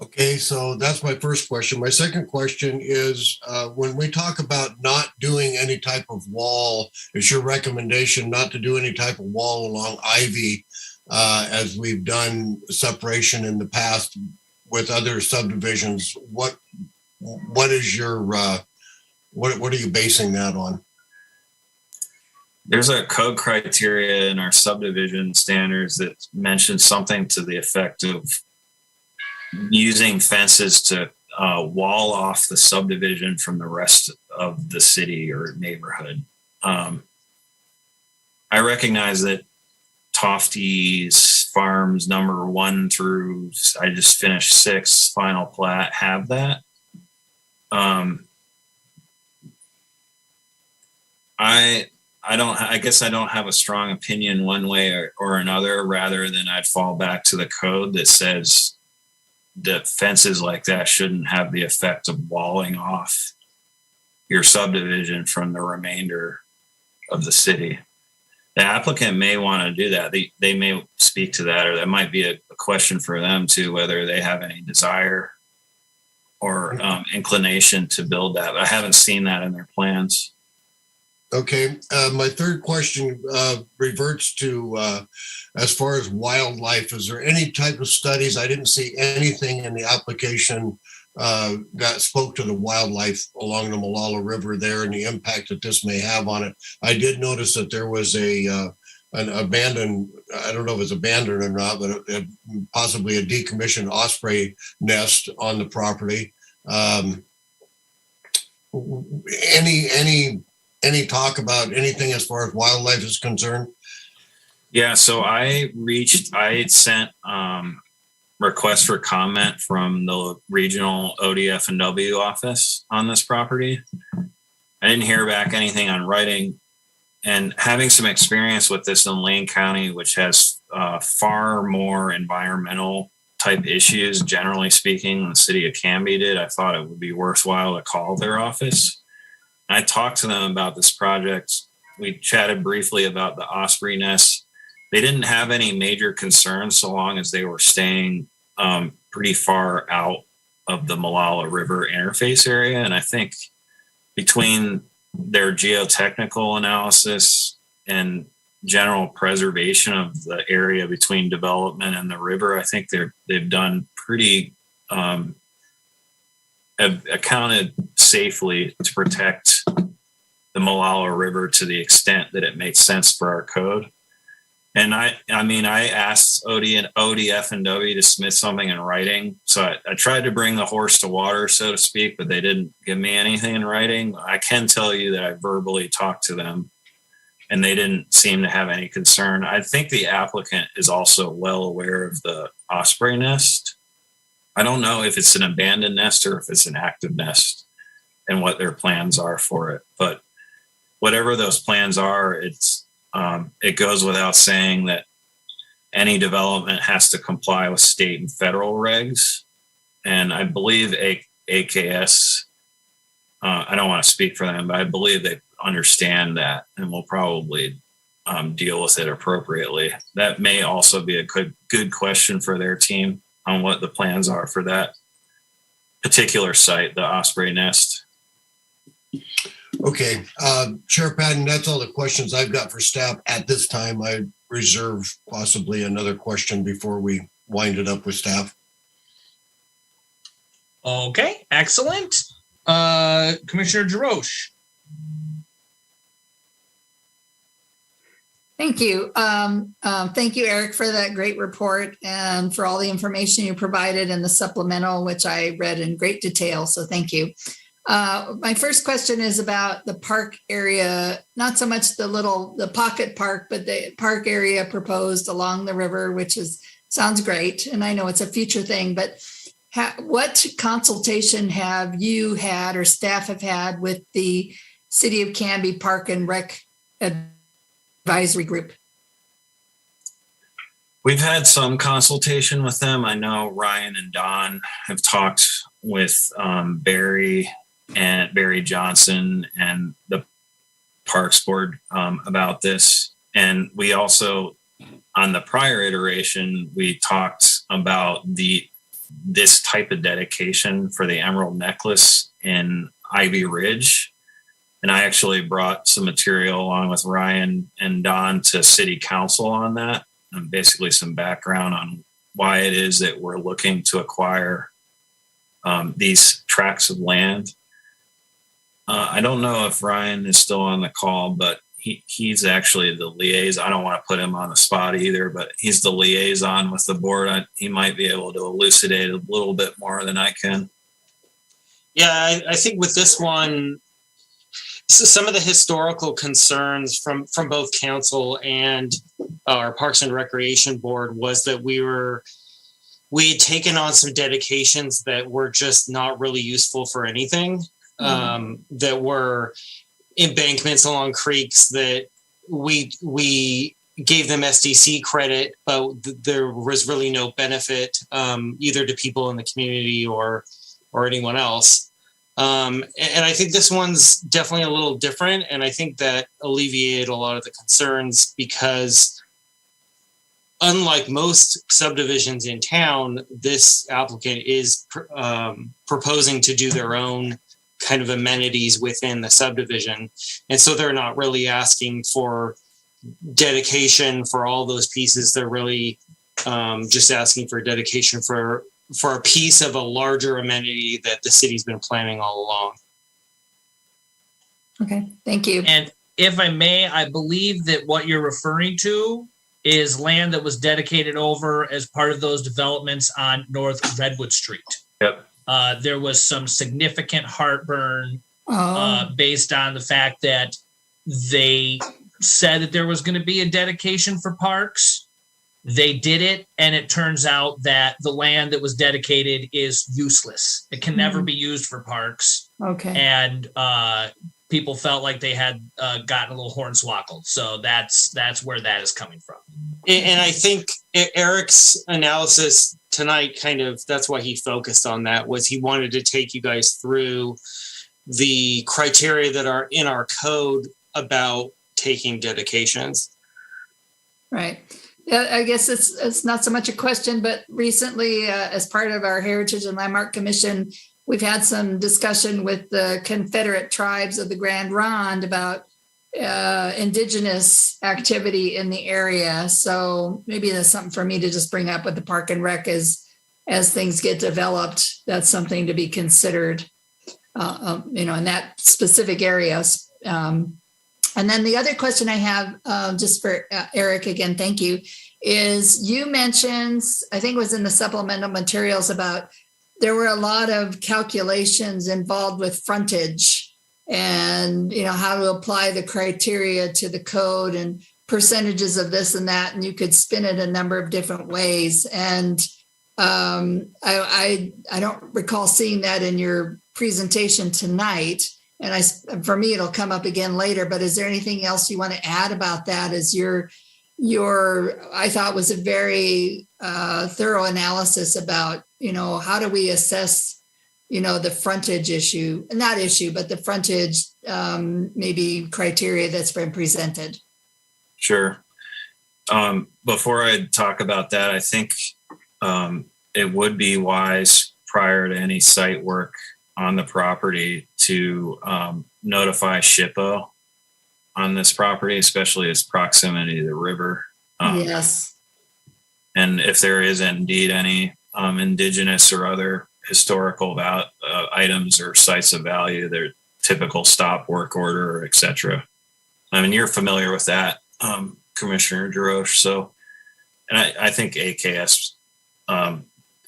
Okay, so that's my first question. My second question is, when we talk about not doing any type of wall, is your recommendation not to do any type of wall along Ivy, as we've done separation in the past with other subdivisions? What is your what are you basing that on? There's a code criteria in our subdivision standards that mentions something to the effect of using fences to wall off the subdivision from the rest of the city or neighborhood. I recognize that Tofty's Farms number 1 through, I just finished 6 final plat, have that. I guess I don't have a strong opinion one way or another, rather than I'd fall back to the code that says that fences like that shouldn't have the effect of walling off your subdivision from the remainder of the city. The applicant may want to do that. They may speak to that, or that might be a question for them too, whether they have any desire or inclination to build that. But I haven't seen that in their plans. Okay, my third question reverts to as far as wildlife. Is there any type of studies? I didn't see anything in the application that spoke to the wildlife along the Molalla River there and the impact that this may have on it. I did notice that there was an abandoned, I don't know if it's abandoned or not, but possibly a decommissioned osprey nest on the property. Any talk about anything as far as wildlife is concerned? Yeah, so I sent requests for comment from the regional ODF&W office on this property. I didn't hear back anything on writing and having some experience with this in Lane County, which has far more environmental type issues, generally speaking, than the city of Canby did, I thought it would be worthwhile to call their office. I talked to them about this project. We chatted briefly about the osprey nest. They didn't have any major concerns so long as they were staying pretty far out of the Molalla River interface area. And I think between their geotechnical analysis and general preservation of the area between development and the river, I think they've done pretty have accounted safely to protect the Molalla River to the extent that it makes sense for our code. And I asked ODF and W to submit something in writing. So I tried to bring the horse to water, so to speak, but they didn't give me anything in writing. I can tell you that I verbally talked to them and they didn't seem to have any concern. I think the applicant is also well aware of the osprey nest. I don't know if it's an abandoned nest or if it's an active nest and what their plans are for it. But whatever those plans are, it goes without saying that any development has to comply with state and federal regs. And I believe AKS, I don't want to speak for them, but I believe they understand that and will probably deal with it appropriately. That may also be a good question for their team on what the plans are for that particular site, the osprey nest. Okay, Chair Patton, that's all the questions I've got for staff at this time. I reserve possibly another question before we wind it up with staff. Okay, excellent. Commissioner Jarosh. Thank you. Thank you, Eric, for that great report and for all the information you provided in the supplemental, which I read in great detail. So thank you. My first question is about the park area, not so much the pocket park, but the park area proposed along the river, which sounds great. And I know it's a future thing, but what consultation have you had or staff have had with the City of Canby Park and Rec Advisory Group? We've had some consultation with them. I know Ryan and Don have talked with Barry Johnson and the Parks Board about this. And we also, on the prior iteration, we talked about this type of dedication for the Emerald Necklace in Ivy Ridge. And I actually brought some material along with Ryan and Don to City Council on that, and basically some background on why it is that we're looking to acquire these tracts of land. I don't know if Ryan is still on the call, but he's actually the liaison. I don't want to put him on the spot either, but he's the liaison with the board. He might be able to elucidate a little bit more than I can. Yeah, I think with this one, some of the historical concerns from both council and our Parks and Recreation Board was that we had taken on some dedications that were just not really useful for anything. That were embankments along creeks that we gave them SDC credit, but there was really no benefit either to people in the community or anyone else. And I think this one's definitely a little different, and I think that alleviated a lot of the concerns because unlike most subdivisions in town, this applicant is proposing to do their own kind of amenities within the subdivision. And so they're not really asking for dedication for all those pieces. They're really just asking for dedication for a piece of a larger amenity that the city's been planning all along. Okay, thank you. And if I may, I believe that what you're referring to is land that was dedicated over as part of those developments on North Redwood Street. Yep. There was some significant heartburn based on the fact that they said that there was going to be a dedication for parks. They did it, and it turns out that the land that was dedicated is useless. It can never be used for parks. Okay. And people felt like they had gotten a little hornswoggled. So that's where that is coming from. And I think Eric's analysis tonight that's why he focused on that, was he wanted to take you guys through the criteria that are in our code about taking dedications. Right. Yeah, I guess it's not so much a question, but recently, as part of our Heritage and Landmark Commission, we've had some discussion with the Confederate tribes of the Grand Ronde about indigenous activity in the area. So maybe that's something for me to just bring up with the Park and Rec as things get developed. That's something to be considered, in that specific areas. And then the other question I have, just for Eric, again, thank you, is you mentioned, I think it was in the supplemental materials, about there were a lot of calculations involved with frontage and, how to apply the criteria to the code and percentages of this and that. And you could spin it a number of different ways. And I don't recall seeing that in your presentation tonight. And for me, it'll come up again later, but is there anything else you want to add about that? As your I thought was a very thorough analysis about, how do we assess, the frontage issue, not issue, but the frontage, maybe criteria that's been presented. Sure. Before I talk about that, I think it would be wise prior to any site work on the property to notify SHPO on this property, especially its proximity to the river. Yes. And if there is indeed any indigenous or other historical items or sites of value, their typical stop work order, et cetera. I mean, you're familiar with that, Commissioner DeRoche. So, and I think AKS,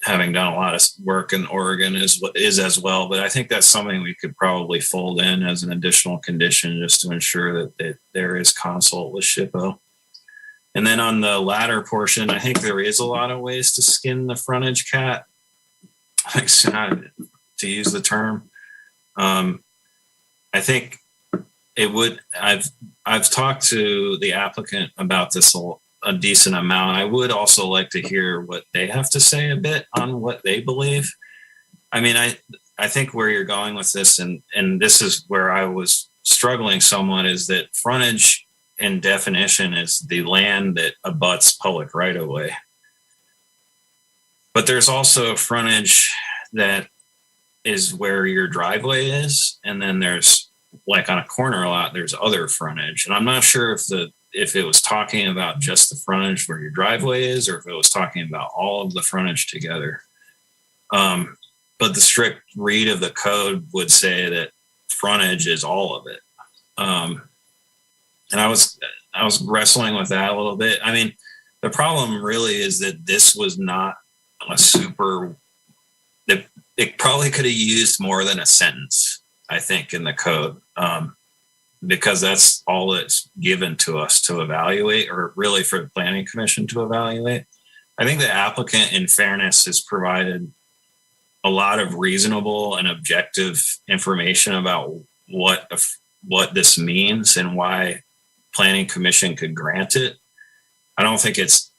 having done a lot of work in Oregon is as well, but I think that's something we could probably fold in as an additional condition just to ensure that there is consult with SHPO. And then on the latter portion, I think there is a lot of ways to skin the frontage cat, to use the term. I think it would, I've talked to the applicant about this a decent amount. I would also like to hear what they have to say a bit on what they believe. I mean, I think where you're going with this, and this is where I was struggling somewhat, is that frontage in definition is the land that abuts public right of way. But there's also frontage that is where your driveway is. And then there's, like on a corner lot, there's other frontage. And I'm not sure if it was talking about just the frontage where your driveway is, or if it was talking about all of the frontage together. But the strict read of the code would say that frontage is all of it. And I was wrestling with that a little bit. I mean, the problem really is that this was not it probably could have used more than a sentence, I think, in the code. Because that's all that's given to us to evaluate, or really for the Planning Commission to evaluate. I think the applicant, in fairness, has provided a lot of reasonable and objective information about what this means and why Planning Commission could grant it. I don't think it's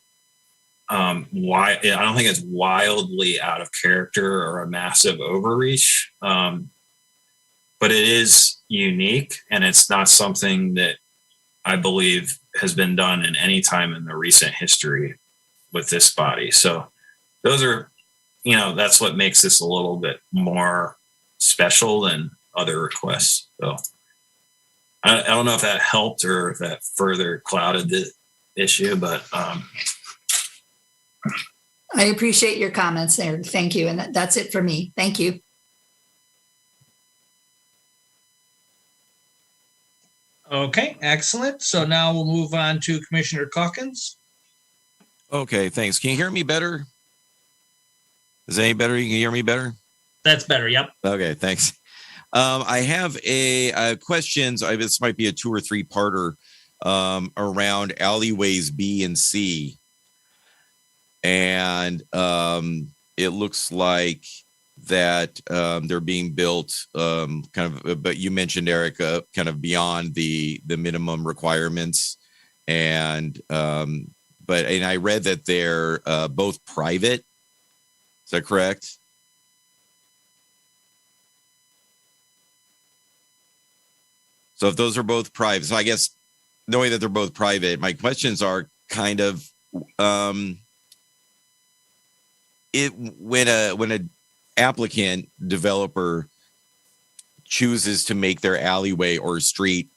wildly out of character or a massive overreach. But it is unique, and it's not something that I believe has been done in any time in the recent history with this body. So those are, that's what makes this a little bit more special than other requests. So I don't know if that helped or if that further clouded the issue, but I appreciate your comments there. Thank you. And that's it for me. Thank you. Okay, excellent. So now we'll move on to Commissioner Calkins. Okay, thanks. Can you hear me better? Is that any better? You can hear me better? That's better. Yep. Okay, thanks. I have a questions. This might be a 2 or 3 parter around alleyways B and C. And it looks like they're being built but you mentioned, Eric, kind of beyond the minimum requirements, and I read that they're both private. Is that correct? So if those are both private, so I guess knowing that they're both private, my questions are kind of when a applicant developer chooses to make their alleyway or street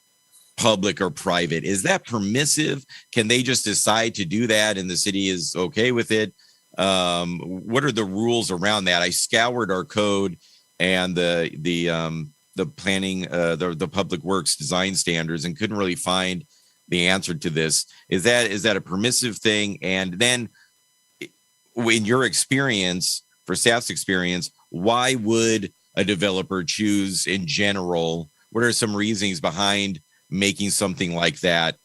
public or private, is that permissive? Can they just decide to do that and the city is okay with it? What are the rules around that? I scoured our code and the planning, the public works design standards, and couldn't really find the answer to this. Is that a permissive thing? And then in your experience, for staff's experience, why would a developer choose in general? What are some reasons behind making something like that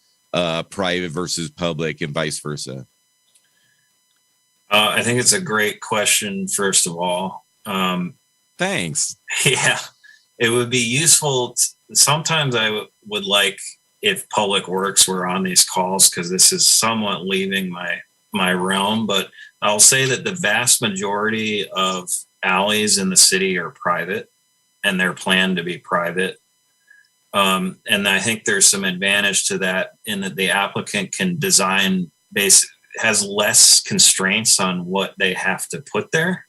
private versus public and vice versa? I think it's a great question, first of all. Thanks. Yeah, it would be useful. Sometimes I would like if Public Works were on these calls, because this is somewhat leaving my realm, but I'll say that the vast majority of alleys in the city are private, and they're planned to be private. And I think there's some advantage to that in that the applicant can design has less constraints on what they have to put there.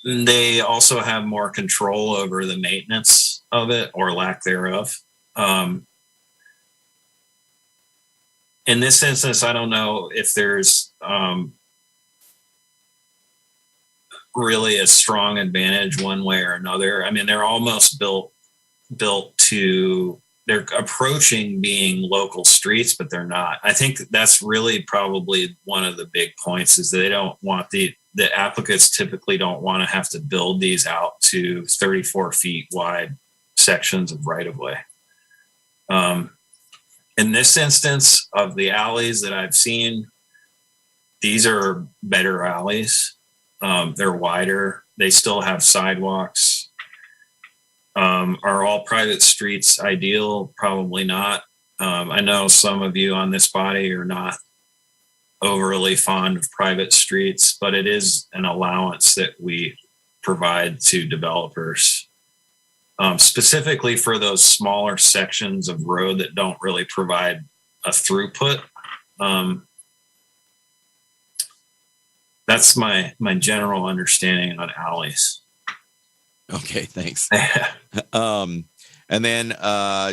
They also have more control over the maintenance of it or lack thereof. In this instance, I don't know if there's really a strong advantage one way or another. I mean, they're almost built to, they're approaching being local streets, but they're not. I think that's really probably one of the big points, is that they don't want the applicants typically don't want to have to build these out to 34 feet wide sections of right of way. In this instance of the alleys that I've seen, these are better alleys. They're wider. They still have sidewalks. Are all private streets ideal? Probably not. I know some of you on this body are not overly fond of private streets, but it is an allowance that we provide to developers, specifically for those smaller sections of road that don't really provide a throughput. That's my general understanding on alleys. Okay, thanks. And then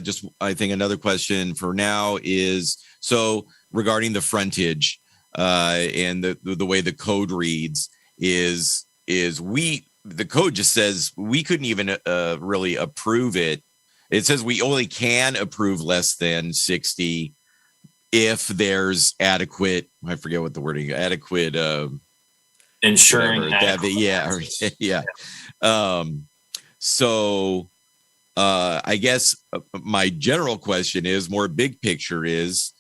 just I think another question for now is, so regarding the frontage and the way the code reads is the code just says we couldn't even really approve it. It says we only can approve less than 60 if there's adequate, I forget what the wording, adequate ensuring that, yeah. So I guess my general question is, more big picture is,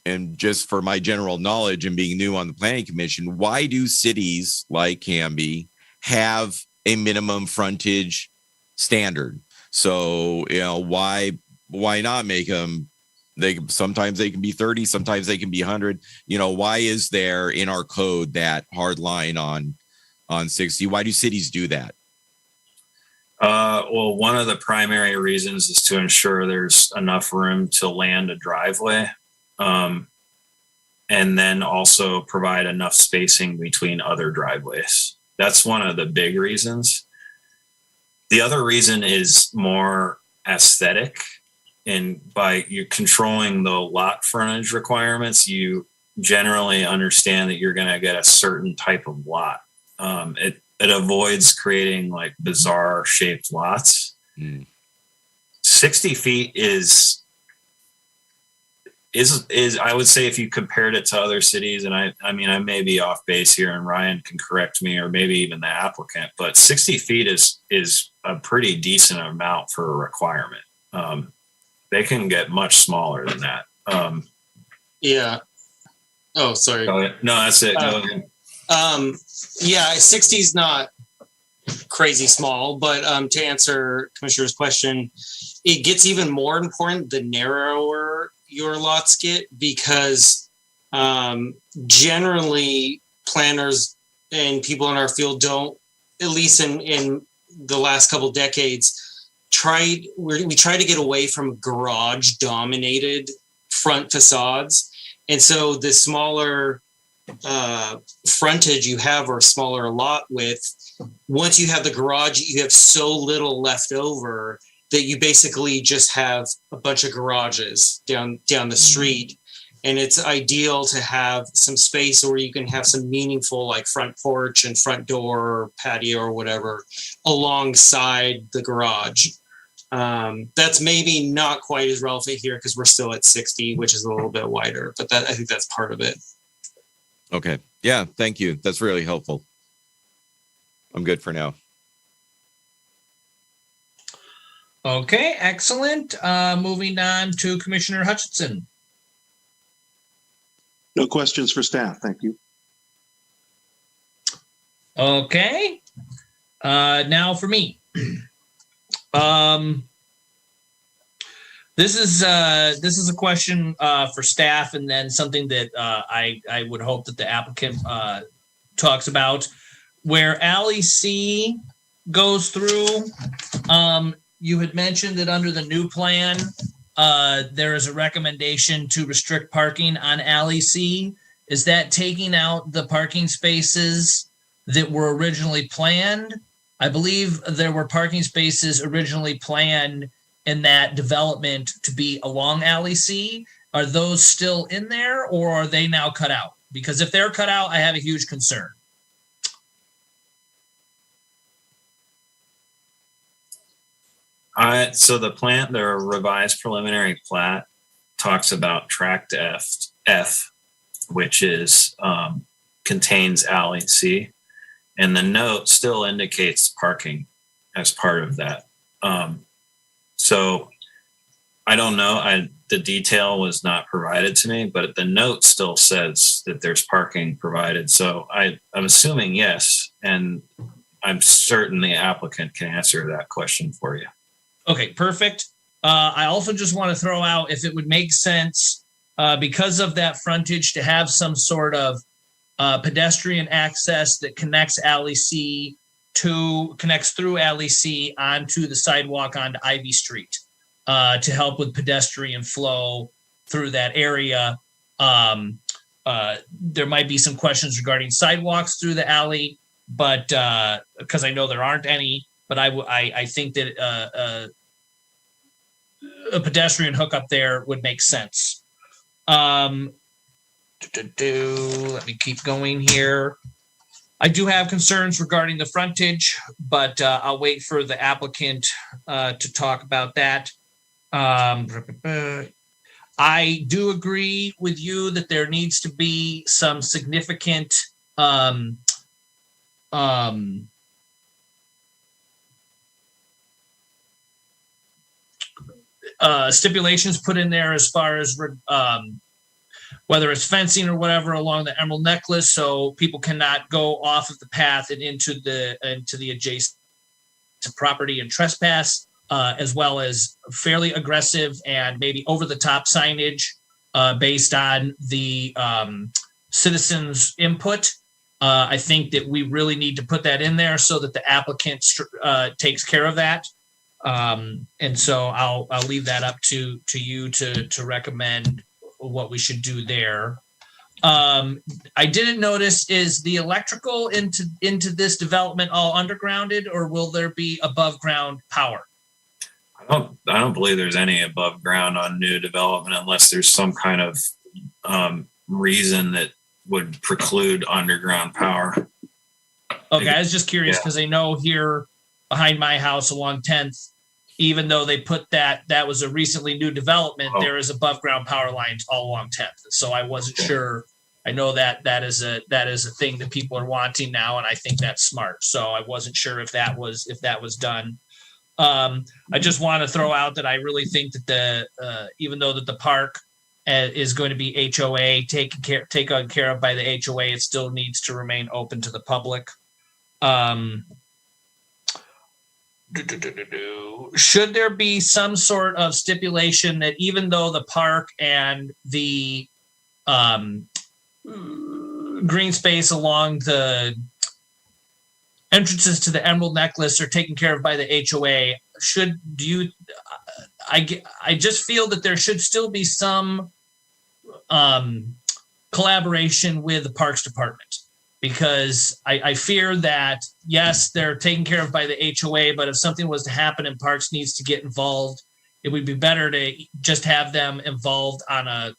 and just for my general knowledge and being new on the planning commission, why do cities like Canby have a minimum frontage standard? So, why not make them, sometimes they can be 30, sometimes they can be 100. Why is there in our code that hard line on 60? Why do cities do that? Well, one of the primary reasons is to ensure there's enough room to land a driveway, and then also provide enough spacing between other driveways. That's one of the big reasons. The other reason is more aesthetic. And by you controlling the lot frontage requirements, you generally understand that you're going to get a certain type of lot. It avoids creating like bizarre shaped lots. 60 feet is I would say, if you compared it to other cities, and I mean I may be off base here, and Ryan can correct me, or maybe even the applicant, but 60 feet is a pretty decent amount for a requirement. They can get much smaller than that. Yeah. Oh, sorry. Go ahead. No, that's it. Go ahead. Yeah, 60 is not crazy small, but to answer Commissioner's question, it gets even more important the narrower your lots get, because generally planners and people in our field don't, at least in the last couple of decades, we try to get away from garage dominated front facades. And so the smaller frontage you have, or smaller lot width, once you have the garage, you have so little left over that you basically just have a bunch of garages down the street. And it's ideal to have some space where you can have some meaningful, like front porch and front door or patio or whatever alongside the garage. That's maybe not quite as relevant here because we're still at 60, which is a little bit wider, but I think that's part of it. Okay. Yeah. Thank you. That's really helpful. I'm good for now. Okay, excellent. Moving on to Commissioner Hutchinson. No questions for staff. Thank you. Okay. Now for me. This is a question for staff, and then something that I would hope that the applicant talks about. Where Alley C goes through, you had mentioned that under the new plan, there is a recommendation to restrict parking on Alley C. Is that taking out the parking spaces that were originally planned? I believe there were parking spaces originally planned in that development to be along Alley C. Are those still in there, or are they now cut out? Because if they're cut out, I have a huge concern. So the revised preliminary plat talks about tract F, which is contains Alley C, and the note still indicates parking as part of that. So I don't know. The detail was not provided to me, but the note still says that there's parking provided. So I'm assuming yes, and I'm certain the applicant can answer that question for you. Okay, perfect. I also just want to throw out if it would make sense because of that frontage to have some sort of pedestrian access that connects through Alley C onto the sidewalk onto Ivy Street to help with pedestrian flow through that area. There might be some questions regarding sidewalks through the alley, but because I know there aren't any. But I think that a pedestrian hookup there would make sense. Let me keep going here. I do have concerns regarding the frontage, but I'll wait for the applicant to talk about that. I do agree with you that there needs to be some significant stipulations put in there as far as whether it's fencing or whatever along the Emerald Necklace, so people cannot go off of the path and into the adjacent property and trespass, as well as fairly aggressive and maybe over the top signage based on the citizens' input. I think that we really need to put that in there so that the applicant takes care of that. And so I'll leave that up to you to recommend what we should do there. I didn't notice, is the electrical into this development all undergrounded, or will there be above ground power? I don't believe there's any above ground on new development unless there's some kind of reason that would preclude underground power. Okay, I was just curious because I know here behind my house along 10th, even though they put that was a recently new development, there is above ground power lines all along 10th. So I wasn't sure. I know that is a thing that people are wanting now, and I think that's smart. So I wasn't sure if that was done. I just want to throw out that I really think that even though that the park is going to be HOA taken care of by the HOA. It still needs to remain open to the public. Should there be some sort of stipulation that even though the park and the green space along the entrances to the Emerald Necklace are taken care of by the HOA, I just feel that there should still be some collaboration with the Parks Department, because I fear that, yes, they're taken care of by the HOA, but if something was to happen and Parks needs to get involved, it would be better to just have them involved on a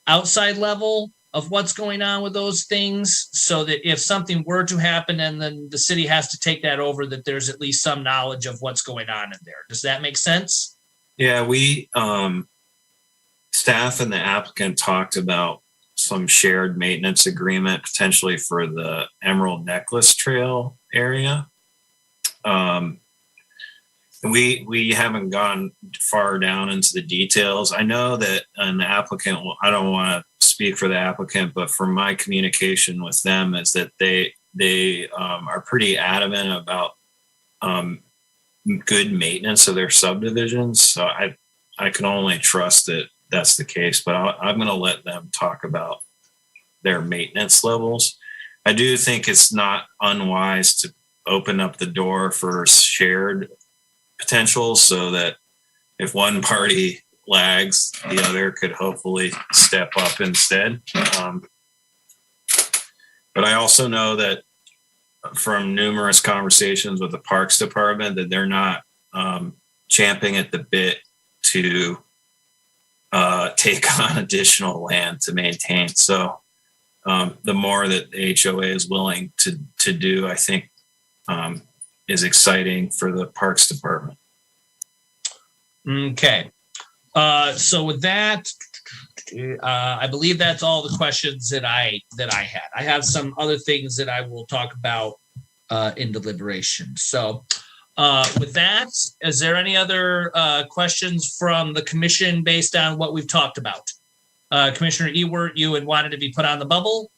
outside level of what's going on with those things, so that if something were to happen and then the city has to take that over, that there's at least some knowledge of what's going on in there. Does that make sense? Yeah, we staff and the applicant talked about some shared maintenance agreement potentially for the Emerald Necklace Trail area. We haven't gone far down into the details. I know that an applicant, I don't want to speak for the applicant, but from my communication with them is that they are pretty adamant about good maintenance of their subdivisions. So I can only trust that that's the case, but I'm going to let them talk about their maintenance levels. I do think it's not unwise to open up the door for shared potential, so that if one party lags, the other could hopefully step up instead. But I also know that from numerous conversations with the Parks Department that they're not champing at the bit to take on additional land to maintain. So the more that the HOA is willing to do, I think is exciting for the Parks Department. Okay. So with that, I believe that's all the questions that I had. I have some other things that I will talk about in deliberation. So with that, is there any other questions from the commission based on what we've talked about? Commissioner Ewert, you had wanted to be put on the bubble?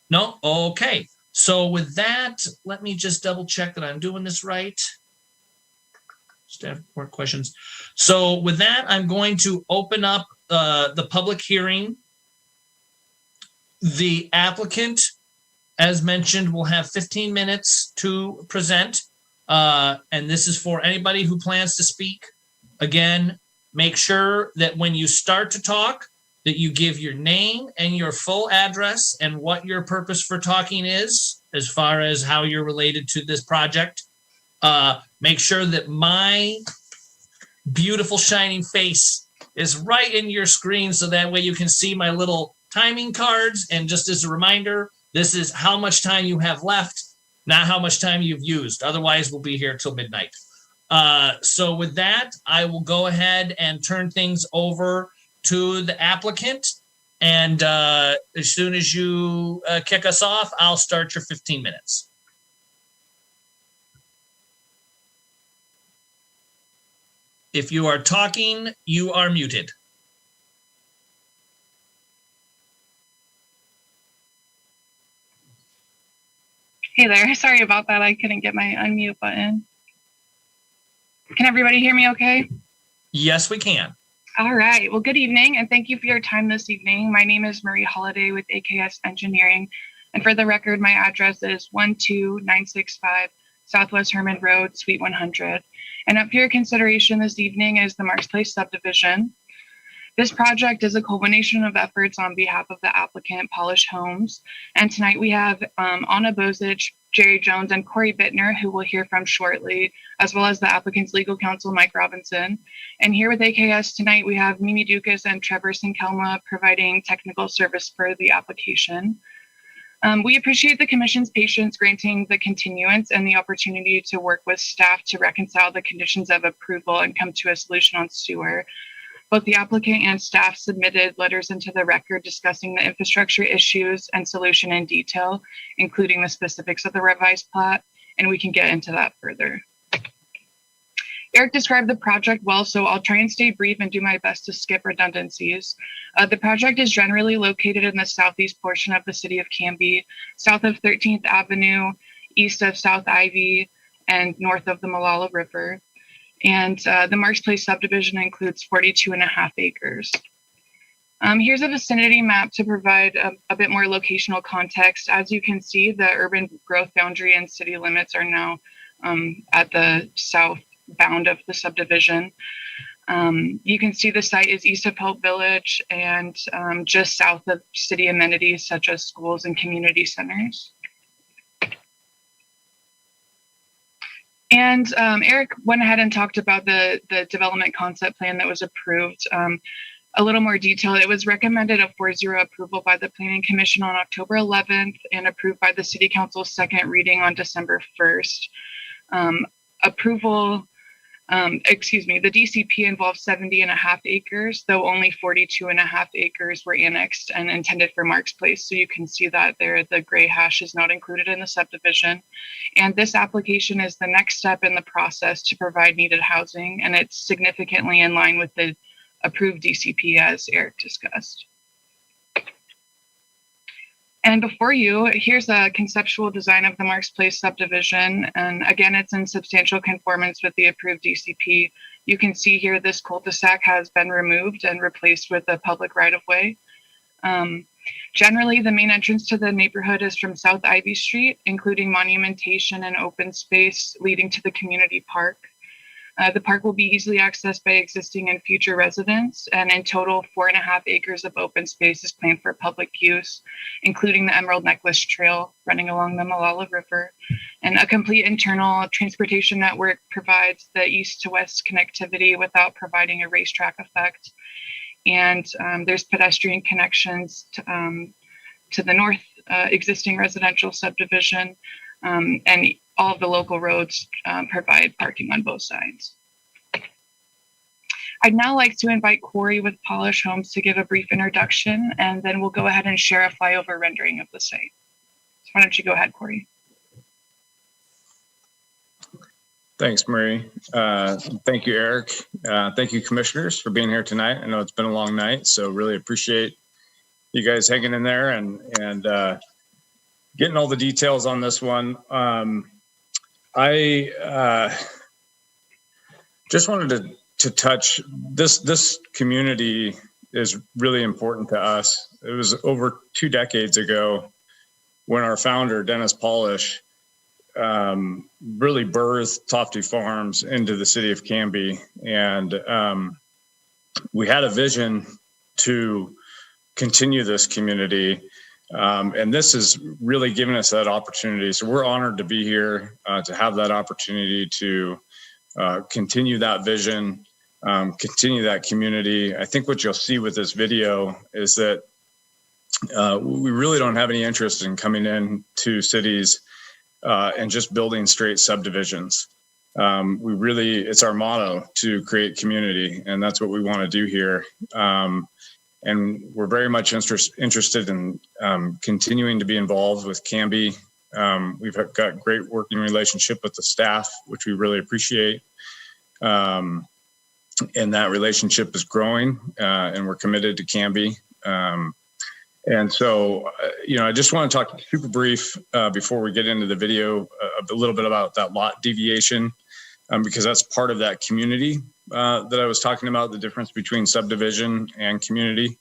No? Okay. So with that, let me just double check that I'm doing this right. Staff report questions. So with that, I'm going to open up the public hearing. The applicant, as mentioned, will have 15 minutes to present. And this is for anybody who plans to speak. Again, make sure that when you start to talk, that you give your name and your full address and what your purpose for talking is, as far as how you're related to this project. Make sure that my beautiful shining face is right in your screen, so that way you can see my little timing cards. And just as a reminder, this is how much time you have left, not how much time you've used. Otherwise, we'll be here till midnight. So with that, I will go ahead and turn things over to the applicant. And as soon as you kick us off, I'll start your 15 minutes. If you are talking, you are muted. Hey there, sorry about that. I couldn't get my unmute button. Can everybody hear me okay? Yes, we can. All right, well, good evening, and thank you for your time this evening. My name is Marie Holiday with AKS Engineering, and for the record, my address is 12965 Southwest Herman Road, Suite 100. And up for your consideration this evening is the Marks Place subdivision. This project is a culmination of efforts on behalf of the applicant, Polish Homes. And tonight we have Anna Bozich, Jerry Jones, and Corey Bittner, who we'll hear from shortly, as well as the applicant's legal counsel, Mike Robinson. And here with AKS tonight, we have Mimi Dukas and Trevor Sinkelma providing technical service for the application. We appreciate the commission's patience granting the continuance and the opportunity to work with staff to reconcile the conditions of approval and come to a solution on sewer. Both the applicant and staff submitted letters into the record discussing the infrastructure issues and solution in detail, including the specifics of the revised plat, and we can get into that further. Eric described the project well, so I'll try and stay brief and do my best to skip redundancies. The project is generally located in the southeast portion of the city of Canby, south of 13th Avenue, east of South Ivy, and north of the Malala River. And the Marks Place subdivision includes 42.5 acres. Here's a vicinity map to provide a bit more locational context. As you can see, the urban growth boundary and city limits are now at the south bound of the subdivision. You can see the site is east of Hope Village and just south of city amenities such as schools and community centers. And Eric went ahead and talked about the development concept plan that was approved. A little more detail, it was recommended a 4-0 approval by the Planning Commission on October 11th and approved by the City Council's second reading on December 1st. The DCP involved 70.5 acres, though only 42.5 acres were annexed and intended for Marks Place. So you can see that there, the gray hash is not included in the subdivision. And this application is the next step in the process to provide needed housing, and it's significantly in line with the approved DCP as Eric discussed. And before you, here's a conceptual design of the Marks Place subdivision. And again, it's in substantial conformance with the approved DCP. You can see here this cul-de-sac has been removed and replaced with a public right-of-way. Generally, the main entrance to the neighborhood is from South Ivy Street, including monumentation and open space leading to the community park. The park will be easily accessed by existing and future residents, and in total, 4.5 acres of open space is planned for public use, including the Emerald Necklace Trail running along the Malala River. And a complete internal transportation network provides the east to west connectivity without providing a racetrack effect. And there's pedestrian connections to the north existing residential subdivision, and all of the local roads provide parking on both sides. I'd now like to invite Corey with Polish Homes to give a brief introduction, and then we'll go ahead and share a flyover rendering of the site. So why don't you go ahead, Corey? Thanks, Marie. Thank you, Eric. Thank you, commissioners, for being here tonight. I know it's been a long night, so really appreciate you guys hanging in there and getting all the details on this one. I just wanted to touch this community is really important to us. It was over 2 decades ago when our founder, Dennis Polish, really birthed Tofty Farms into the city of Canby. And we had a vision to continue this community. And this has really given us that opportunity. So we're honored to be here, to have that opportunity to continue that vision, continue that community. I think what you'll see with this video is that we really don't have any interest in coming in to cities and just building straight subdivisions. It's our motto to create community, and that's what we want to do here. And we're very much interested in continuing to be involved with Canby. We've got great working relationship with the staff, which we really appreciate. And that relationship is growing, and we're committed to Canby. And so, I just want to talk super brief before we get into the video, a little bit about that lot deviation, because that's part of that community that I was talking about, the difference between subdivision and community.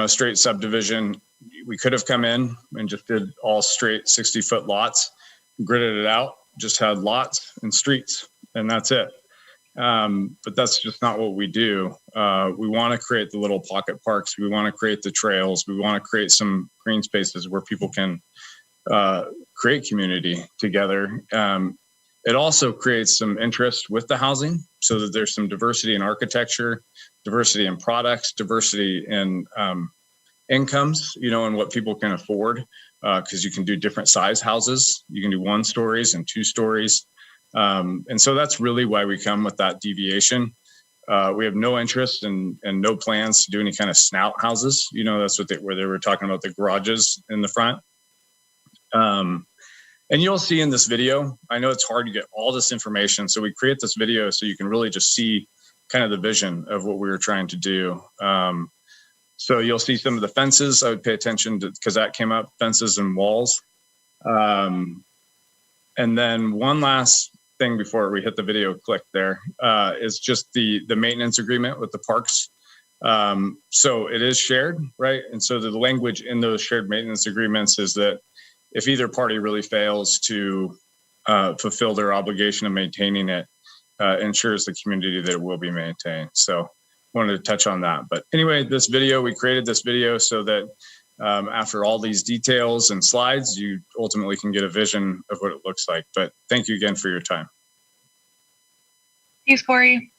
Straight subdivision, we could have come in and just did all straight 60-foot lots, gridded it out, just had lots and streets, and that's it. But that's just not what we do. We want to create the little pocket parks. We want to create the trails. We want to create some green spaces where people can create community together. It also creates some interest with the housing so that there's some diversity in architecture, diversity in products, diversity in incomes, and what people can afford, because you can do different size houses. You can do 1 stories and 2 stories. And so that's really why we come with that deviation. We have no interest and no plans to do any kind of snout houses. That's where they were talking about the garages in the front. And And you'll see in this video, I know it's hard to get all this information. So we create this video so you can really just see kind of the vision of what we were trying to do. So you'll see some of the fences. I would pay attention to, because that came up, fences and walls. And then one last thing before we hit the video click there is just the maintenance agreement with the parks. So it is shared, right? And so the language in those shared maintenance agreements is that if either party really fails to fulfill their obligation of maintaining it, ensures the community that it will be maintained. So wanted to touch on that. But anyway, this video, we created this video so that after all these details and slides, you ultimately can get a vision of what it looks like. But thank you again for your time. Thanks, Corey.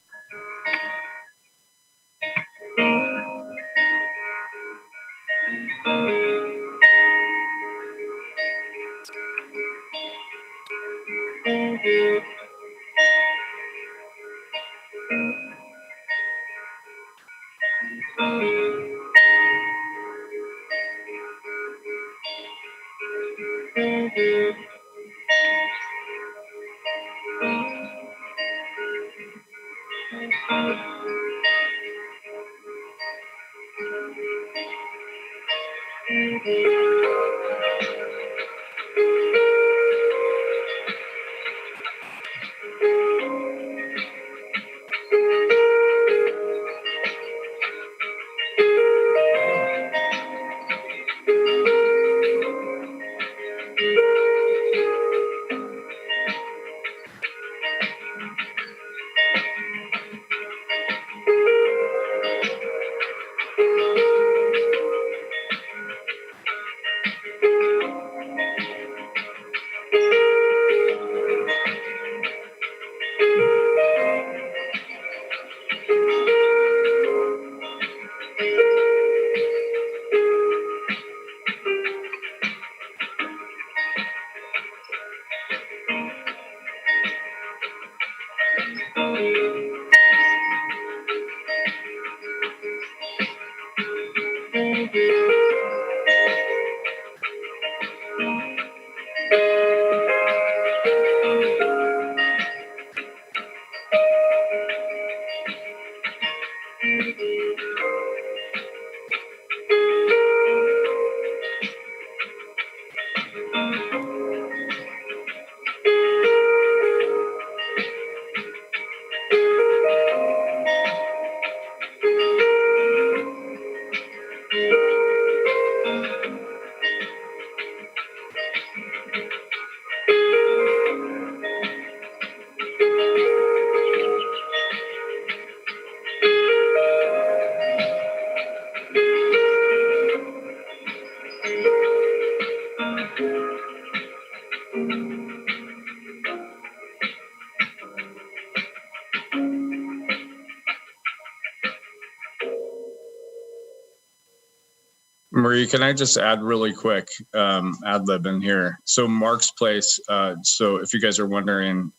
Marie, can I just add really quick, ad lib in here? So Mark's place, so if you guys are wondering,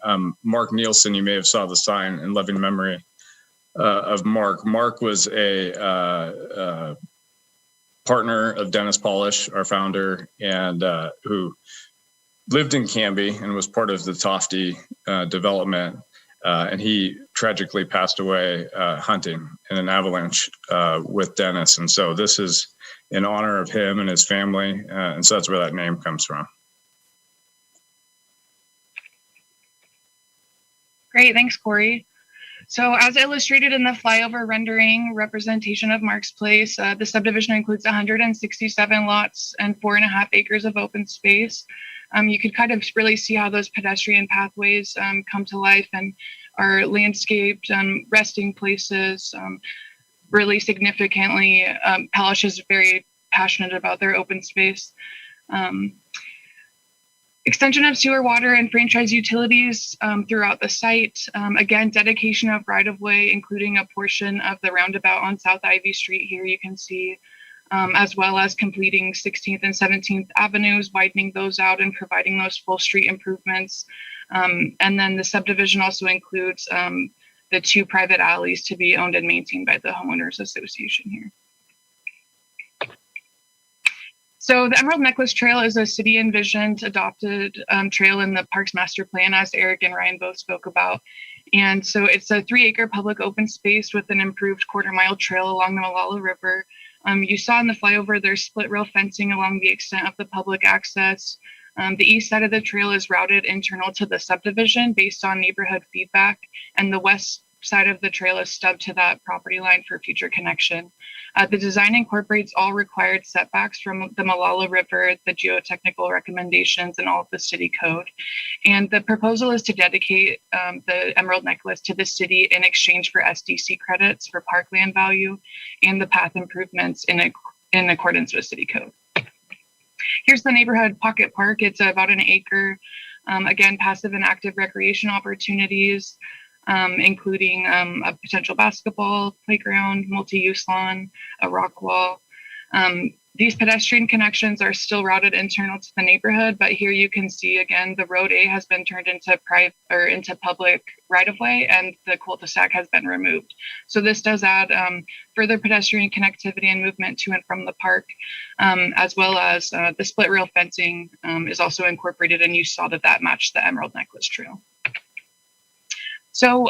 Mark Nielsen, you may have saw the sign in loving memory of Mark. Mark was a partner of Dennis Polish, our founder, and who lived in Canby and was part of the Tofty development. And he tragically passed away hunting in an avalanche with Dennis. And so this is in honor of him and his family. And so that's where that name comes from. Great, thanks, Corey. So as illustrated in the flyover rendering representation of Mark's Place, the subdivision includes 167 lots and 4.5 acres of open space. You could kind of really see how those pedestrian pathways come to life and are landscaped, resting places, really significantly. Polish is very passionate about their open space. Extension of sewer, water, and franchise utilities throughout the site. Again, dedication of right-of-way, including a portion of the roundabout on South Ivy Street here you can see, as well as completing 16th and 17th Avenues, widening those out and providing those full street improvements. And then the subdivision also includes the 2 private alleys to be owned and maintained by the homeowners association here. So the Emerald Necklace Trail is a city envisioned adopted trail in the Parks Master Plan, as Eric and Ryan both spoke about. And so it's a 3-acre public open space with an improved quarter-mile trail along the Molalla River. You saw in the flyover, there's split rail fencing along the extent of the public access. The east side of the trail is routed internal to the subdivision based on neighborhood feedback, and the west side of the trail is stubbed to that property line for future connection. The design incorporates all required setbacks from the Molalla River, the geotechnical recommendations, and all of the city code. And the proposal is to dedicate the Emerald Necklace to the city in exchange for SDC credits for parkland value and the path improvements in accordance with city code. Here's the neighborhood pocket park. It's about an acre. Again, passive and active recreation opportunities, including a potential basketball playground, multi-use lawn, a rock wall. These pedestrian connections are still routed internal to the neighborhood, but here you can see again the road A has been turned into public right-of-way, and the cul-de-sac has been removed. So this does add further pedestrian connectivity and movement to and from the park, as well as the split rail fencing is also incorporated, and you saw that matched the Emerald Necklace Trail. So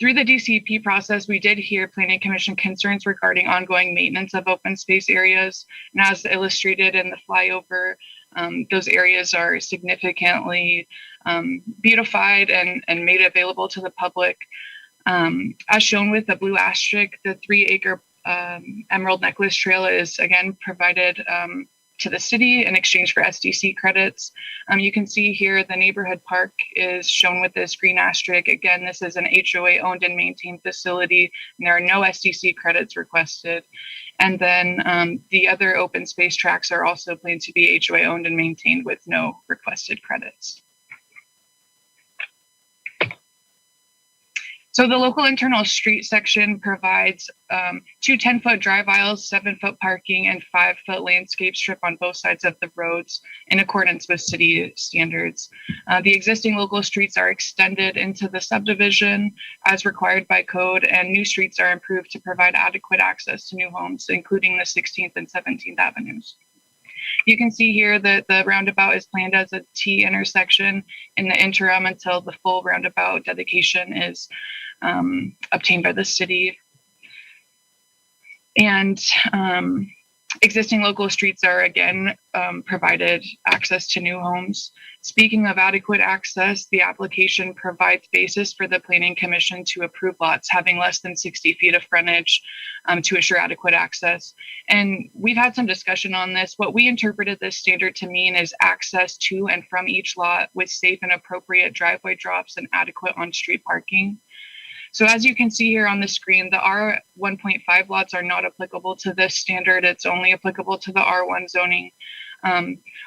through the DCP process, we did hear Planning Commission concerns regarding ongoing maintenance of open space areas. And as illustrated in the flyover, those areas are significantly beautified and made available to the public. As shown with the blue asterisk, the 3-acre Emerald Necklace Trail is again provided to the city in exchange for SDC credits. You can see here the neighborhood park is shown with this green asterisk. Again, this is an HOA owned and maintained facility, and there are no SDC credits requested. And then the other open space tracts are also planned to be HOA owned and maintained with no requested credits. So the local internal street section provides 2 10-foot drive aisles, 7-foot parking, and 5-foot landscape strip on both sides of the roads in accordance with city standards. The existing local streets are extended into the subdivision as required by code, and new streets are improved to provide adequate access to new homes, including the 16th and 17th Avenues. You can see here that the roundabout is planned as a T intersection in the interim until the full roundabout dedication is obtained by the city. And existing local streets are again provided access to new homes. Speaking of adequate access, the application provides basis for the Planning Commission to approve lots having less than 60 feet of frontage to assure adequate access. And we've had some discussion on this. What we interpreted this standard to mean is access to and from each lot with safe and appropriate driveway drops and adequate on-street parking. So as you can see here on the screen, the R1.5 lots are not applicable to this standard. It's only applicable to the R1 zoning.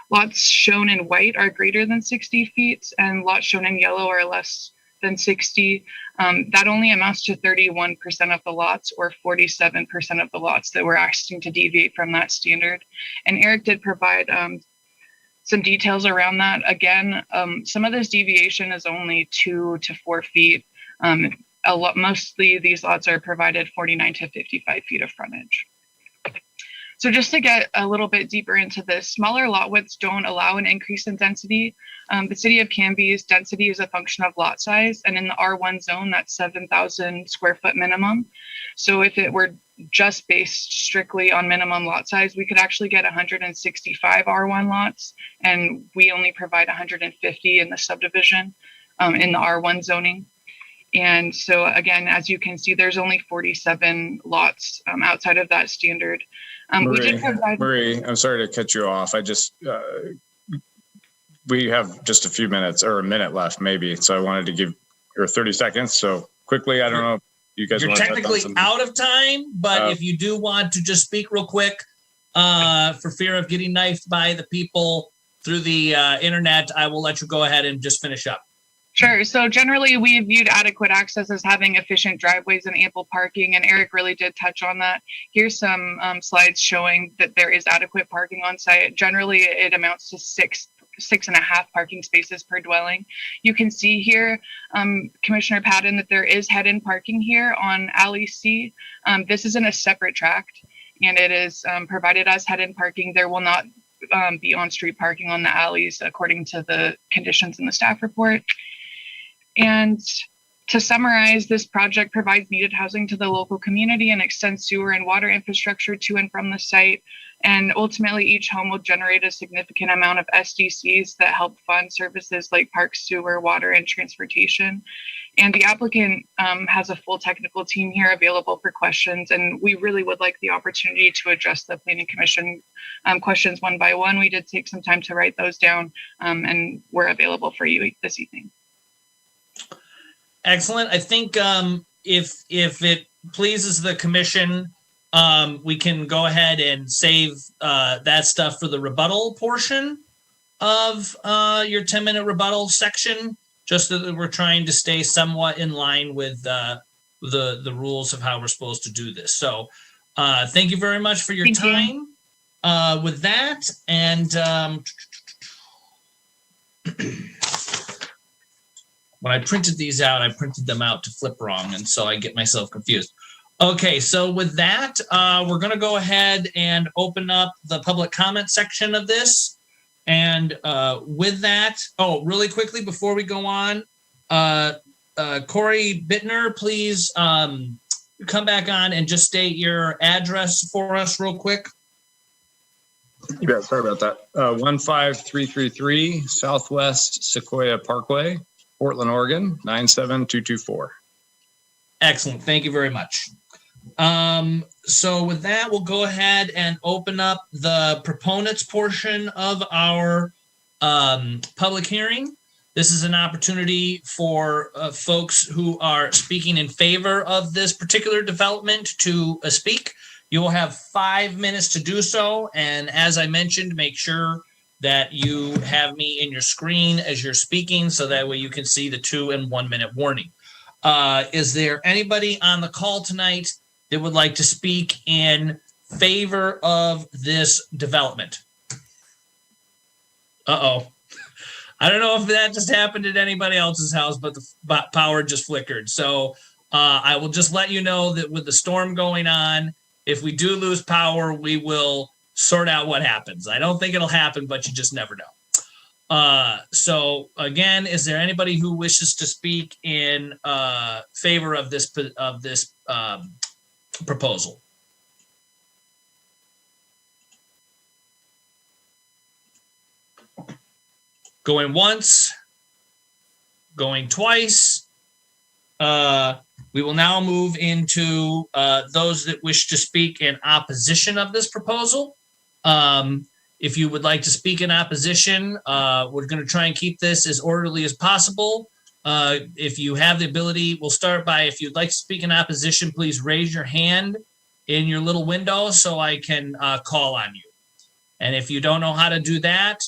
Lots shown in white are greater than 60 feet, and lots shown in yellow are less than 60. That only amounts to 31% of the lots, or 47% of the lots that we're asking to deviate from that standard. And Eric did provide some details around that. Again, some of this deviation is only 2 to 4 feet. Mostly these lots are provided 49 to 55 feet of frontage. So just to get a little bit deeper into this, smaller lot widths don't allow an increase in density. The city of Canby's density is a function of lot size, and in the R1 zone, that's 7,000 square foot minimum. So if it were just based strictly on minimum lot size, we could actually get 165 R1 lots, and we only provide 150 in the subdivision in the R1 zoning. And so again, as you can see, there's only 47 lots outside of that standard. Marie, I'm sorry to cut you off. We have just a few minutes or a minute left maybe. So I wanted to give, or 30 seconds. So quickly, I don't know if you guys You're want to technically out of time, but if you do want to just speak real quick, for fear of getting knifed by the people through the internet, I will let you go ahead and just finish up. Sure. So generally, we viewed adequate access as having efficient driveways and ample parking, and Eric really did touch on that. Here's some slides showing that there is adequate parking on site. Generally, it amounts to 6.5 parking spaces per dwelling. You can see here, Commissioner Patton, that there is head-in parking here on Alley C. This is in a separate tract, and it is provided as head-in parking. There will not be on-street parking on the alleys according to the conditions in the staff report. And to summarize, this project provides needed housing to the local community and extends sewer and water infrastructure to and from the site. And ultimately, each home will generate a significant amount of SDCs that help fund services like park, sewer, water, and transportation. And the applicant has a full technical team here available for questions. And we really would like the opportunity to address the Planning Commission questions one by one. We did take some time to write those down, and we're available for you this evening. Excellent. I think if it pleases the commission, we can go ahead and save that stuff for the rebuttal portion of your 10-minute rebuttal section, just so that we're trying to stay somewhat in line with the rules of how we're supposed to do this. So thank you very much for your time with that. And when I printed these out, I printed them out to flip wrong, and so I get myself confused. Okay, so with that, we're going to go ahead and open up the public comment section of this. And with that, really quickly before we go on, Corey Bittner, please come back on and just state your address for us real quick. You bet. Sorry about that. 15333 Southwest Sequoia Parkway, Portland, Oregon, 97224. Excellent. Thank you very much. So with that, we'll go ahead and open up the proponents portion of our public hearing. This is an opportunity for folks who are speaking in favor of this particular development to speak. You will have 5 minutes to do so. And as I mentioned, make sure that you have me in your screen as you're speaking, so that way you can see the 2 and 1 minute warning. Is there anybody on the call tonight that would like to speak in favor of this development? Uh-oh. I don't know if that just happened at anybody else's house, but the power just flickered. So I will just let you know that with the storm going on, if we do lose power, we will sort out what happens. I don't think it'll happen, but you just never know. So again, is there anybody who wishes to speak in favor of this proposal? Going once, going twice. We will now move into those that wish to speak in opposition of this proposal. If you would like to speak in opposition, we're going to try and keep this as orderly as possible. If you have the ability, we'll start by, if you'd like to speak in opposition, please raise your hand in your little window so I can call on you. And if you don't know how to do that,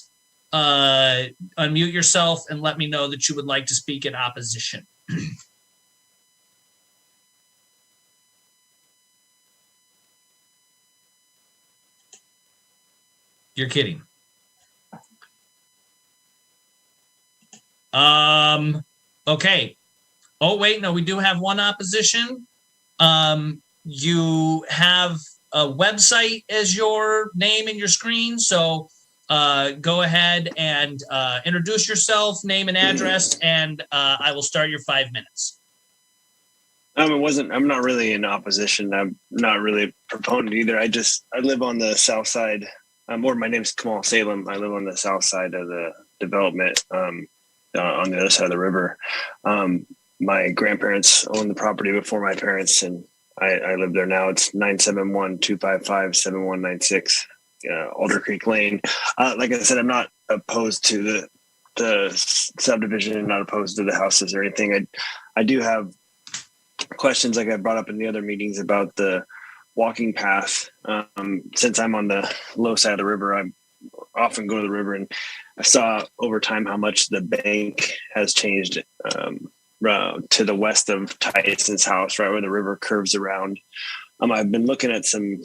unmute yourself and let me know that you would like to speak in opposition. You're kidding. Okay. Oh, wait, no, we do have one opposition. You have a website as your name in your screen. So go ahead and introduce yourself, name and address, and I will start your 5 minutes. I'm not really in opposition. I'm not really a proponent either. I live on the south side. My name's Kamal Salem. I live on the south side of the development, on the other side of the river. My grandparents owned the property before my parents, and I live there now. It's 971-255-7196, Alder Creek Lane. Like I said, I'm not opposed to the subdivision, not opposed to the houses or anything. I do have questions, like I brought up in the other meetings, about the walking path. Since I'm on the low side of the river, I often go to the river, and I saw over time how much the bank has changed to the west of Tyson's house, right where the river curves around. I've been looking at some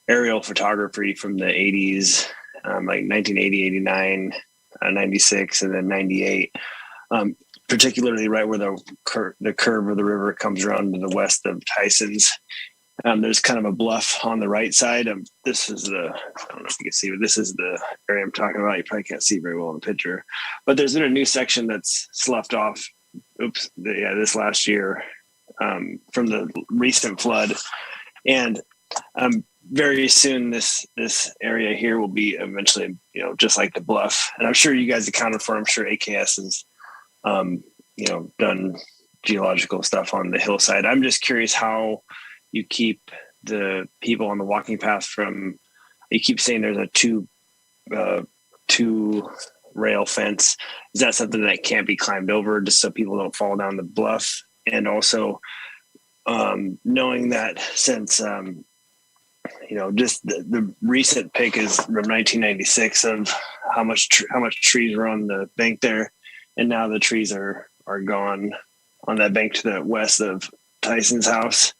aerial photography from the 80s, like 1980, 89, 96, and then 98. particularly right where the curve of the river comes around to the west of Tyson's. There's kind of a bluff on the right side. This is I don't know if you can see, but this is the area I'm talking about. You probably can't see very well in the picture, but there's been a new section that's sloughed off. This last year from the recent flood. And very soon this area here will be eventually, just like the bluff. And I'm sure you guys accounted for, I'm sure AKS has, done geological stuff on the hillside. I'm just curious how you keep the people on the walking path from, you keep saying there's a two rail fence. Is that something that can't be climbed over just so people don't fall down the bluff? And also knowing that since, just the recent pick is from 1996 of how much trees were on the bank there. And now the trees are gone on that bank to the west of Tyson's house.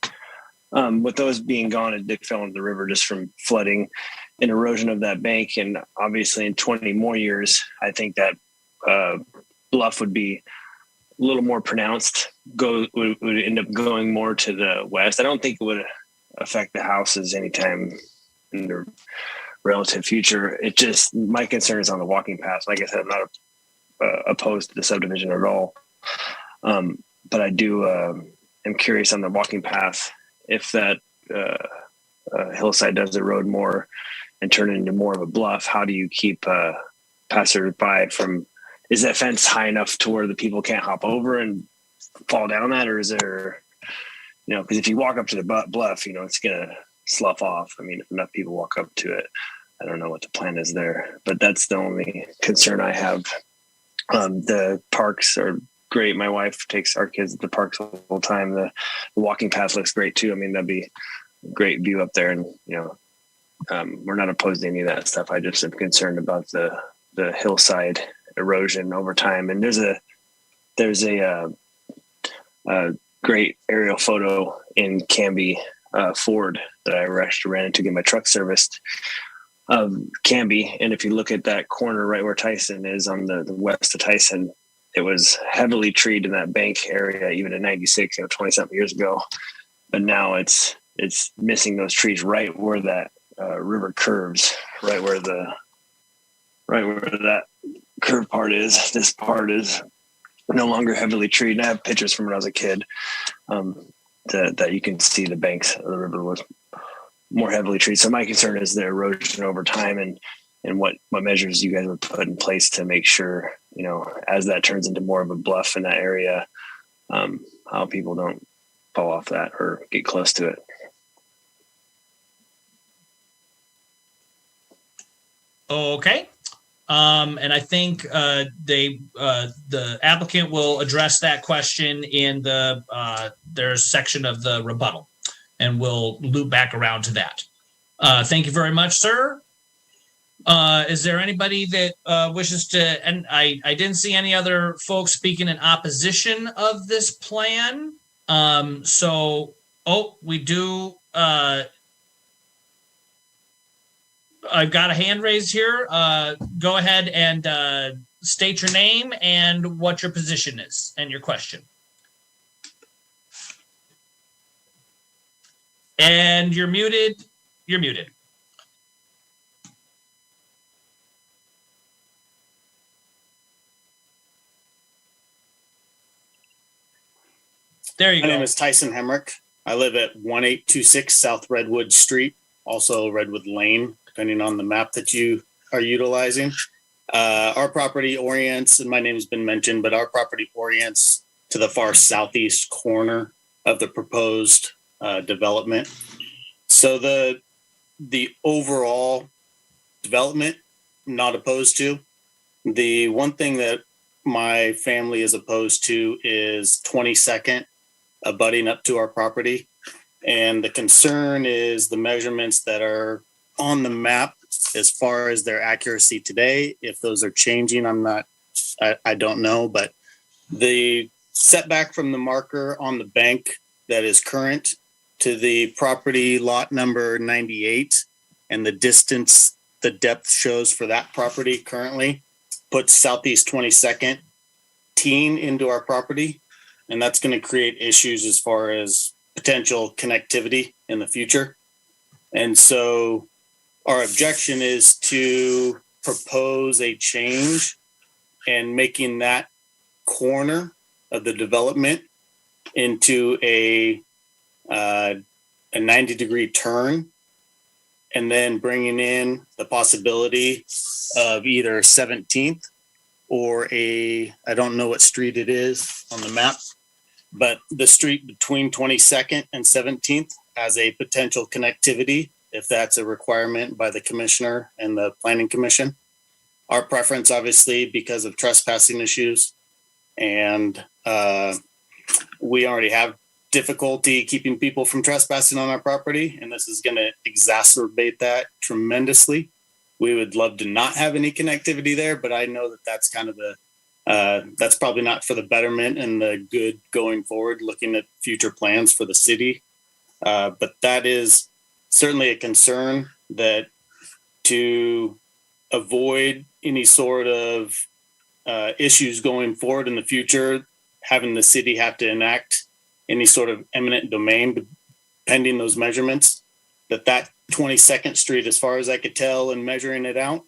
With those being gone, it fell into the river just from flooding and erosion of that bank. And obviously in 20 more years, I think that bluff would be a little more pronounced, would end up going more to the west. I don't think it would affect the houses anytime in the relative future. It just, my concern is on the walking path. Like I said, I'm not opposed to the subdivision at all. But I do am curious on the walking path, if that hillside does erode more and turn it into more of a bluff, how do you keep passersby from, is that fence high enough to where the people can't hop over and fall down that? Or is there, because if you walk up to the bluff, it's going to slough off. I mean, if enough people walk up to it, I don't know what the plan is there, but that's the only concern I have. The parks are great. My wife takes our kids to the parks all the time. The walking path looks great too. I mean, that'd be a great view up there. And, we're not opposed to any of that stuff. I just am concerned about the hillside erosion over time. And there's a great aerial photo in Canby Ford that I actually ran into to get my truck serviced of Canby. And if you look at that corner right where Tyson is on the west of Tyson, it was heavily treed in that bank area, even in 96, 20 something years ago. But now it's missing those trees right where that river curves, right where that curve part is. This part is no longer heavily treed. And I have pictures from when I was a kid that you can see the banks of the river was more heavily treed. So my concern is the erosion over time and what measures you guys would put in place to make sure, as that turns into more of a bluff in that area, how people don't fall off that or get close to it. Okay. And I think the applicant will address that question in their section of the rebuttal, and we'll loop back around to that. Thank you very much, sir. Is there anybody that wishes to, and I didn't see any other folks speaking in opposition of this plan. We do, I've got a hand raised here. Go ahead and state your name and what your position is and your question. And you're muted. You're muted. There you go. My name is Tyson Hemrick. I live at 1826 South Redwood Street, also Redwood Lane, depending on the map that you are utilizing. Our property orients, and my name has been mentioned, but our property orients to the far southeast corner of the proposed development. So the overall development, not opposed to. The one thing that my family is opposed to is 22nd abutting up to our property. And the concern is the measurements that are on the map as far as their accuracy today. If those are changing, I don't know, but the setback from the marker on the bank that is current to the property lot number 98 and the distance the depth shows for that property currently puts Southeast 22nd teeing into our property, and that's going to create issues as far as potential connectivity in the future. And so our objection is to propose a change and making that corner of the development into a 90-degree turn, and then bringing in the possibility of either 17th or I don't know what street it is on the map, but the street between 22nd and 17th as a potential connectivity, if that's a requirement by the commissioner and the planning commission. Our preference, obviously, because of trespassing issues, and we already have difficulty keeping people from trespassing on our property, and this is going to exacerbate that tremendously. We would love to not have any connectivity there, but I know that that's kind of that's probably not for the betterment and the good going forward, looking at future plans for the city. But that is certainly a concern, that to avoid any sort of issues going forward in the future, having the city have to enact any sort of eminent domain pending those measurements, that 22nd Street, as far as I could tell and measuring it out,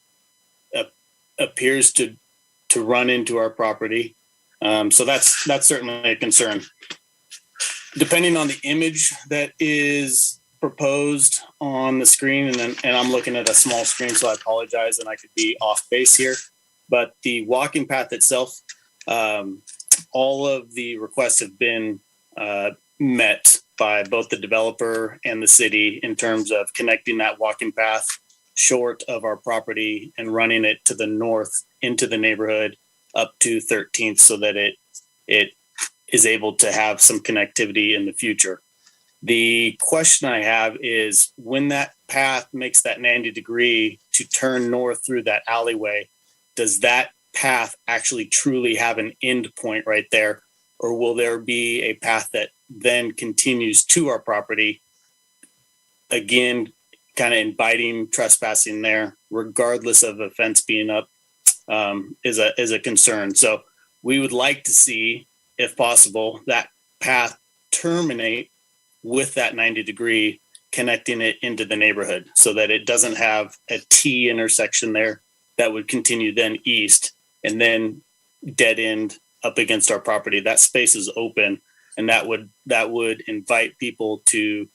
appears to run into our property. So that's certainly a concern. Depending on the image that is proposed on the screen, and I'm looking at a small screen, so I apologize, and I could be off base here, but the walking path itself, all of the requests have been met by both the developer and the city in terms of connecting that walking path short of our property and running it to the north into the neighborhood up to 13th, so that it is able to have some connectivity in the future. The question I have is, when that path makes that 90-degree to turn north through that alleyway, does that path actually truly have an end point right there? Or will there be a path that then continues to our property, again, kind of inviting trespassing there, regardless of a fence being up, is a concern. So we would like to see, if possible, that path terminate with that 90-degree, connecting it into the neighborhood, so that it doesn't have a T intersection there that would continue then east and then dead end up against our property. That space is open, and that would invite people to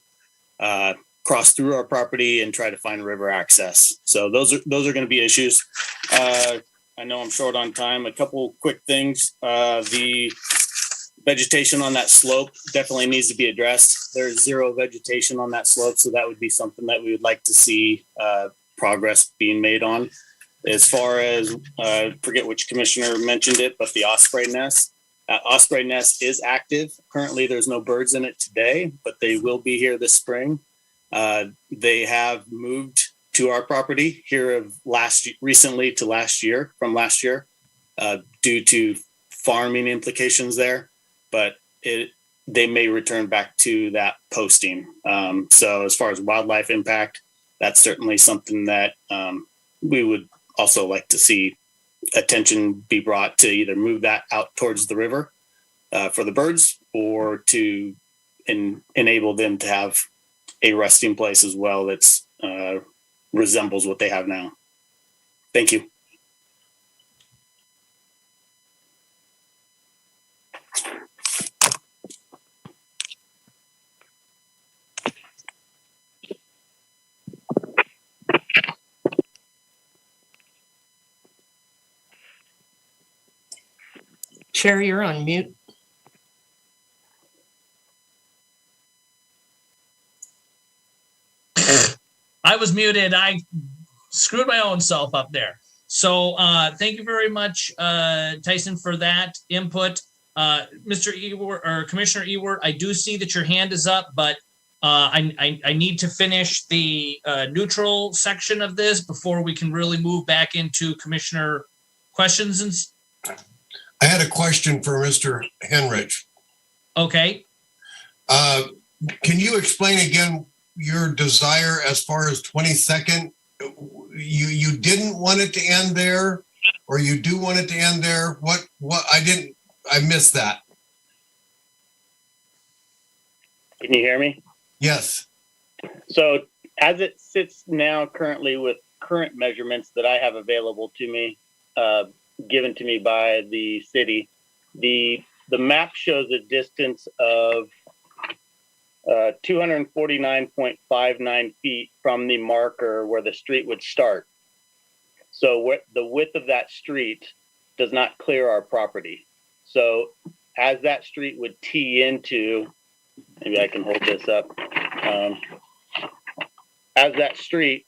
cross through our property and try to find river access. So those are going to be issues. I know I'm short on time. A couple quick things. The vegetation on that slope definitely needs to be addressed. There's zero vegetation on that slope, so that would be something that we would like to see progress being made on. As far as, forget which commissioner mentioned it, but the osprey nest. Osprey nest is active. Currently, there's no birds in it today, but they will be here this spring. They have moved to our property here recently to last year, due to farming implications there, but they may return back to that posting. So as far as wildlife impact, that's certainly something that we would also like to see attention be brought to, either move that out towards the river for the birds, or to enable them to have a resting place as well that's resembles what they have now. Thank you. Chair, you're on mute. I was muted. I screwed my own self up there. So thank you very much, Tyson, for that input. Mr. Ewert, or Commissioner Ewert, I do see that your hand is up, but I need to finish the neutral section of this before we can really move back into commissioner questions. And I had a question for Mr. Henrich. Okay. Can you explain again your desire as far as 22nd? You didn't want it to end there, or you do want it to end there? What I didn't I missed that. Can you hear me? Yes. So as it sits now currently with current measurements that I have available to me, given to me by the city, the map shows a distance of 249.59 feet from the marker where the street would start. So the width of that street does not clear our property. So as that street would tee into, maybe I can hold this up. As that street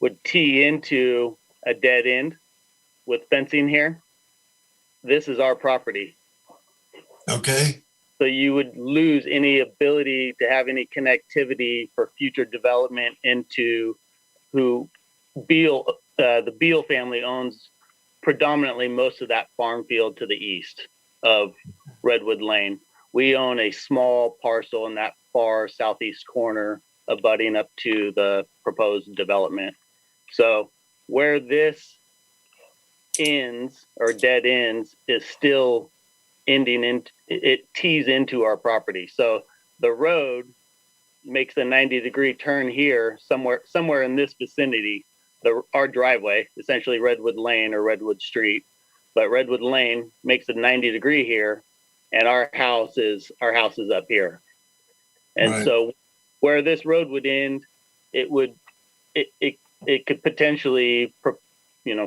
would tee into a dead end with fencing here, this is our property. Okay. So you would lose any ability to have any connectivity for future development into who the Beal family owns predominantly most of that farm field to the east of Redwood Lane. We own a small parcel in that far southeast corner abutting up to the proposed development. So where this ends or dead ends is still ending in, it tees into our property. So the road makes a 90-degree turn here somewhere in this vicinity. Our driveway, essentially Redwood Lane or Redwood Street, but Redwood Lane makes a 90-degree here, and our house is up here. And right. So where this road would end, it could potentially,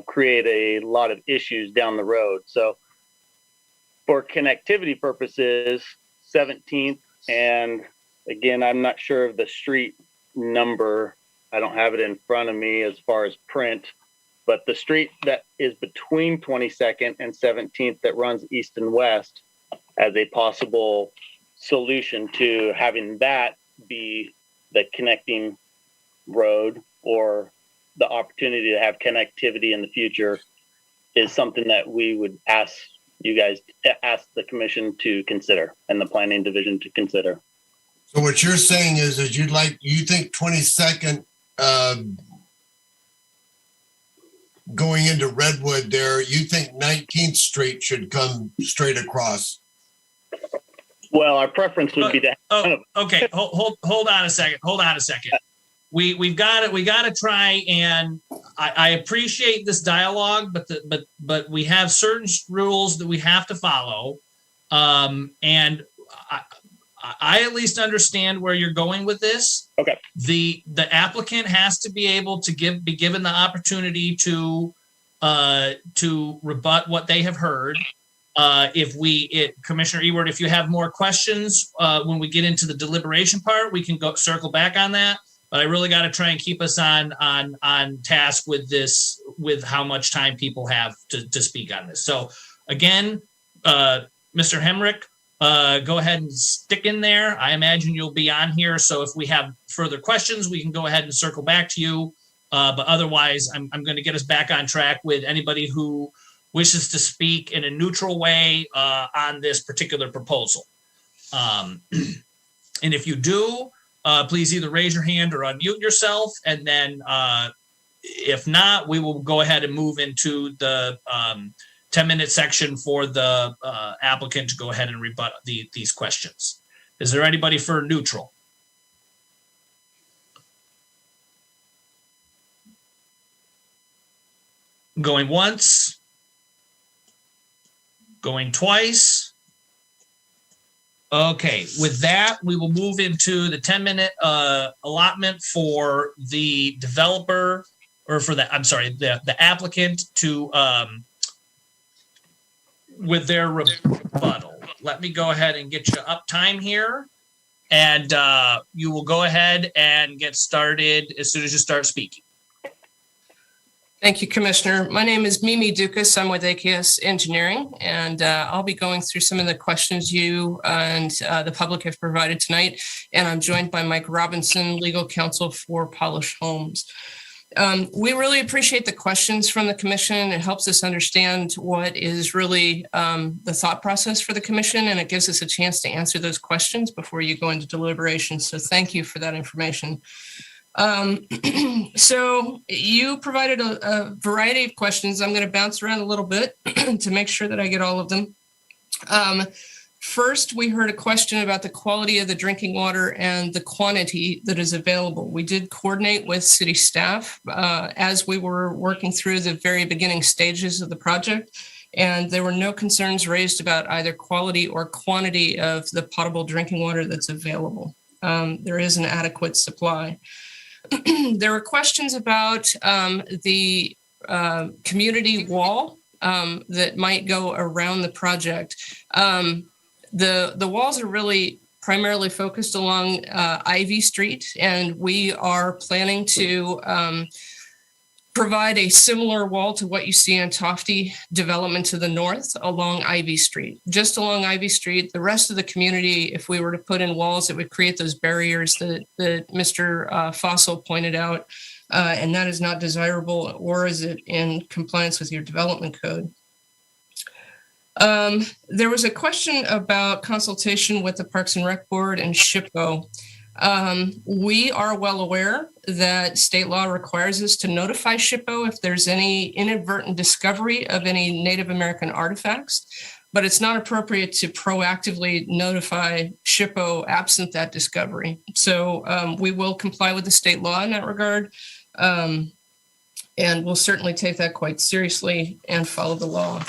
create a lot of issues down the road. So for connectivity purposes, 17th, and again, I'm not sure of the street number. I don't have it in front of me as far as print, but the street that is between 22nd and 17th that runs east and west as a possible solution to having that be the connecting road or the opportunity to have connectivity in the future is something that we would ask the commission to consider and the planning division to consider. So what you're saying is you think 22nd going into Redwood there, you think 19th Street should come straight across? Well, our preference would be to. Okay. Hold on a second. We've got to try, and I appreciate this dialogue, but we have certain rules that we have to follow, and I at least understand where you're going with this. Okay. The applicant has to be able to be given the opportunity to rebut what they have heard. Commissioner Ewert, if you have more questions when we get into the deliberation part, we can circle back on that. But I really got to try and keep us on task with this, with how much time people have to speak on this. So again, Mr. Hemrick, go ahead and stick in there. I imagine you'll be on here. So if we have further questions, we can go ahead and circle back to you. But otherwise, I'm going to get us back on track with anybody who wishes to speak in a neutral way on this particular proposal. And if you do, please either raise your hand or unmute yourself. And then if not, we will go ahead and move into the 10-minute section for the applicant to go ahead and rebut these questions. Is there anybody for neutral? Going once? Going twice? Okay, with that, we will move into the 10-minute allotment for the developer, or for the applicant to with their rebuttal. Let me go ahead and get you up time here, and you will go ahead and get started as soon as you start speaking. Thank you, Commissioner. My name is Mimi Dukas. I'm with AKS Engineering, and I'll be going through some of the questions you and the public have provided tonight. And I'm joined by Mike Robinson, legal counsel for Polish Homes. We really appreciate the questions from the commission. It helps us understand what is really the thought process for the commission, and it gives us a chance to answer those questions before you go into deliberation. So thank you for that information. So you provided a variety of questions. I'm going to bounce around a little bit to make sure that I get all of them. First, we heard a question about the quality of the drinking water and the quantity that is available. We did coordinate with city staff as we were working through the very beginning stages of the project, and there were no concerns raised about either quality or quantity of the potable drinking water that's available. There is an adequate supply. There were questions about the community wall that might go around the project. The walls are really primarily focused along Ivy Street, and we are planning to provide a similar wall to what you see in Tofty development to the north along Ivy Street. Just along Ivy Street, the rest of the community, if we were to put in walls, it would create those barriers that Mr. Fossil pointed out, and that is not desirable, or is it in compliance with your development code. There was a question about consultation with the Parks and Rec Board and SHPO. We are well aware that state law requires us to notify SHPO if there's any inadvertent discovery of any Native American artifacts, but it's not appropriate to proactively notify SHPO absent that discovery. So we will comply with the state law in that regard, and we'll certainly take that quite seriously and follow the law.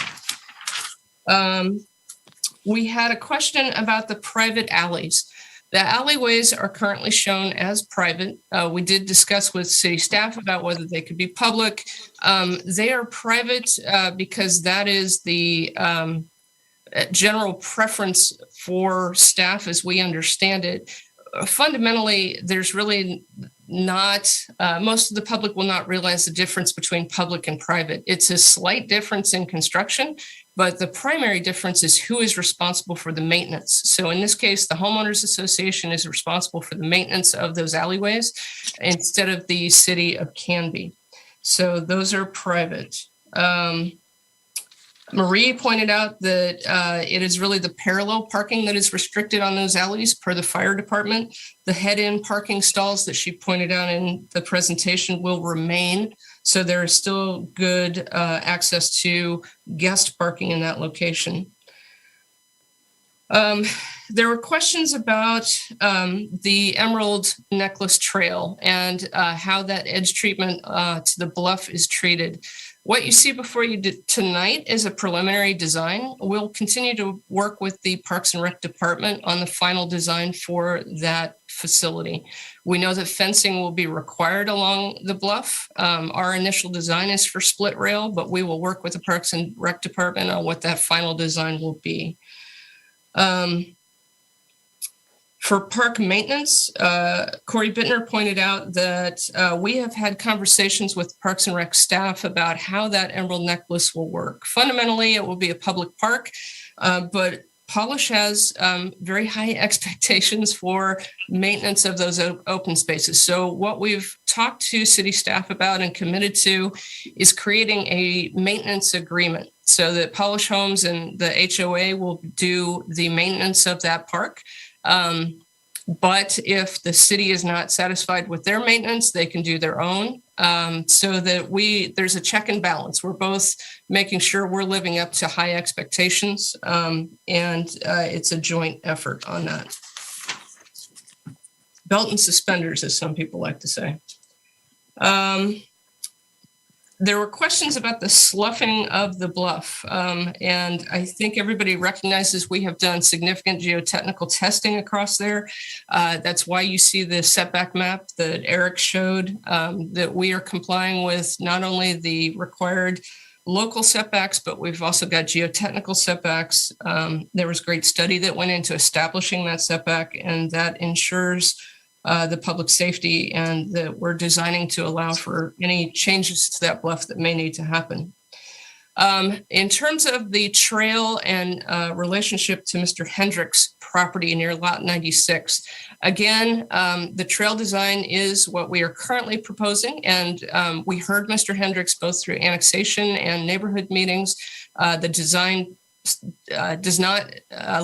We had a question about the private alleys. The alleyways are currently shown as private. We did discuss with city staff about whether they could be public. They are private because that is the general preference for staff as we understand it. Fundamentally, there's really not, most of the public will not realize the difference between public and private. It's a slight difference in construction, but the primary difference is who is responsible for the maintenance. So in this case, the homeowners association is responsible for the maintenance of those alleyways instead of the city of Canby. So those are private. Marie pointed out that it is really the parallel parking that is restricted on those alleys per the fire department. The head-in parking stalls that she pointed out in the presentation will remain. So there is still good access to guest parking in that location. There were questions about the Emerald Necklace Trail and how that edge treatment to the bluff is treated. What you see before you tonight is a preliminary design. We'll continue to work with the Parks and Rec Department on the final design for that facility. We know that fencing will be required along the bluff. Our initial design is for split rail, but we will work with the Parks and Rec Department on what that final design will be. For park maintenance, Corey Bittner pointed out that we have had conversations with Parks and Rec staff about how that Emerald Necklace will work. Fundamentally, it will be a public park, but Polish has very high expectations for maintenance of those open spaces. So what we've talked to city staff about and committed to is creating a maintenance agreement so that Polish Homes and the HOA will do the maintenance of that park. But if the city is not satisfied with their maintenance, they can do their own, so that there's a check and balance. We're both making sure we're living up to high expectations, and it's a joint effort on that. Belt and suspenders, as some people like to say. There were questions about the sloughing of the bluff, and I think everybody recognizes we have done significant geotechnical testing across there. That's why you see the setback map that Eric showed, that we are complying with not only the required local setbacks, but we've also got geotechnical setbacks. There was great study that went into establishing that setback, and that ensures the public safety, and that we're designing to allow for any changes to that bluff that may need to happen. In terms of the trail and relationship to Mr. Hendrick's property near lot 96, again, the trail design is what we are currently proposing, and we heard Mr. Hendricks both through annexation and neighborhood meetings. The design does not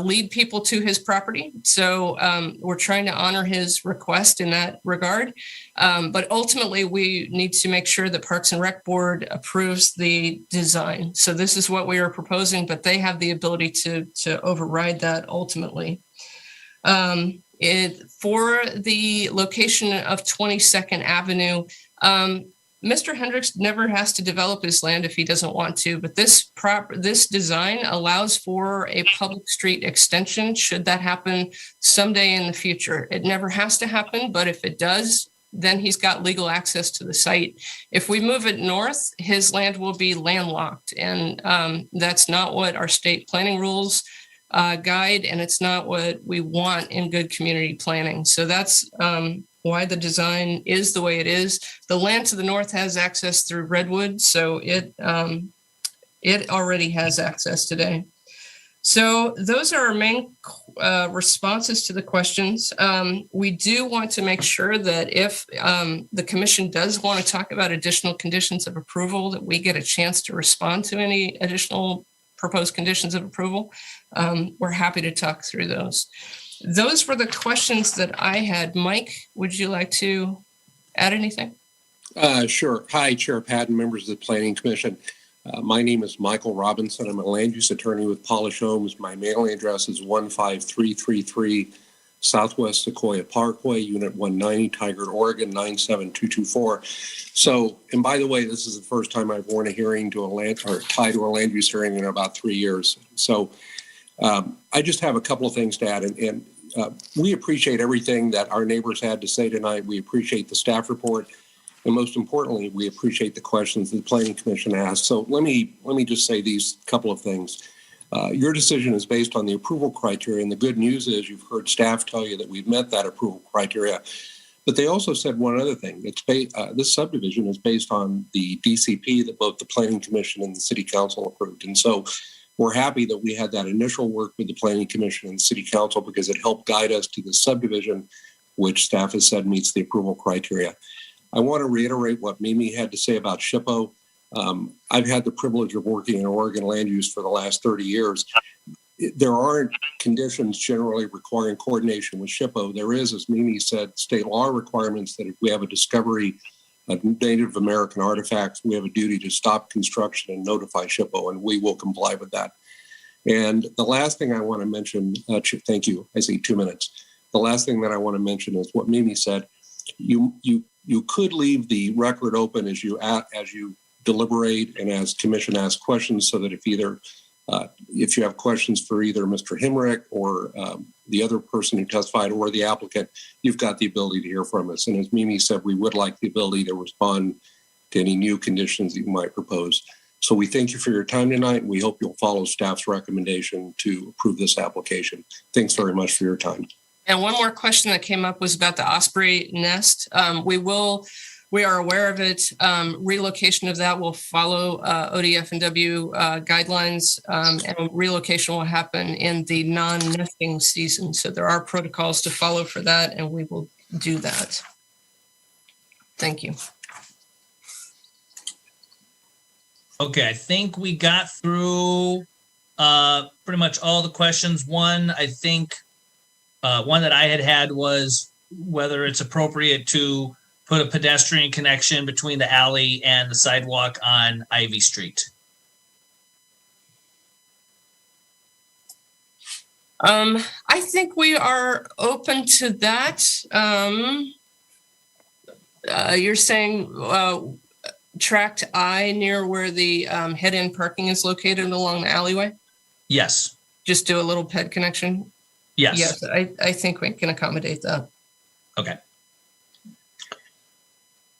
lead people to his property. So we're trying to honor his request in that regard. But ultimately, we need to make sure that Parks and Rec Board approves the design. So this is what we are proposing, but they have the ability to override that ultimately. For the location of 22nd Avenue, Mr. Hendricks never has to develop his land if he doesn't want to, but this design allows for a public street extension should that happen someday in the future. It never has to happen, but if it does, then he's got legal access to the site. If we move it north, his land will be landlocked, and that's not what our state planning rules guide, and it's not what we want in good community planning. So that's why the design is the way it is. The land to the north has access through Redwood, so it already has access today. So those are our main responses to the questions. We do want to make sure that if the commission does want to talk about additional conditions of approval, that we get a chance to respond to any additional proposed conditions of approval. We're happy to talk through those. Those were the questions that I had. Mike, would you like to add anything? Sure. Hi, Chair Patton, members of the Planning Commission. My name is Michael Robinson. I'm a land use attorney with Polish Homes. My mailing address is 15333 Southwest Sequoia Parkway, Unit 190, Tigard, Oregon, 97224. So, and by the way, this is the first time I've worn a hearing to a land or tied to a land use hearing in about 3 years. So I just have a couple of things to add, and we appreciate everything that our neighbors had to say tonight. We appreciate the staff report, and most importantly, we appreciate the questions the Planning Commission asked. So let me just say these couple of things. Your decision is based on the approval criteria, and the good news is you've heard staff tell you that we've met that approval criteria. But they also said one other thing. This subdivision is based on the DCP that both the Planning Commission and the City Council approved, and so we're happy that we had that initial work with the Planning Commission and the City Council because it helped guide us to the subdivision, which staff has said meets the approval criteria. I want to reiterate what Mimi had to say about SHPO. I've had the privilege of working in Oregon land use for the last 30 years. There aren't conditions generally requiring coordination with SHPO. There is, as Mimi said, state law requirements that if we have a discovery of Native American artifacts, we have a duty to stop construction and notify SHPO, and we will comply with that. And the last thing I want to mention, thank you, I see 2 minutes. The last thing that I want to mention is what Mimi said. You could leave the record open as you deliberate and as commission asks questions, so that if you have questions for either Mr. Hemrick or the other person who testified or the applicant, you've got the ability to hear from us. And as Mimi said, we would like the ability to respond to any new conditions that you might propose. So we thank you for your time tonight. We hope you'll follow staff's recommendation to approve this application. Thanks very much for your time. And one more question that came up was about the osprey nest. We are aware of it. Relocation of that will follow ODF&W guidelines, and relocation will happen in the non-nesting season. So there are protocols to follow for that, and we will do that. Thank you. Okay, I think we got through pretty much all the questions. One that I had was whether it's appropriate to put a pedestrian connection between the alley and the sidewalk on Ivy Street. I think we are open to that. You're saying tract I near where the head-end parking is located along the alleyway? Yes. Just do a little ped connection? Yes. Yes, I think we can accommodate that. Okay.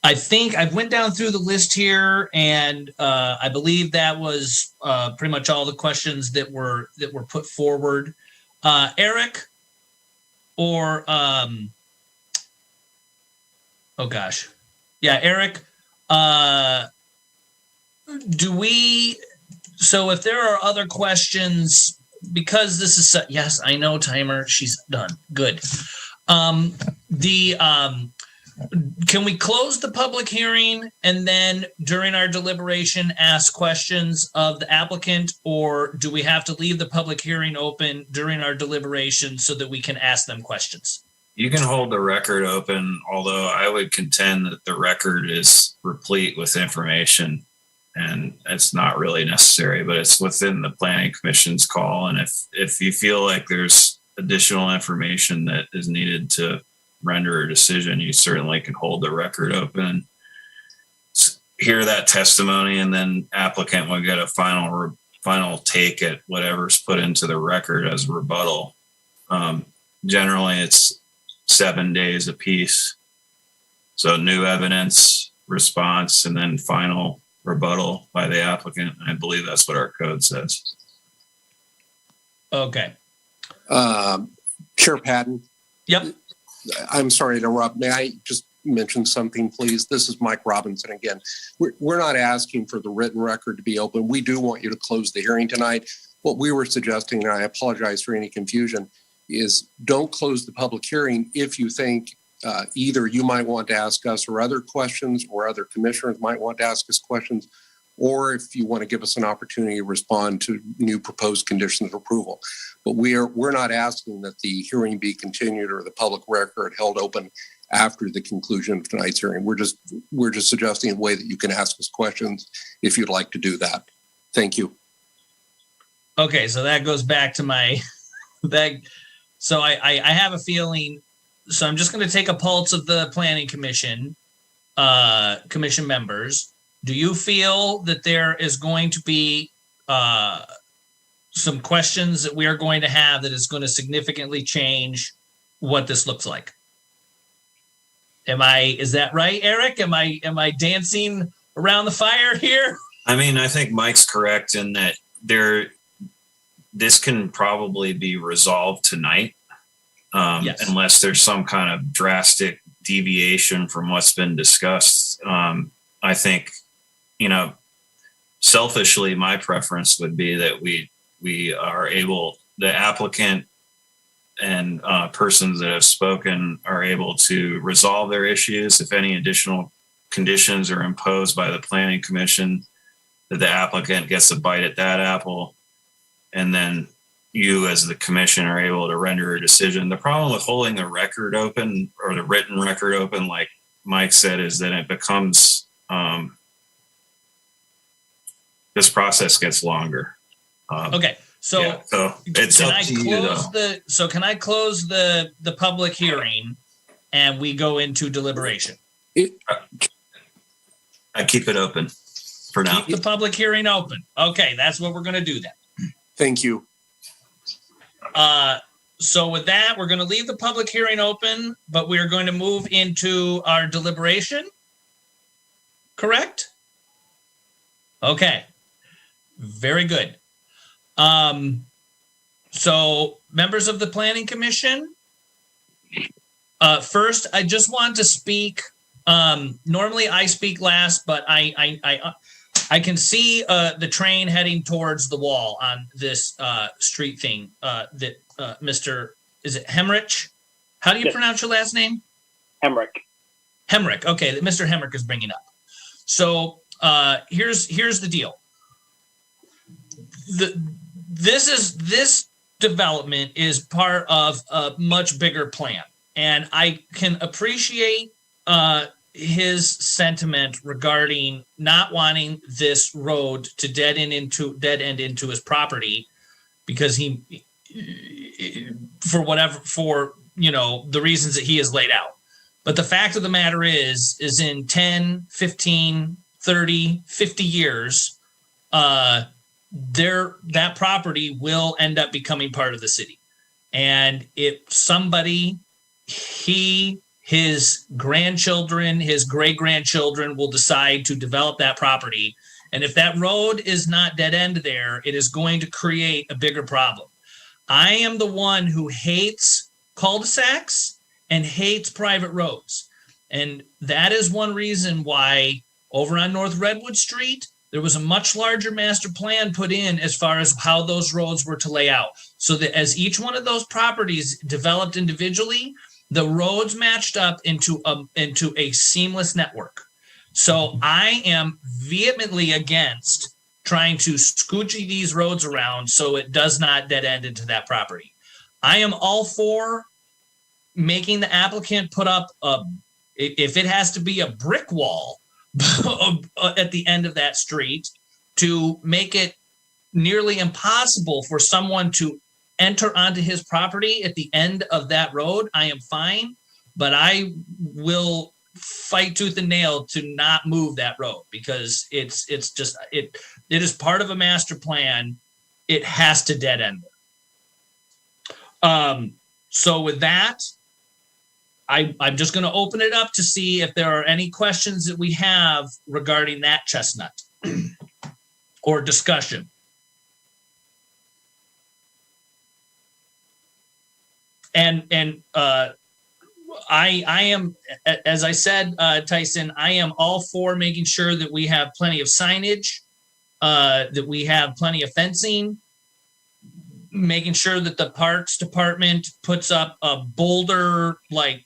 I think I went down through the list here, and I believe that was pretty much all the questions that were put forward. Eric, or oh gosh, yeah, Eric. So if there are other questions, because this is yes, I know timer. She's done. Good. can we close the public hearing and then during our deliberation ask questions of the applicant, or do we have to leave the public hearing open during our deliberation so that we can ask them questions? You can hold the record open, although I would contend that the record is replete with information and it's not really necessary, but it's within the planning commission's call. And if you feel like there's additional information that is needed to render a decision, you certainly can hold the record open, hear that testimony, and then applicant will get a final take at whatever's put into the record as rebuttal. Generally, it's 7 days apiece. So new evidence, response, and then final rebuttal by the applicant. I believe that's what our code says. Okay. Chair Patton. Yep. I'm sorry to interrupt. May I just mention something, please? This is Mike Robinson again. We're not asking for the written record to be open. We do want you to close the hearing tonight. What we were suggesting, and I apologize for any confusion, is don't close the public hearing if you think either you might want to ask us or other questions, or other commissioners might want to ask us questions, or if you want to give us an opportunity to respond to new proposed conditions of approval. But we're not asking that the hearing be continued or the public record held open after the conclusion of tonight's hearing. We're just suggesting a way that you can ask us questions if you'd like to do that. Thank you. Okay, so that goes back to my so I have a feeling. So I'm just going to take a pulse of the planning commission members. Do you feel that there is going to be some questions that we are going to have that is going to significantly change what this looks like? Is that right, Eric? Am I dancing around the fire here? I mean, I think Mike's correct in that this can probably be resolved tonight, yes, unless there's some kind of drastic deviation from what's been discussed. I think, selfishly, my preference would be that we are able, the applicant and persons that have spoken are able to resolve their issues. If any additional conditions are imposed by the planning commission, that the applicant gets a bite at that apple, and then you as the commission are able to render a decision. The problem with holding the record open, or the written record open, like Mike said, is that it becomes, this process gets longer. Okay. So it's up to you, though. Can I close the public hearing and we go into deliberation? I keep it open for now. Keep the public hearing open. Okay, that's what we're going to do then. Thank you. So with that, we're going to leave the public hearing open, but we're going to move into our deliberation. Correct? Okay. Very good. So members of the Planning Commission, first, I just want to speak. Normally I speak last, but I can see the train heading towards the wall on this street thing that Mr. Is it Hemrich? How do you pronounce your last name? Hemrich. Hemrich. Okay, that Mr. Hemrich is bringing up. So here's the deal. This development is part of a much bigger plan, and I can appreciate his sentiment regarding not wanting this road to dead end into his property, because he, for the reasons that he has laid out. But the fact of the matter is in 10, 15, 30, 50 years, that property will end up becoming part of the city. And if somebody, his grandchildren, his great-grandchildren will decide to develop that property, and if that road is not dead end there, it is going to create a bigger problem. I am the one who hates cul-de-sacs and hates private roads. And that is one reason why over on North Redwood Street, there was a much larger master plan put in as far as how those roads were to lay out, so that as each one of those properties developed individually, the roads matched up into a seamless network. So I am vehemently against trying to scoochy these roads around so it does not dead end into that property. I am all for making the applicant put up if it has to be a brick wall at the end of that street to make it nearly impossible for someone to enter onto his property at the end of that road, I am fine, but I will fight tooth and nail to not move that road because it is part of a master plan. It has to dead end there. So with that, I'm just going to open it up to see if there are any questions that we have regarding that chestnut or discussion. And I am, as I said, Tyson, I am all for making sure that we have plenty of signage, that we have plenty of fencing, making sure that the Parks Department puts up a boulder like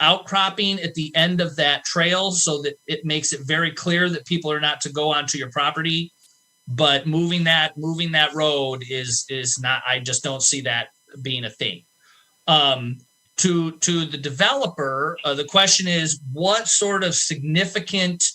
outcropping at the end of that trail so that it makes it very clear that people are not to go onto your property. But moving that road is not, I just don't see that being a thing. To the developer, the question is what sort of significant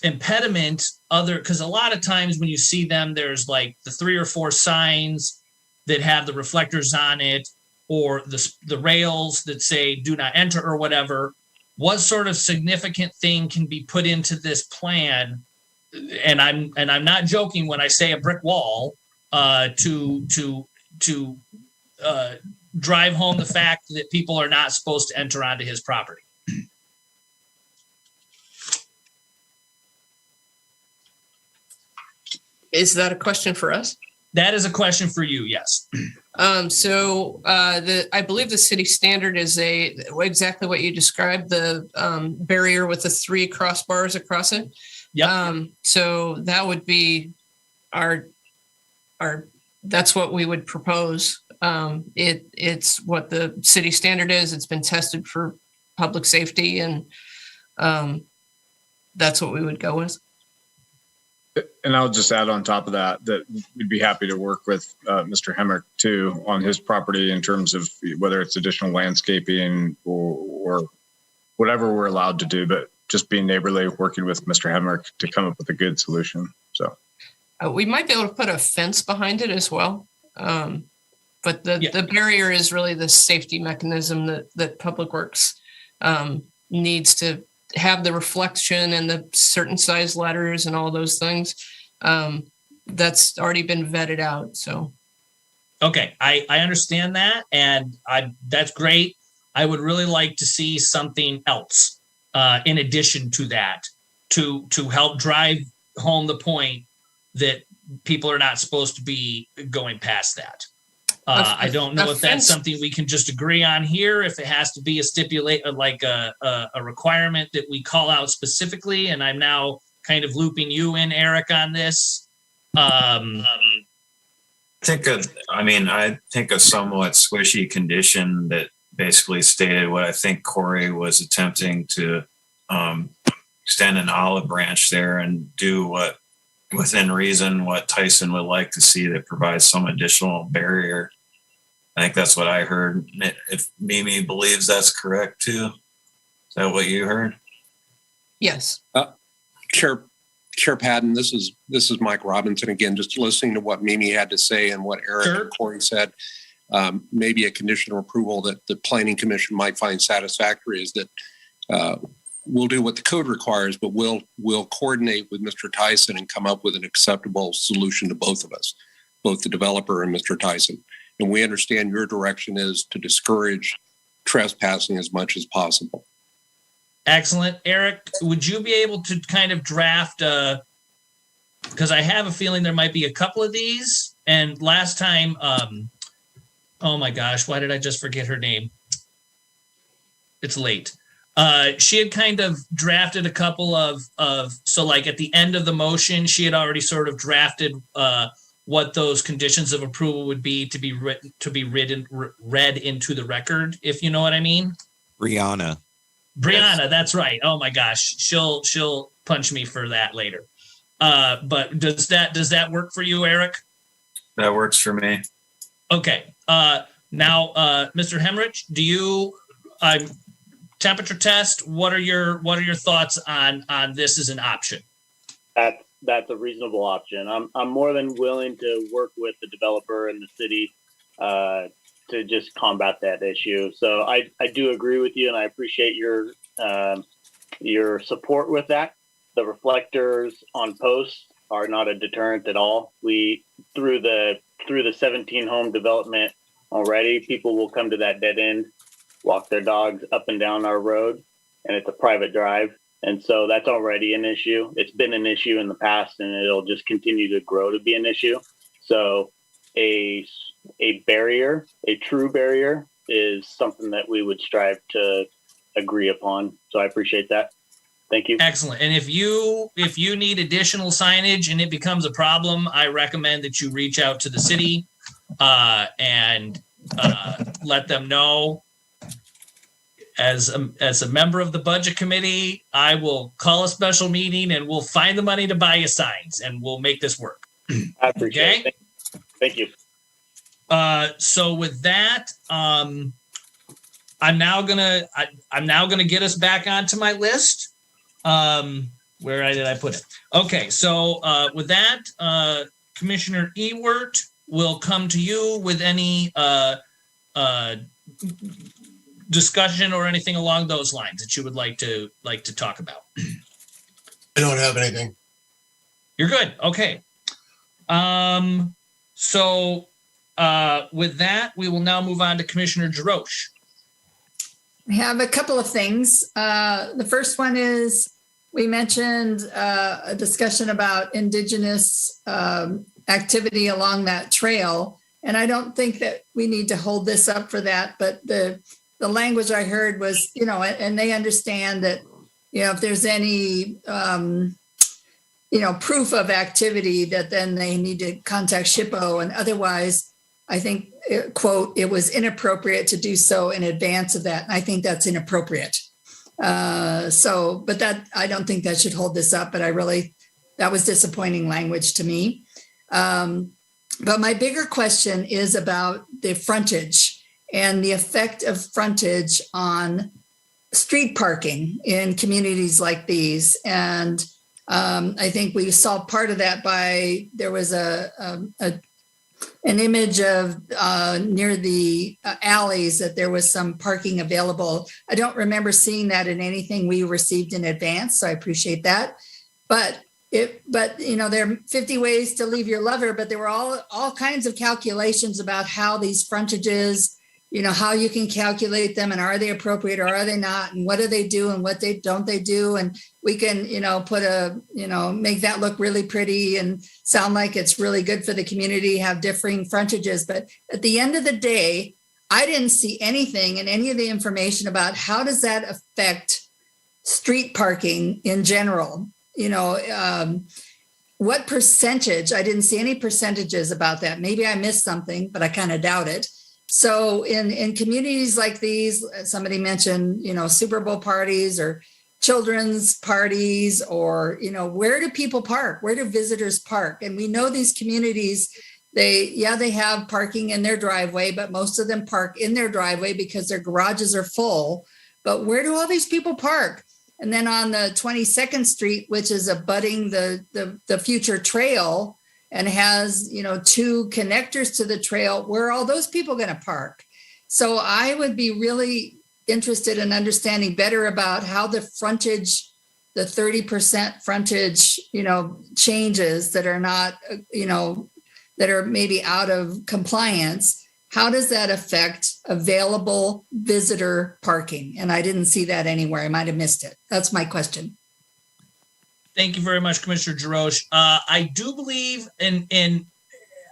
impediment because a lot of times when you see them, there's like the 3 or 4 signs that have the reflectors on it or the rails that say do not enter or whatever. What sort of significant thing can be put into this plan? And I'm not joking when I say a brick wall to drive home the fact that people are not supposed to enter onto his property. Is that a question for us? That is a question for you, yes. I believe the city standard is exactly what you described, the barrier with the 3 crossbars across it. Yep. So that would be that's what we would propose. It's what the city standard is. It's been tested for public safety, and that's what we would go with. And I'll just add on top of that we'd be happy to work with Mr. Hemrick too on his property in terms of whether it's additional landscaping or whatever we're allowed to do, but just being neighborly, working with Mr. Hemrick to come up with a good solution. So we might be able to put a fence behind it as well. But the barrier is really the safety mechanism that Public Works needs to have the reflection and the certain size letters and all those things. That's already been vetted out. So, okay, I understand that, and that's great. I would really like to see something else in addition to that to help drive home the point that people are not supposed to be going past that. I don't know if that's something we can just agree on here, if it has to be a requirement that we call out specifically. And I'm now kind of looping you in, Eric, on this. I think a somewhat squishy condition that basically stated what I think Corey was attempting to extend an olive branch there and do what within reason what Tyson would like to see that provides some additional barrier. I think that's what I heard. If Mimi believes that's correct too. Is that what you heard? Yes. Chair Padden, this is Mike Robinson again, just listening to what Mimi had to say and what Eric and Corey said. Maybe a conditional approval that the Planning Commission might find satisfactory is that we'll do what the code requires, but we'll coordinate with Mr. Tyson and come up with an acceptable solution to both of us, both the developer and Mr. Tyson. And we understand your direction is to discourage trespassing as much as possible. Excellent. Eric, would you be able to kind of draft because I have a feeling there might be a couple of these. And last time, oh my gosh, why did I just forget her name? It's late. She had kind of drafted a couple of so like at the end of the motion, she had already sort of drafted what those conditions of approval would be to be read into the record, if you know what I mean. Brianna, that's right. Oh my gosh, she'll punch me for that later. But does that work for you, Eric? That works for me. Okay. Now, Mr. Hemrich, do you temperature test? What are your thoughts on this as an option? That's a reasonable option. I'm more than willing to work with the developer and the city to just combat that issue. So I do agree with you, and I appreciate your support with that. The reflectors on posts are not a deterrent at all. We through the 17 home development already, people will come to that dead end, walk their dogs up and down our road, and it's a private drive. And so that's already an issue. It's been an issue in the past, and it'll just continue to grow to be an issue. So a barrier, a true barrier, is something that we would strive to agree upon. So I appreciate that. Thank you. Excellent. And if you need additional signage and it becomes a problem, I recommend that you reach out to the city and let them know. As a member of the budget committee, I will call a special meeting and we'll find the money to buy you signs and we'll make this work. I appreciate it. Thank you. So with that, I'm now gonna get us back onto my list. Where did I put it? Okay, so with that, Commissioner Ewert will come to you with any discussion or anything along those lines that you would like to talk about. I don't have anything. You're good. Okay. So with that, we will now move on to Commissioner Jarosh. I have a couple of things. The first one is we mentioned a discussion about indigenous activity along that trail. And I don't think that we need to hold this up for that, but the language I heard was, and they understand that, if there's any, proof of activity, that then they need to contact SHPO, and otherwise, I think, quote, it was inappropriate to do so in advance of that. And I think that's inappropriate. But that, I don't think that should hold this up, but that was disappointing language to me. But my bigger question is about the frontage and the effect of frontage on street parking in communities like these. And I think we saw part of that there was an image of near the alleys that there was some parking available. I don't remember seeing that in anything we received in advance, so I appreciate that. But there are 50 ways to leave your lover, but there were all kinds of calculations about how these frontages, how you can calculate them, and are they appropriate or are they not, and what do they do and what don't they do, and we can make that look really pretty and sound like it's really good for the community, have differing frontages. But at the end of the day, I didn't see anything in any of the information about how does that affect street parking in general. What percentage? I didn't see any percentages about that. Maybe I missed something, but I kind of doubt it. So in communities like these, somebody mentioned, Super Bowl parties or children's parties, or, where do people park? Where do visitors park? And we know these communities, they have parking in their driveway, but most of them park in their driveway because their garages are full. But where do all these people park? And then on the 22nd Street, which is abutting the future trail, and has, two connectors to the trail, where are all those people going to park? So I would be really interested in understanding better about how the frontage, the 30% frontage, changes that are not, that are maybe out of compliance. How does that affect available visitor parking? And I didn't see that anywhere. I might have missed it. That's my question. Thank you very much, Commissioner Jarosh. I do believe, and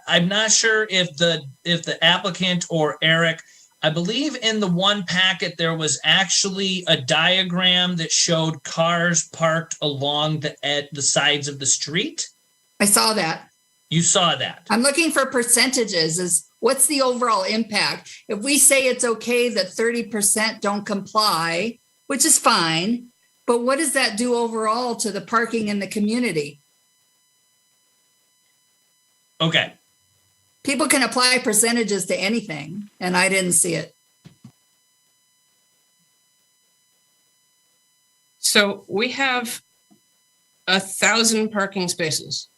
I'm not sure if the applicant or Eric, I believe in the one packet there was actually a diagram that showed cars parked along the sides of the street. I saw that. You saw that. I'm looking for percentages. Is what's the overall impact? If we say it's okay that 30% don't comply, which is fine, but what does that do overall to the parking in the community? Okay. People can apply percentages to anything, and I didn't see it. So we have 1,000 parking spaces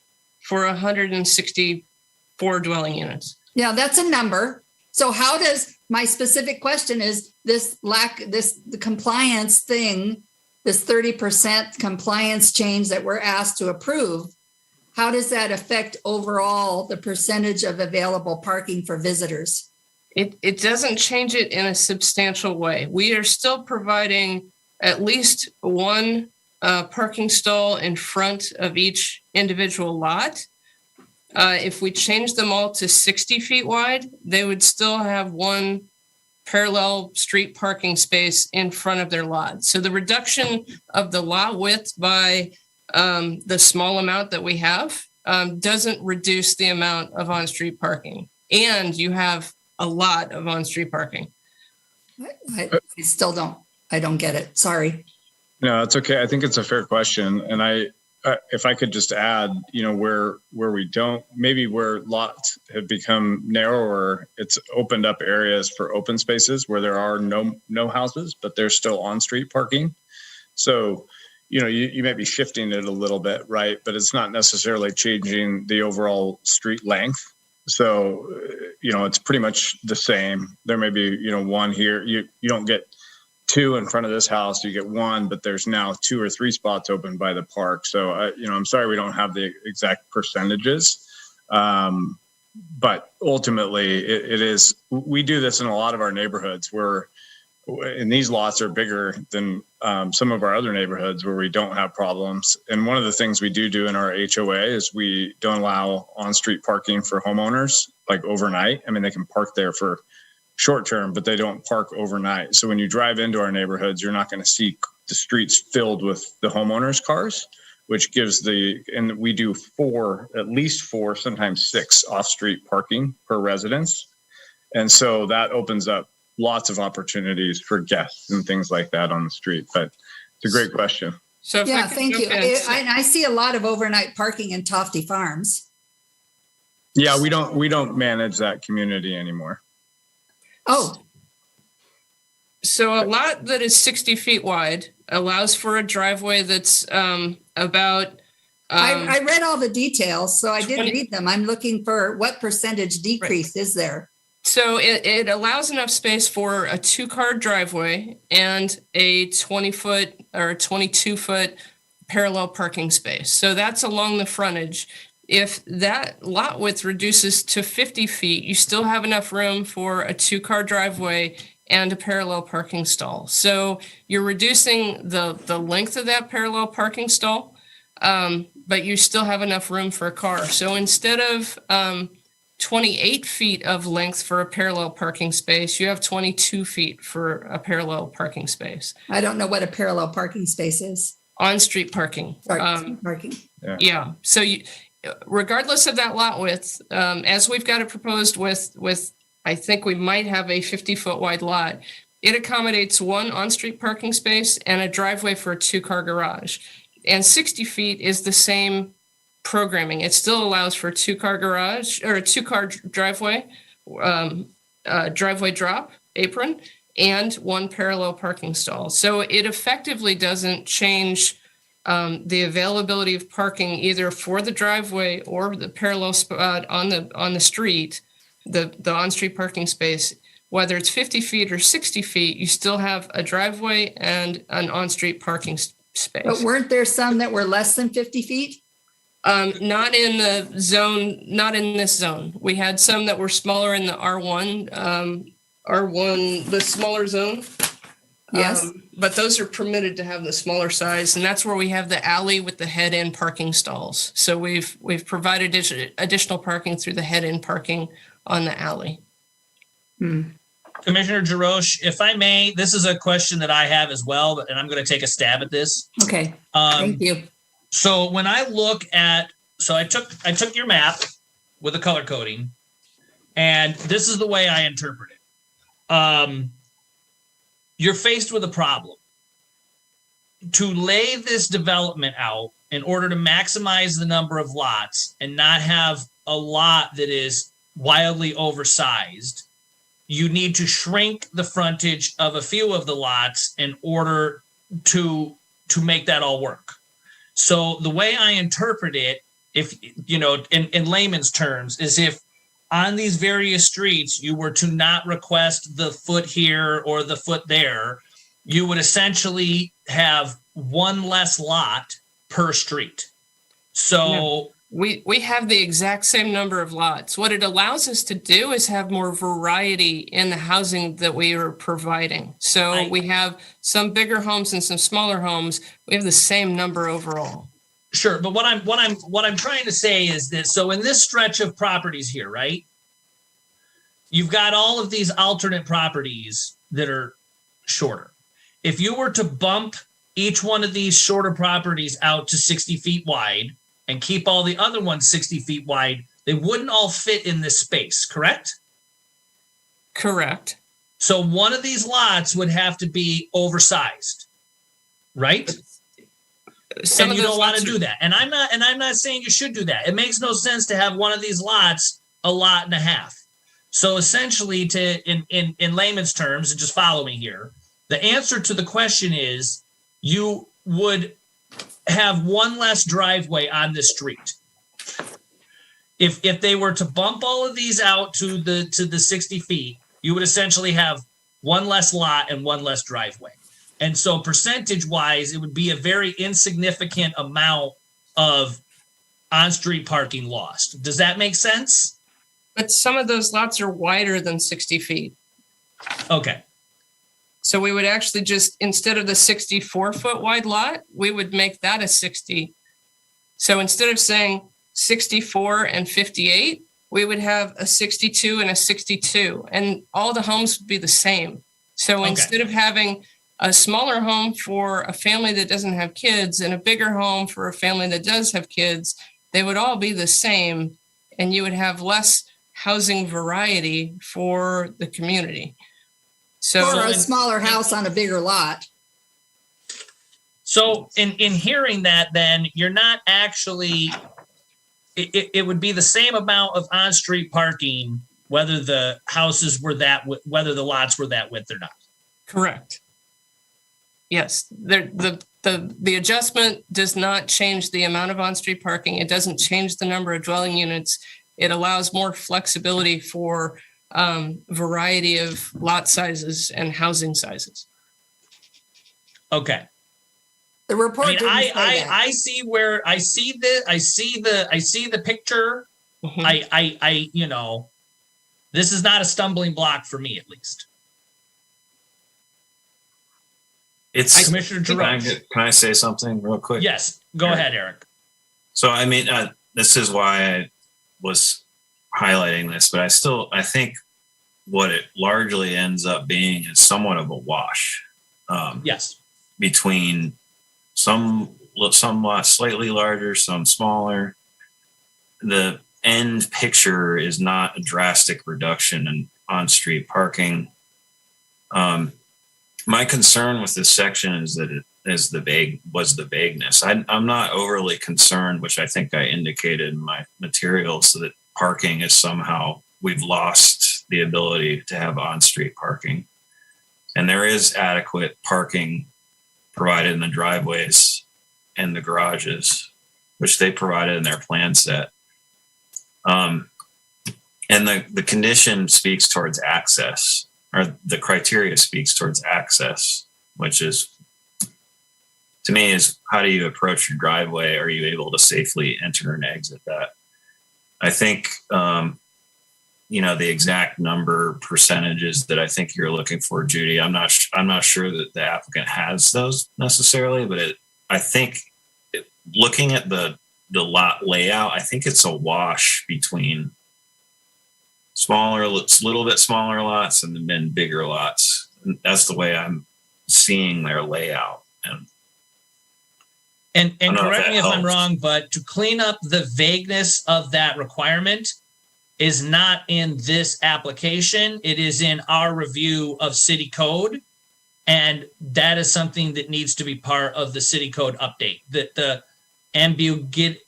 for 164 dwelling units. Yeah, that's a number. So how does, my specific question is the compliance thing, this 30% compliance change that we're asked to approve, how does that affect overall the percentage of available parking for visitors? It doesn't change it in a substantial way. We are still providing at least one parking stall in front of each individual lot. If we change them all to 60 feet wide, they would still have one parallel street parking space in front of their lot. So the reduction of the lot width by the small amount that we have doesn't reduce the amount of on-street parking. And you have a lot of on-street parking. I still don't get it. Sorry. No, it's okay. I think it's a fair question. And if I could just add, where we don't, maybe where lots have become narrower, it's opened up areas for open spaces where there are no houses, but there's still on-street parking. So, you may be shifting it a little bit, right? But it's not necessarily changing the overall street length. So, it's pretty much the same. There may be, one here. You don't get two in front of this house, you get one, but there's now 2 or 3 spots open by the park. So, I'm sorry we don't have the exact percentages. But ultimately, it is, we do this in a lot of our neighborhoods and these lots are bigger than some of our other neighborhoods where we don't have problems. And one of the things we do in our HOA is we don't allow on-street parking for homeowners, like overnight. I mean, they can park there for short term, but they don't park overnight. So when you drive into our neighborhoods, you're not going to see the streets filled with the homeowners' cars, which gives and we do at least 4, sometimes 6 off-street parking per residence. And so that opens up lots of opportunities for guests and things like that on the street. But it's a great question. So yeah, thank you. I see a lot of overnight parking in Tofty Farms. Yeah, we don't manage that community anymore. Oh. So a lot that is 60 feet wide allows for a driveway that's about... I read all the details, so I did read them. I'm looking for what percentage decrease is there? So it allows enough space for a 2-car driveway and a 20-foot or a 22-foot parallel parking space. So that's along the frontage. If that lot width reduces to 50 feet, you still have enough room for a 2-car driveway and a parallel parking stall. So you're reducing the length of that parallel parking stall, but you still have enough room for a car. So instead of 28 feet of length for a parallel parking space, you have 22 feet for a parallel parking space. I don't know what a parallel parking space is. On-street parking. Parking. Yeah. So regardless of that lot width, as we've got it proposed with, I think we might have a 50-foot wide lot, it accommodates 1 on-street parking space and a driveway for a 2-car garage. And 60 feet is the same programming. It still allows for a 2-car garage or a 2-car driveway, driveway drop, apron, and 1 parallel parking stall. So it effectively doesn't change the availability of parking either for the driveway or the parallel spot on the street, the on-street parking space. Whether it's 50 feet or 60 feet, you still have a driveway and an on-street parking space. But weren't there some that were less than 50 feet? Not in the zone, not in this zone. We had some that were smaller in the R1, the smaller zone. Yes. But those are permitted to have the smaller size, and that's where we have the alley with the head-in parking stalls. So we've provided additional parking through the head-in parking on the alley. Commissioner Jarosh, if I may, this is a question that I have as well, and I'm going to take a stab at this. Okay. Thank you. So when I look at, I took your map with a color coding, and this is the way I interpret it. You're faced with a problem. To lay this development out in order to maximize the number of lots and not have a lot that is wildly oversized, you need to shrink the frontage of a few of the lots in order to make that all work. So the way I interpret it, if you know, in layman's terms, is if on these various streets you were to not request the foot here or the foot there, you would essentially have one less lot per street. So we have the exact same number of lots. What it allows us to do is have more variety in the housing that we are providing. So we have some bigger homes and some smaller homes. We have the same number overall. Sure, but what I'm trying to say is this. So in this stretch of properties here, right? You've got all of these alternate properties that are shorter. If you were to bump each one of these shorter properties out to 60 feet wide and keep all the other ones 60 feet wide, they wouldn't all fit in this space, correct? Correct. So one of these lots would have to be oversized, right? Some and of you those don't want lots to do that. And I'm not saying you should do that. It makes no sense to have one of these lots a lot and a half. So essentially, in layman's terms, and just follow me here, the answer to the question is you would have one less driveway on the street. If they were to bump all of these out to the 60 feet, you would essentially have one less lot and one less driveway. And so percentage wise, it would be a very insignificant amount of on-street parking lost. Does that make sense? But some of those lots are wider than 60 feet. Okay. So we would actually just, instead of the 64-foot wide lot, we would make that a 60. So instead of saying 64 and 58, we would have a 62 and a 62, and all the homes would be the same. So instead of having a smaller home for a family that doesn't have kids and a bigger home for a family that does have kids, they would all be the same, and you would have less housing variety for the community. So or a smaller house on a bigger lot. So in hearing that, then you're not actually, it would be the same amount of on-street parking, whether the houses were whether the lots were that width or not. Correct. Yes, the adjustment does not change the amount of on-street parking. It doesn't change the number of dwelling units. It allows more flexibility for variety of lot sizes and housing sizes. Okay. The report. I see where I see the picture. Mm-hmm. This is not a stumbling block for me, at least. It's Commissioner Jerome. Can I say something real quick? Yes, go ahead, Eric. So, I mean, this is why I was highlighting this, but I think what it largely ends up being is somewhat of a wash. Yes. Between some lots slightly larger, some smaller. The end picture is not a drastic reduction in on-street parking. My concern with this section is that it is the vagueness. I'm not overly concerned, which I think I indicated in my materials, that parking is somehow, we've lost the ability to have on-street parking. And there is adequate parking provided in the driveways and the garages, which they provided in their plan set. And the condition speaks towards access, or the criteria speaks towards access, which is, to me, is how do you approach your driveway? Are you able to safely enter and exit that? I think, the exact number percentages that I think you're looking for, Judy, I'm not sure that the applicant has those necessarily, but I think looking at the lot layout, I think it's a wash between little bit smaller lots and then bigger lots. And that's the way I'm seeing their layout. And correct me if I'm wrong, but to clean up the vagueness of that requirement, is not in this application. It is in our review of city code. And that is something that needs to be part of the city code update, that the ambiguity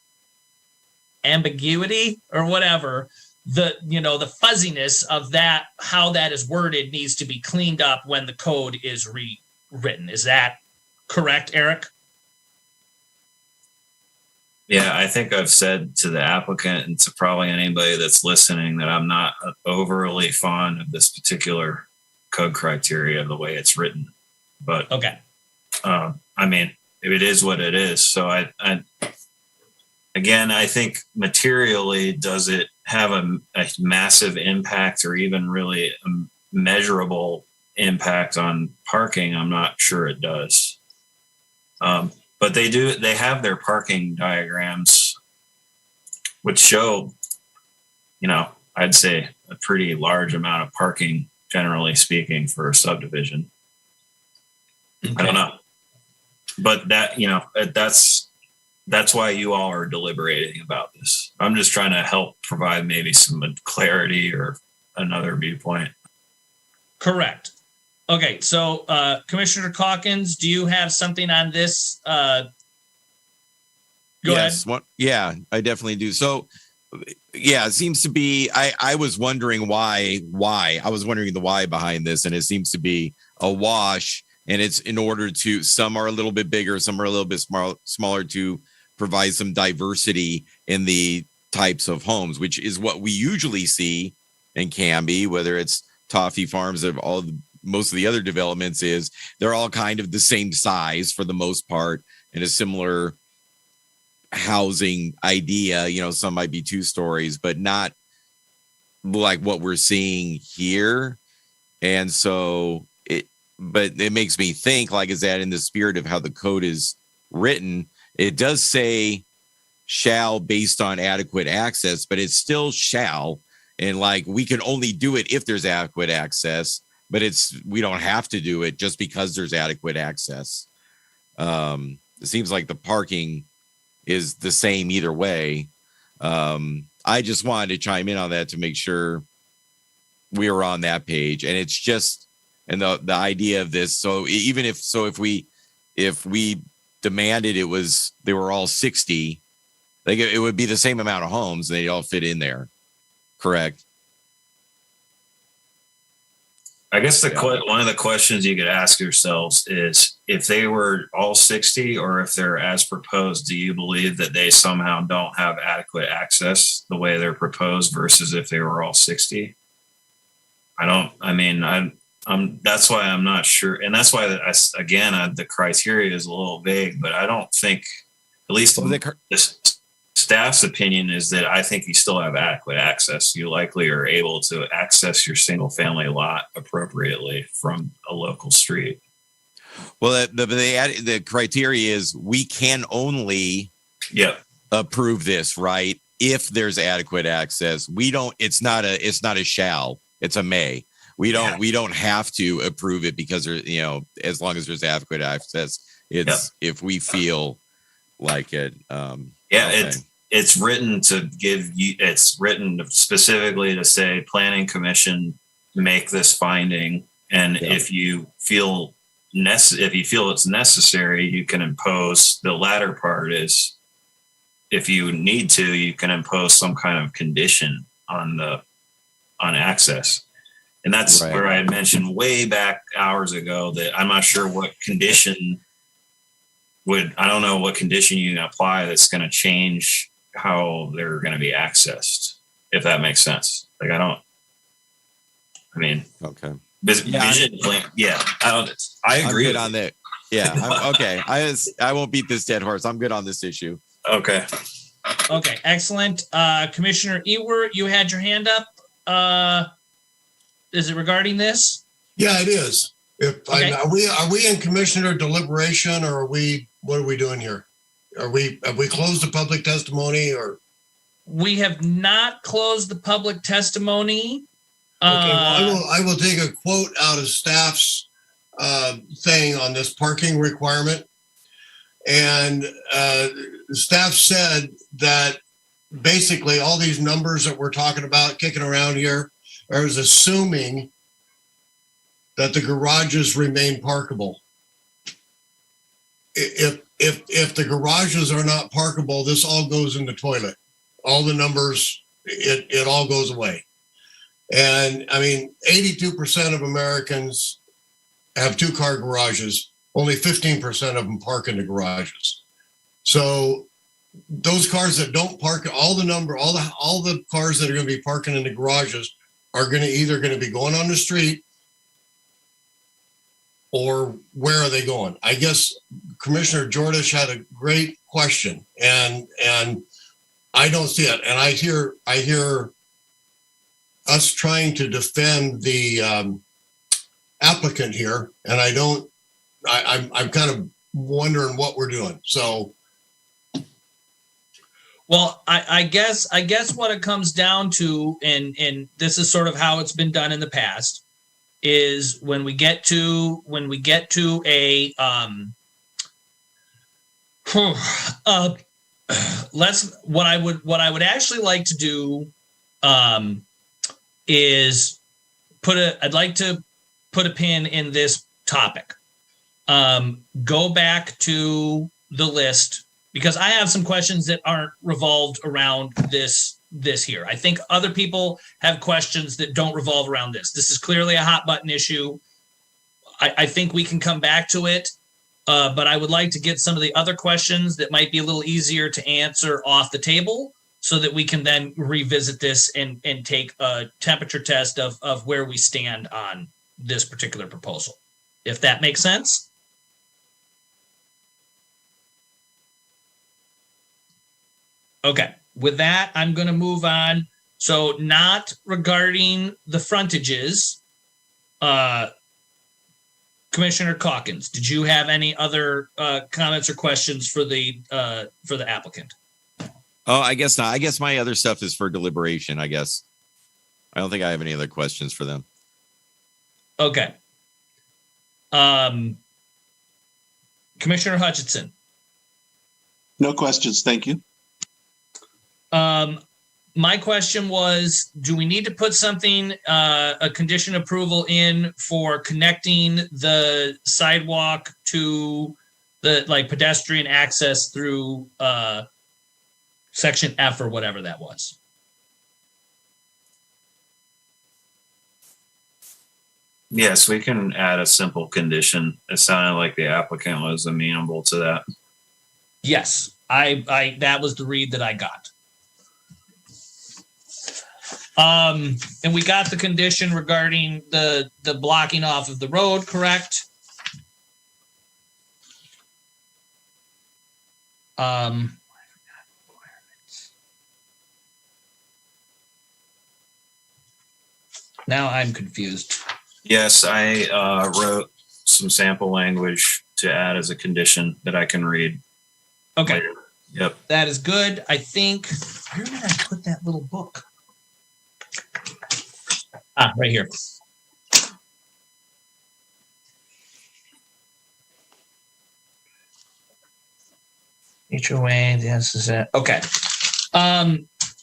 or whatever, the fuzziness of that, how that is worded needs to be cleaned up when the code is rewritten. Is that correct, Eric? Yeah, I think I've said to the applicant and to probably anybody that's listening that I'm not overly fond of this particular code criteria the way it's written. But okay, I mean, it is what it is. So I think materially, does it have a massive impact or even really a measurable impact on parking? I'm not sure it does. But they have their parking diagrams, which show, I'd say a pretty large amount of parking, generally speaking, for a subdivision. Okay. I don't know. But that's why you all are deliberating about this. I'm just trying to help provide maybe some clarity or another viewpoint. Correct. Okay, so Commissioner Calkins, do you have something on this? Go ahead. Yeah, I definitely do. So, yeah, it seems to be, I was wondering why. I was wondering the why behind this, and it seems to be a wash, and it's in order to, some are a little bit bigger, some are a little bit smaller to provide some diversity in the types of homes, which is what we usually see in Canby, whether it's Toffee Farms or most of the other developments they're all kind of the same size for the most part and a similar housing idea. Some might be 2 stories, but not like what we're seeing here. And so but it makes me think, like, is that in the spirit of how the code is written? It does say shall based on adequate access, but it's still shall. And like, we can only do it if there's adequate access, but we don't have to do it just because there's adequate access. It seems like the parking is the same either way. I just wanted to chime in on that to make sure we were on that page. And it's just, and the idea of this. So even if we demanded they were all 60, like it would be the same amount of homes. They all fit in there. Correct. I guess one of the questions you could ask yourselves is, if they were all 60 or if they're as proposed, do you believe that they somehow don't have adequate access the way they're proposed versus if they were all 60? That's why I'm not sure. And that's why, the criteria is a little vague, but I don't think, at least the staff's opinion is that I think you still have adequate access. You likely are able to access your single family lot appropriately from a local street. Well, the criteria is we can only approve this, right, if there's adequate access. It's not a shall, it's a may. We don't have to approve it because there, as long as there's adequate access, if we feel like it. It's written to give you, it's written specifically to say planning commission make this finding. And if you feel it's necessary, you can impose, the latter part is, if you need to, you can impose some kind of condition on access. And that's where I had mentioned way back hours ago that I'm not sure what condition I don't know what condition you can apply that's going to change how they're going to be accessed, if that makes sense. Like, okay. Vision plan. Yeah. I agree on that. Yeah. Okay. I won't beat this dead horse. I'm good on this issue. Okay. Okay. Excellent. Commissioner Ewert, you had your hand up. Is it regarding this? Yeah, it is. Are we in commissioner deliberation, or what are we doing here? Have we closed the public testimony, or? We have not closed the public testimony. Okay, well, I will take a quote out of staff's thing on this parking requirement. And staff said that basically all these numbers that we're talking about kicking around here is assuming that the garages remain parkable. If the garages are not parkable, this all goes in the toilet. All the numbers, it all goes away. And I mean, 82% of Americans have 2-car garages. Only 15% of them park in the garages. So those cars that don't park, all the cars that are going to be parking in the garages are either going to be going on the street, or where are they going? I guess Commissioner Jordish had a great question, and I don't see it. And I hear us trying to defend the applicant here, and I'm kind of wondering what we're doing. So, well, I guess what it comes down to, and this is sort of how it's been done in the past, is when we get to a what I would actually like to do is I'd like to put a pin in this topic. Go back to the list, because I have some questions that aren't revolved around this here. I think other people have questions that don't revolve around this. This is clearly a hot button issue. I think we can come back to it, but I would like to get some of the other questions that might be a little easier to answer off the table, so that we can then revisit this and take a temperature test of where we stand on this particular proposal, if that makes sense. Okay, with that, I'm going to move on. So not regarding the frontages, Commissioner Calkins, did you have any other comments or questions for the applicant? Oh, I guess not. I guess my other stuff is for deliberation, I guess. I don't think I have any other questions for them. Okay. Commissioner Hutchinson. No questions. Thank you. My question was, do we need to put something, a condition approval in for connecting the sidewalk to the pedestrian access through section F or whatever that was? Yes, we can add a simple condition. It sounded like the applicant was amenable to that. Yes, I that was the read that I got. And we got the condition regarding the blocking off of the road, correct? Now I'm confused. Yes, I wrote some sample language to add as a condition that I can read. Okay. Later. Yep. That is good. I think, where did I put that little book? Ah, right here. HOA, this is it. Okay.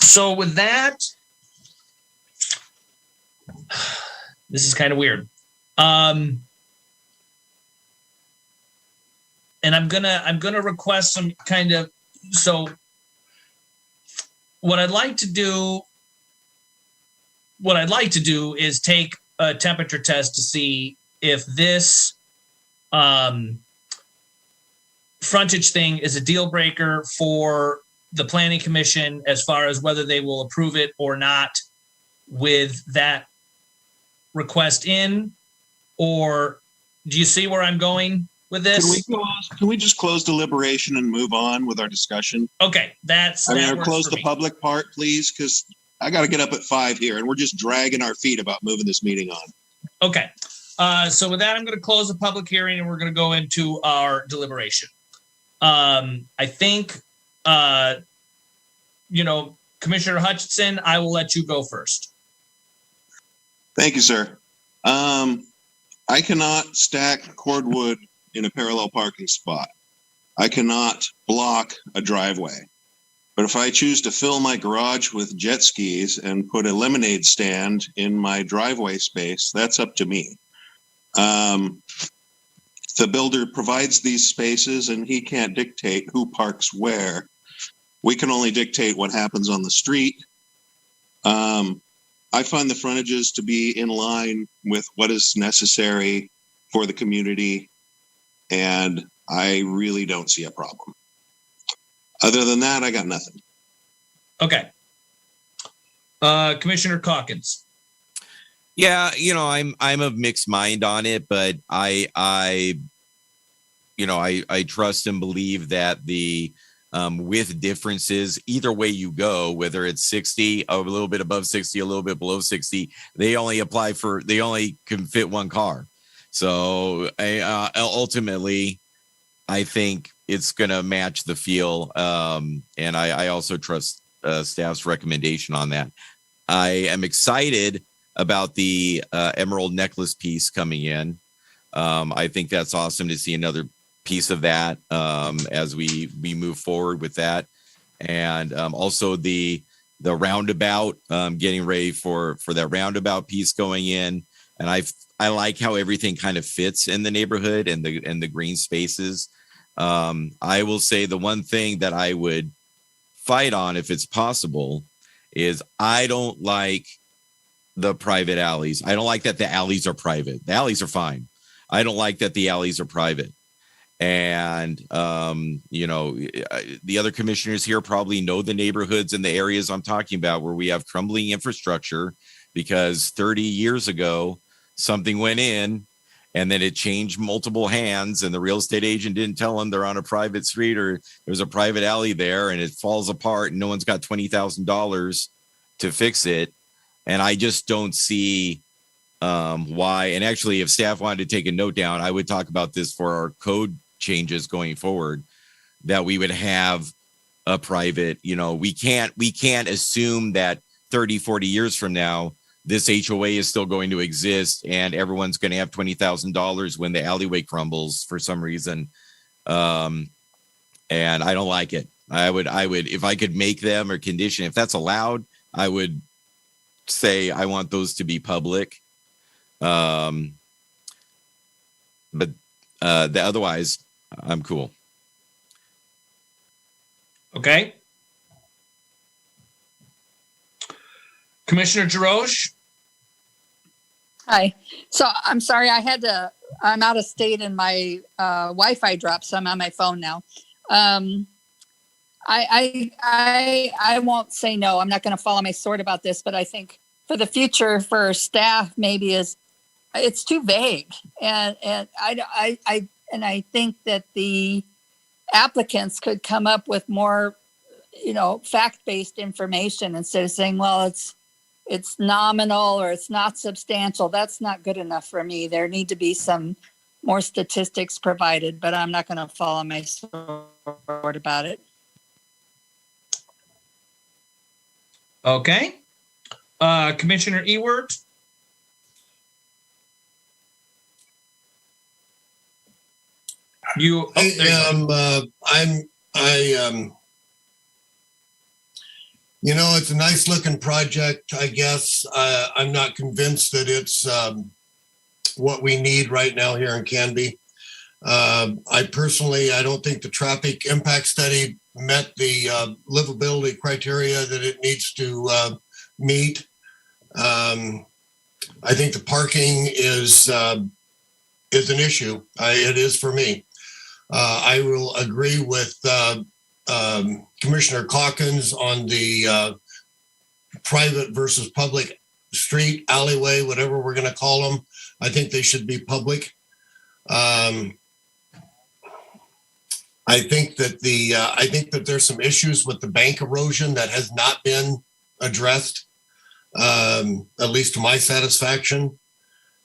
So with that, this is kind of weird. And I'm gonna request some kind of, so what I'd like to do is take a temperature test to see if this frontage thing is a deal breaker for the planning commission as far as whether they will approve it or not with that request in, or do you see where I'm going with this? Can we just close deliberation and move on with our discussion? Okay, close the public part, please, because I got to get up at 5 here, and we're just dragging our feet about moving this meeting on. Okay, so with that, I'm going to close the public hearing, and we're going to go into our deliberation. I think, Commissioner Hutchinson, I will let you go first. Thank you, sir. I cannot stack cordwood in a parallel parking spot. I cannot block a driveway. But if I choose to fill my garage with jet skis and put a lemonade stand in my driveway space, that's up to me. The builder provides these spaces and he can't dictate who parks where. We can only dictate what happens on the street. I find the frontages to be in line with what is necessary for the community, and I really don't see a problem. Other than that, I got nothing. Okay. Commissioner Calkins. Yeah, I'm of mixed mind on it, but I trust and believe that the with differences, either way you go, whether it's 60, a little bit above 60, a little bit below 60, they only can fit one car. So ultimately, I think it's going to match the feel. And I also trust staff's recommendation on that. I am excited about the emerald necklace piece coming in. I think that's awesome to see another piece of that as we move forward with that. And also the roundabout, getting ready for that roundabout piece going in. And I like how everything kind of fits in the neighborhood and the green spaces. I will say the one thing that I would fight on, if it's possible, is I don't like the private alleys. I don't like that the alleys are private. The alleys are fine. I don't like that the alleys are private. And, the other commissioners here probably know the neighborhoods and the areas I'm talking about where we have crumbling infrastructure because 30 years ago, something went in and then it changed multiple hands and the real estate agent didn't tell them they're on a private street or there's a private alley there and it falls apart and no one's got $20,000 to fix it. And I just don't see why. And actually, if staff wanted to take a note down, I would talk about this for our code changes going forward, that we would have a private, we can't assume that 30, 40 years from now, this HOA is still going to exist and everyone's going to have $20,000 when the alleyway crumbles for some reason. And I don't like it. I would, if I could make them or condition, if that's allowed, I would say I want those to be public. But otherwise, I'm cool. Okay. Commissioner Jarosh. Hi. So I'm sorry, I'm out of state and my Wi-Fi dropped, so I'm on my phone now. I won't say no. I'm not going to follow my sword about this, but I think for the future for staff maybe it's too vague. And I think that the applicants could come up with more, fact-based information instead of saying, well, it's nominal or it's not substantial. That's not good enough for me. There need to be some more statistics provided, but I'm not going to follow my sword about it. Okay. Commissioner Ewert. It's a nice looking project, I guess. I'm not convinced that it's what we need right now here in Canby. I don't think the traffic impact study met the livability criteria that it needs to meet. I think the parking is an issue. It is for me. I will agree with Commissioner Calkins on the private versus public street, alleyway, whatever we're going to call them. I think they should be public. I think that there's some issues with the bank erosion that has not been addressed, at least to my satisfaction.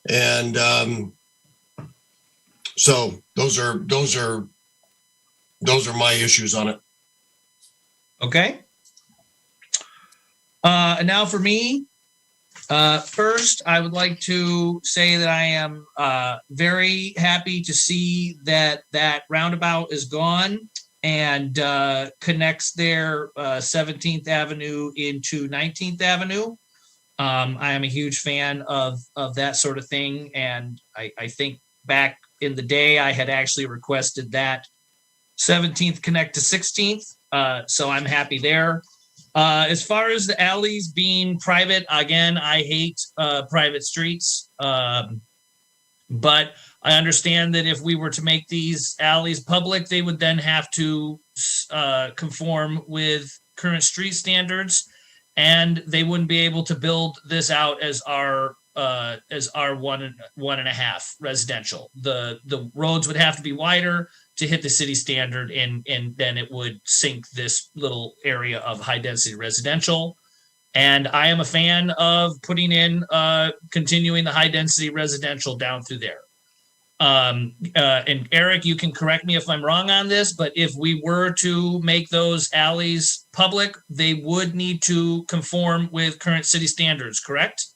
And so those are my issues on it. Okay. And now for me, first, I would like to say that I am very happy to see that roundabout is gone. and connects their 17th Avenue into 19th Avenue. I am a huge fan of that sort of thing, and I think back in the day I had actually requested that 17th connect to 16th, so I'm happy there. As far as the alleys being private, again, I hate private streets, but I understand that if we were to make these alleys public, they would then have to conform with current street standards, and they wouldn't be able to build this out as R 1.5 residential. The roads would have to be wider to hit the city standard, and then it would sink this little area of high density residential. And I am a fan of putting in continuing the high density residential down through there. And Eric, you can correct me if I'm wrong on this, but if we were to make those alleys public, they would need to conform with current city standards, correct?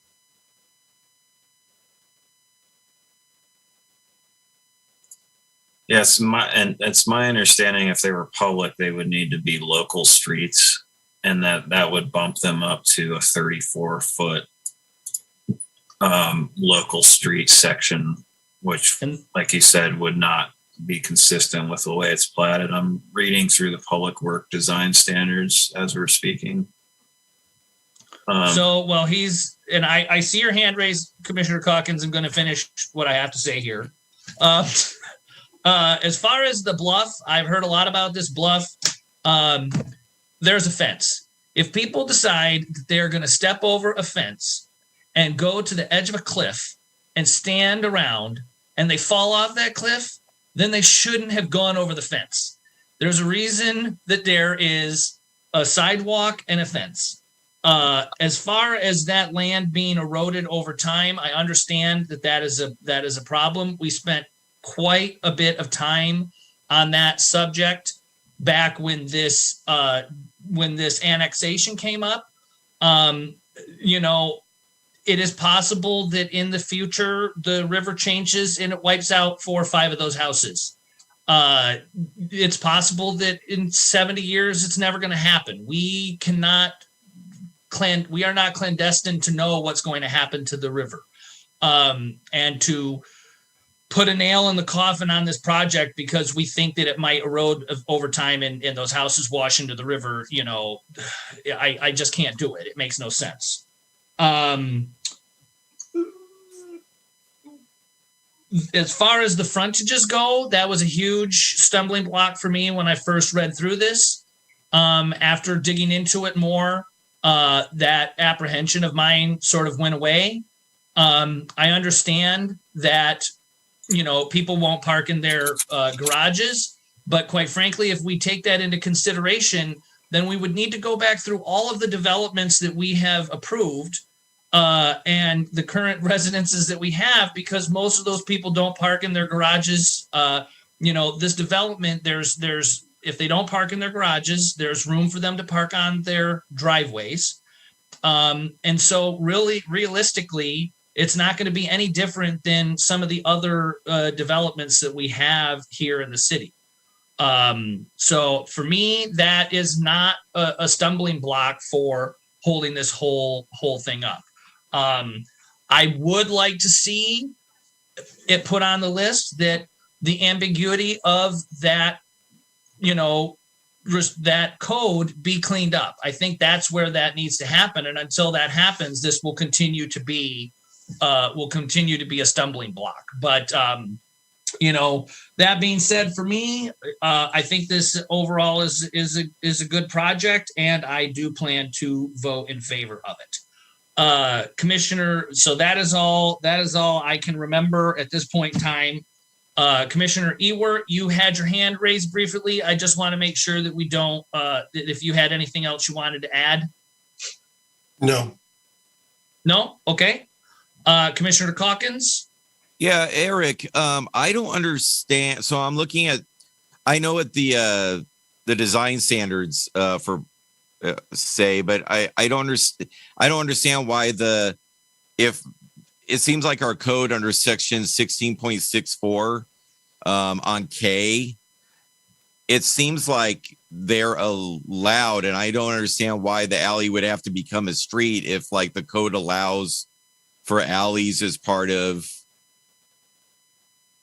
Yes, it's my understanding if they were public, they would need to be local streets, and that would bump them up to a 34-foot local street section, which, like you said, would not be consistent with the way it's platted. I'm reading through the public work design standards as we're speaking. I see your hand raised, Commissioner Calkins. I'm going to finish what I have to say here. As far as the bluff, I've heard a lot about this bluff. There's a fence. If people decide that they're going to step over a fence and go to the edge of a cliff and stand around and they fall off that cliff, then they shouldn't have gone over the fence. There's a reason that there is a sidewalk and a fence. As far as that land being eroded over time, I understand that is a problem. We spent quite a bit of time on that subject back when this annexation came up. It is possible that in the future the river changes and it wipes out 4 or 5 of those houses. It's possible that in 70 years it's never going to happen. We are not clandestine to know what's going to happen to the river. And to put a nail in the coffin on this project because we think that it might erode over time and those houses wash into the river, I just can't do it. It makes no sense. As far as the frontages go, that was a huge stumbling block for me when I first read through this. After digging into it more, that apprehension of mine sort of went away. I understand that people won't park in their garages, but quite frankly, if we take that into consideration, then we would need to go back through all of the developments that we have approved and the current residences that we have, because most of those people don't park in their garages. This development, there's if they don't park in their garages, there's room for them to park on their driveways. And so really, realistically, it's not going to be any different than some of the other developments that we have here in the city. So for me, that is not a stumbling block for holding this whole thing up. I would like to see it put on the list that the ambiguity of that, that code be cleaned up. I think that's where that needs to happen. And until that happens, this will continue to be a stumbling block. But that being said, for me, I think this overall is a good project, and I do plan to vote in favor of it. Commissioner, so that is all I can remember at this point in time. Commissioner Ewert, you had your hand raised briefly. I just want to make sure that we don't, if you had anything else you wanted to add. No. No? Okay. Commissioner Calkins? Yeah, Eric, I don't understand. So I'm looking at, I know what the design standards for say, but I don't understand. I don't understand why if it seems like our code under section 16.64 on K, it seems like they're allowed, and I don't understand why the alley would have to become a street if like the code allows for alleys as part of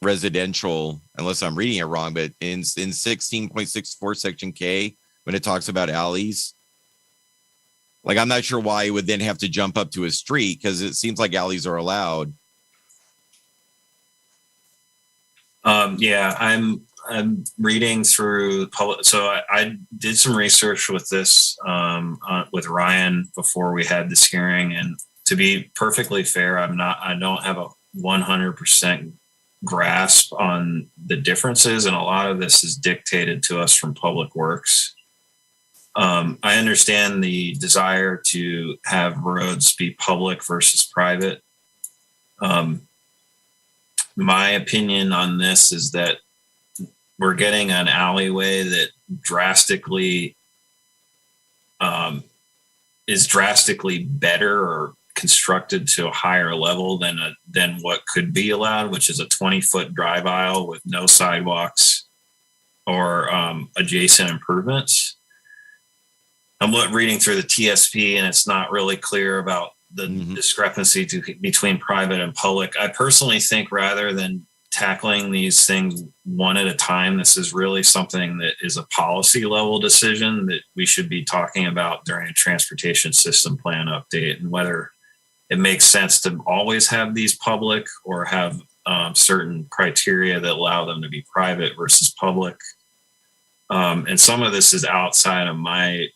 residential, unless I'm reading it wrong, but in 16.64 section K, when it talks about alleys, like I'm not sure why it would then have to jump up to a street, because it seems like alleys are allowed. Yeah, I'm reading through public. So I did some research with this with Ryan before we had this hearing, and to be perfectly fair, I don't have a 100% grasp on the differences, and a lot of this is dictated to us from Public Works. I understand the desire to have roads be public versus private. My opinion on this is that we're getting an alleyway that is drastically better or constructed to a higher level than what could be allowed, which is a 20-foot drive aisle with no sidewalks or adjacent improvements. I'm reading through the TSP, and it's not really clear about the discrepancy between private and public. I personally think rather than tackling these things one at a time, this is really something that is a policy level decision that we should be talking about during a transportation system plan update, and whether it makes sense to always have these public or have certain criteria that allow them to be private versus public. And some of this is outside of my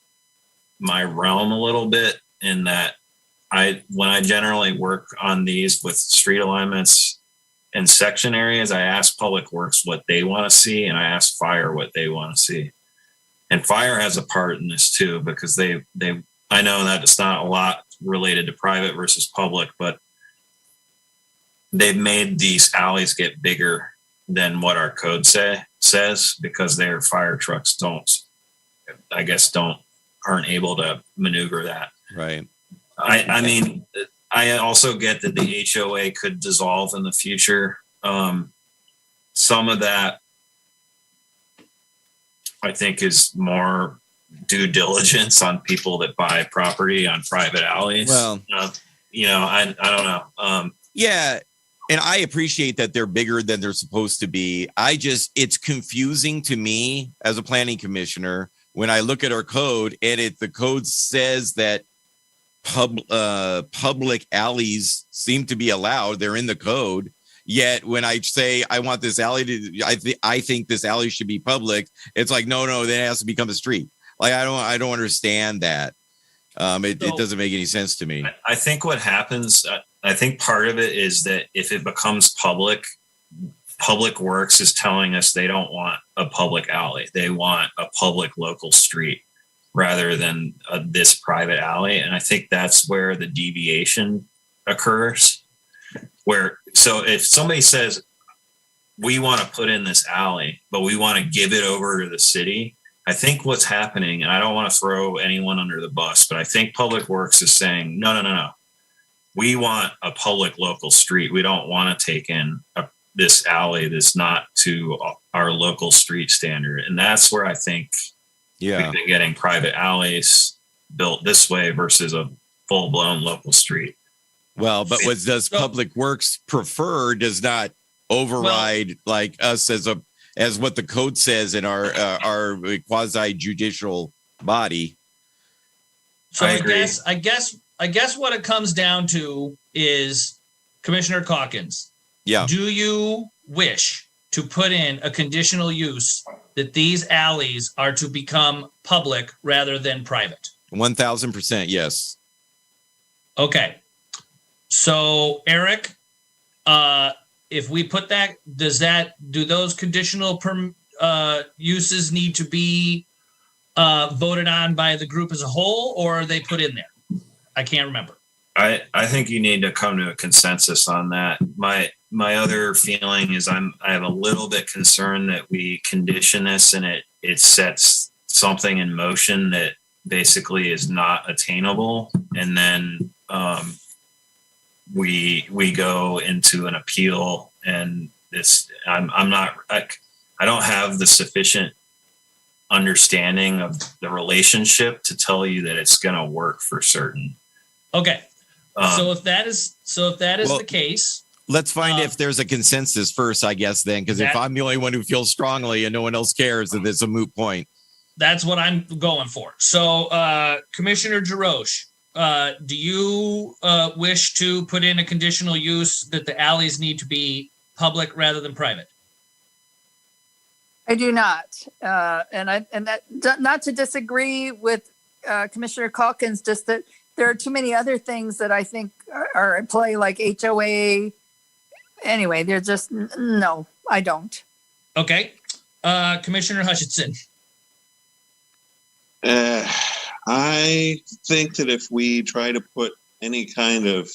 realm a little bit, in that when I generally work on these with street alignments and section areas, I ask Public Works what they want to see, and I ask Fire what they want to see. And Fire has a part in this too, because I know that it's not a lot related to private versus public, but they've made these alleys get bigger than what our code says, because their fire trucks aren't able to maneuver that. Right. I mean, I also get that the HOA could dissolve in the future. Some of that, I think, is more due diligence on people that buy property on private alleys. Well, I don't know. Yeah. And I appreciate that they're bigger than they're supposed to be. It's confusing to me as a planning commissioner when I look at our code, and the code says that public alleys seem to be allowed. They're in the code. Yet when I say I want this alley I think this alley should be public, it's like, no, that has to become a street. Like, I don't understand that. It doesn't make any sense to me. I think what happens, I think part of it is that if it becomes public, Public Works is telling us they don't want a public alley. They want a public local street rather than this private alley. And I think that's where the deviation occurs. So if somebody says, we want to put in this alley, but we want to give it over to the city, I think what's happening, and I don't want to throw anyone under the bus, but I think Public Works is saying, no. We want a public local street. We don't want to take in this alley that's not to our local street standard. And that's where I think we've been getting private alleys built this way versus a full-blown local street. Well, but what does Public Works prefer does not override like us as what the code says in our quasi judicial body. So I guess what it comes down to is, Commissioner Calkins. Yeah. Do you wish to put in a conditional use that these alleys are to become public rather than private? 1000%, yes. Okay. So, Eric, if we put that, do those conditional uses need to be voted on by the group as a whole, or are they put in there? I can't remember. I think you need to come to a consensus on that. My other feeling is I have a little bit concerned that we condition this and it sets something in motion that basically is not attainable, and then we go into an appeal, and I don't have the sufficient understanding of the relationship to tell you that it's going to work for certain. Okay. So if that is well, the case, let's find if there's a consensus first, I guess, then, because if I'm the only one who feels strongly and no one else cares, then it's a moot point. That's what I'm going for. So, Commissioner Jarosh, do you wish to put in a conditional use that the alleys need to be public rather than private? I do not, not to disagree with Commissioner Calkins, just that there are too many other things that I think are at play, like HOA. Anyway, they're just no, I don't. Okay, Commissioner Hutchinson. I think that if we try to put any kind of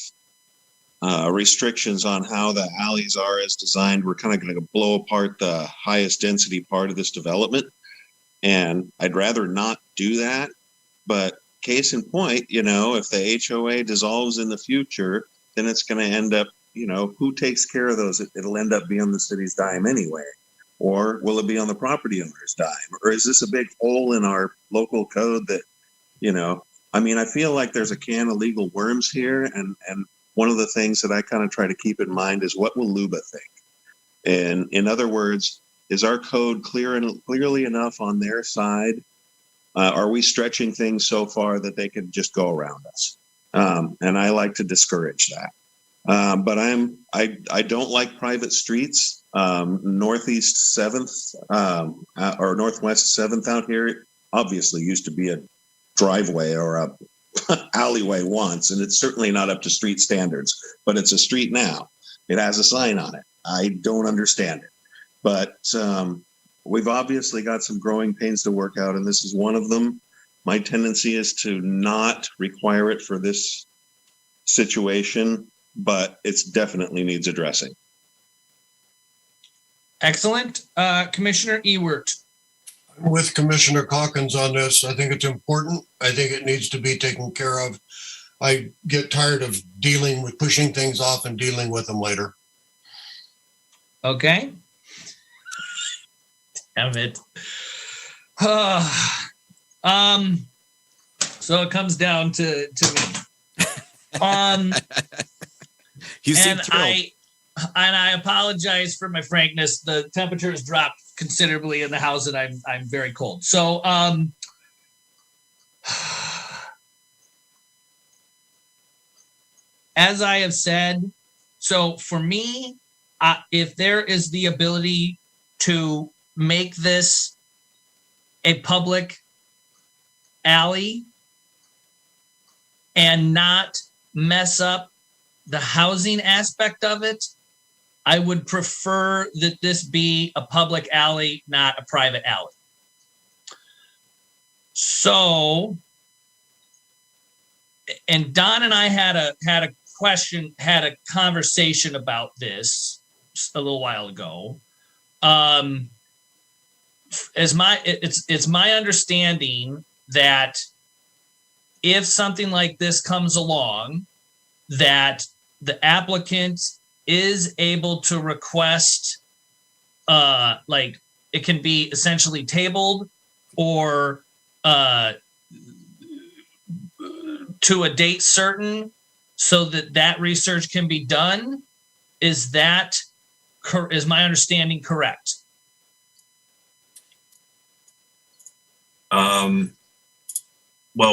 restrictions on how the alleys are as designed, we're kind of going to blow apart the highest density part of this development. And I'd rather not do that. But case in point, if the HOA dissolves in the future, then it's going to end up, who takes care of those? It'll end up being on the city's dime anyway. Or will it be on the property owner's dime? Or is this a big hole in our local code that, I feel like there's a can of legal worms here. And one of the things that I kind of try to keep in mind is, what will LUBA think? And in other words, is our code clearly enough on their side? Are we stretching things so far that they could just go around us? And I like to discourage that. But I don't like private streets. Northeast 7th or Northwest 7th out here obviously used to be a driveway or a alleyway once, and it's certainly not up to street standards, but it's a street now. It has a sign on it. I don't understand it, but we've obviously got some growing pains to work out, and this is one of them. My tendency is to not require it for this situation, but it definitely needs addressing. Excellent. Commissioner Ewert. With Commissioner Calkins on this, I think it's important. I think it needs to be taken care of. I get tired of pushing things off and dealing with them later. Okay. Damn it. So it comes down to me. You seem thrilled. I apologize for my frankness. The temperature has dropped considerably in the house, and I'm very cold. So, as I have said, so for me, if there is the ability to make this a public alley and not mess up the housing aspect of it, I would prefer that this be a public alley, not a private alley. So, and Don and I had a conversation about this a little while ago. It's my understanding that if something like this comes along, that the applicant is able to request, like it can be essentially tabled or to a date certain, so that research can be done. Is my understanding correct? Well,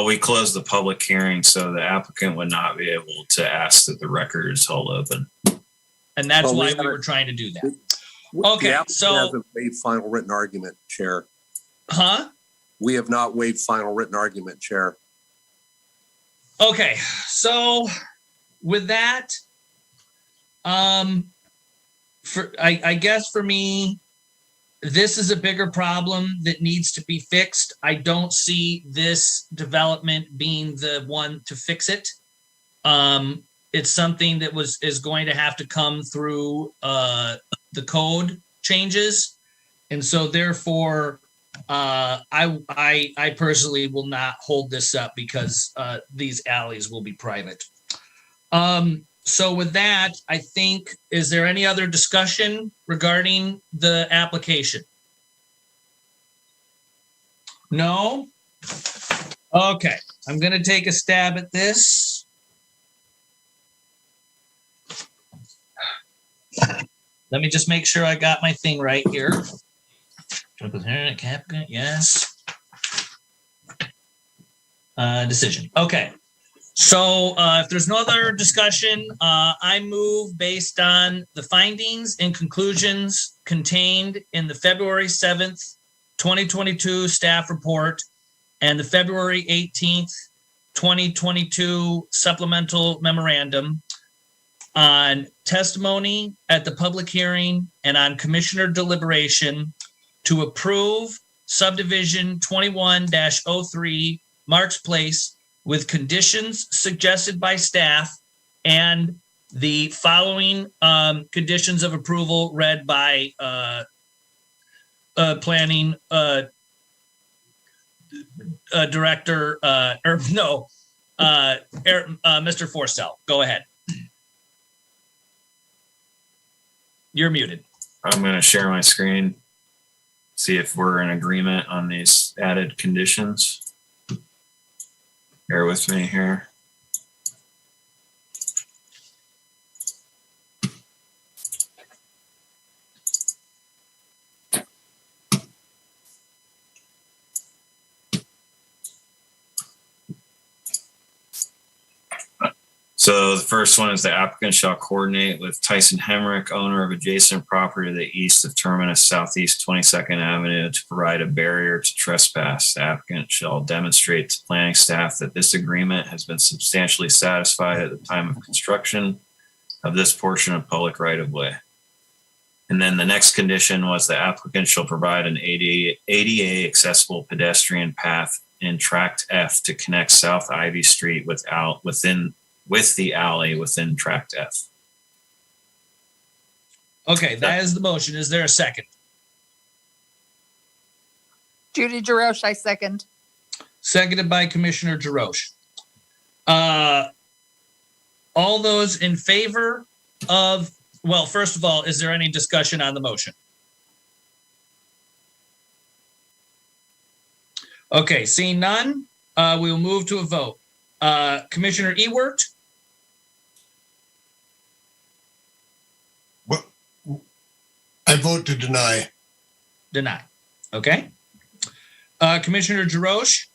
we closed the public hearing, so the applicant would not be able to ask that the record is held open. And that's why we were trying to do that. Okay, so hasn't waived final written argument, Chair. Huh? We have not waived final written argument, Chair. Okay, so with that, I guess for me, this is a bigger problem that needs to be fixed. I don't see this development being the one to fix it. It's something that is going to have to come through the code changes, and so therefore, I personally will not hold this up because these alleys will be private. So with that, I think, is there any other discussion regarding the application? No? Okay, I'm gonna take a stab at this. Let me just make sure I got my thing right here. Yes. Decision. Okay. So if there's no other discussion, I move based on the findings and conclusions contained in the February 7th, 2022 staff report and the February 18th, 2022 supplemental memorandum on testimony at the public hearing and on commissioner deliberation to approve subdivision 21-03 Marks Place with conditions suggested by staff and the following conditions of approval read by planning director, Mr. Forstell. Go ahead. You're muted. I'm going to share my screen, see if we're in agreement on these added conditions. Bear with me here. So the first one is the applicant shall coordinate with Tyson Hemrick, owner of adjacent property to the east of Terminus Southeast 22nd Avenue, to provide a barrier to trespass. The applicant shall demonstrate to planning staff that this agreement has been substantially satisfied at the time of construction of this portion of public right-of-way. And then the next condition was the applicant shall provide an ADA accessible pedestrian path in Tract F to connect South Ivy Street with the alley within Tract F. Okay, that is the motion. Is there a second? Judy Jarosh, I second. Seconded by Commissioner Jarosh. All those in favor of, well, first of all, is there any discussion on the motion? Okay, seeing none, we will move to a vote. Commissioner Ewert? I vote to deny. Deny. Okay. Commissioner Jarosh?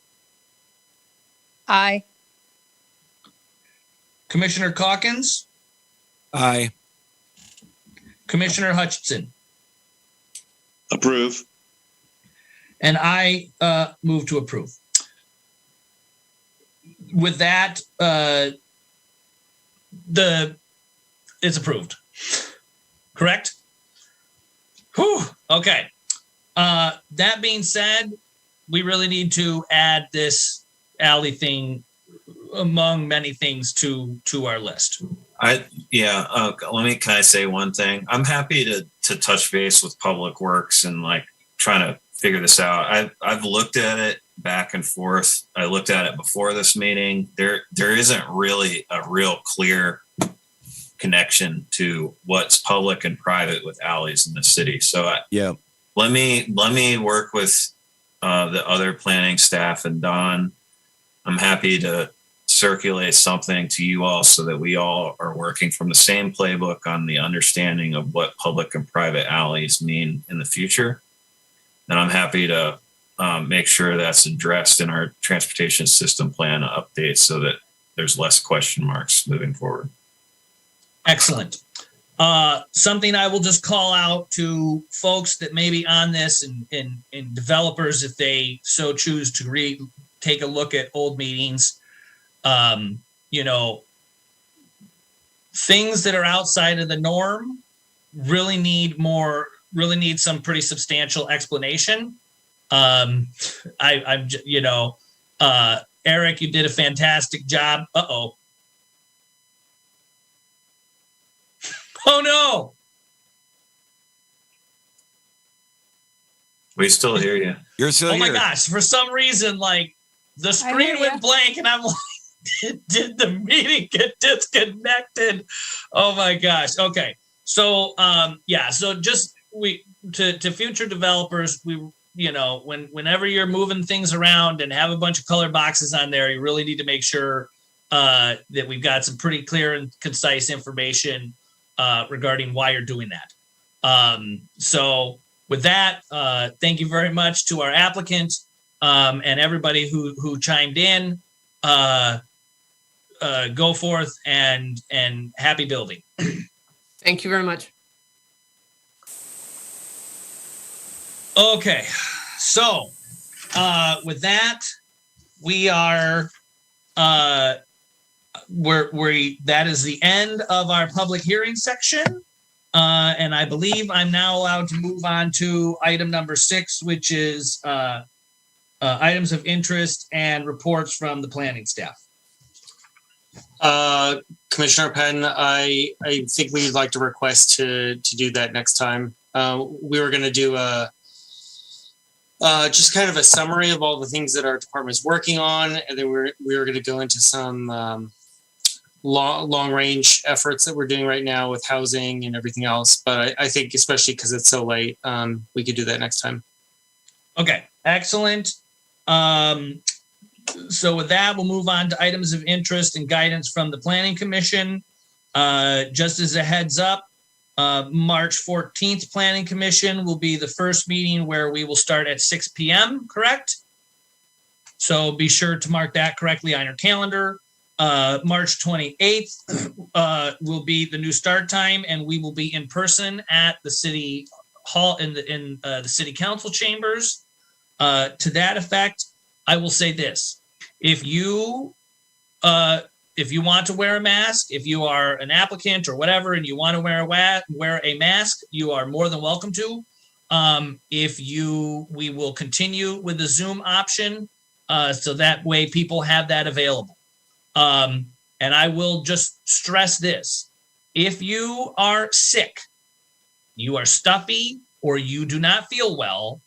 Aye. Commissioner Calkins? Aye. Commissioner Hutchinson? Approve. And I move to approve. With that, it's approved. Correct? Whew. Okay. That being said, we really need to add this alley thing among many things to our list. Can I say one thing? I'm happy to touch base with Public Works and like trying to figure this out. I've looked at it back and forth. I looked at it before this meeting. There isn't really a real clear connection to what's public and private with alleys in the city. So let me work with the other planning staff and Don. I'm happy to circulate something to you all so that we all are working from the same playbook on the understanding of what public and private alleys mean in the future. And I'm happy to make sure that's addressed in our transportation system plan update so that there's less question marks moving forward. Excellent. Something I will just call out to folks that may be on this and developers, if they so choose to take a look at old meetings, things that are outside of the norm really need some pretty substantial explanation. Eric, you did a fantastic job. Uh-oh. Oh no! We still hear you. You're still here. Oh my gosh! For some reason, like the screen went blank, and I'm like, "Did the meeting get disconnected?" Oh my gosh! Okay, so so just to future developers, we whenever you're moving things around and have a bunch of color boxes on there, you really need to make sure that we've got some pretty clear and concise information regarding why you're doing that. So with that, thank you very much to our applicant and everybody who chimed in. Go forth and happy building. Thank you very much. Okay, so with that, we are that is the end of our public hearing section, and I believe I'm now allowed to move on to item number 6, which is items of interest and reports from the planning staff. Commissioner Penn, I think we'd like to request to do that next time. We were going to do just kind of a summary of all the things that our department's working on, and then we were going to go into some long range efforts that we're doing right now with housing and everything else. But I think especially because it's so late, we could do that next time. Okay, excellent. So with that, we'll move on to items of interest and guidance from the Planning Commission. Just as a heads up, March 14th Planning Commission will be the first meeting where we will start at 6 p.m., correct? So be sure to mark that correctly on your calendar. March 28th will be the new start time, and we will be in person at the City Hall in the City Council chambers. To that effect, I will say this: if you want to wear a mask, if you are an applicant or whatever, and you want to wear a mask, you are more than welcome to. We will continue with the Zoom option, so that way people have that available. And I will just stress this: if you are sick, you are stuffy, or you do not feel well,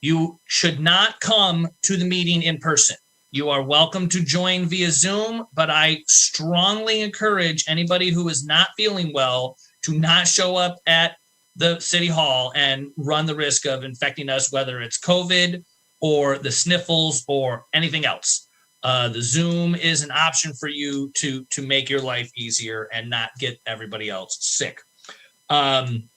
you should not come to the meeting in person. You are welcome to join via Zoom, but I strongly encourage anybody who is not feeling well to not show up at the City Hall and run the risk of infecting us, whether it's COVID or the sniffles or anything else. The Zoom is an option for you to make your life easier and not get everybody else sick. One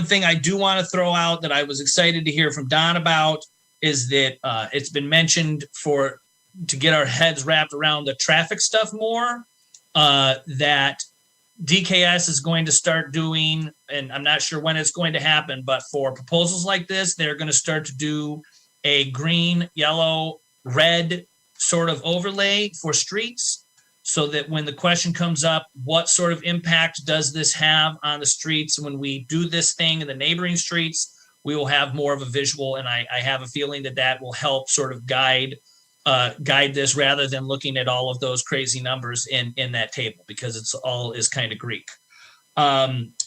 thing I do want to throw out that I was excited to hear from Don about is that it's been mentioned to get our heads wrapped around the traffic stuff more, that DKS is going to start doing, and I'm not sure when it's going to happen, but for proposals like this, they're going to start to do a green, yellow, red sort of overlay for streets, so that when the question comes up, what sort of impact does this have on the streets when we do this thing in the neighboring streets, we will have more of a visual. And I have a feeling that will help sort of guide this, rather than looking at all of those crazy numbers in that table, because it's all is kind of Greek.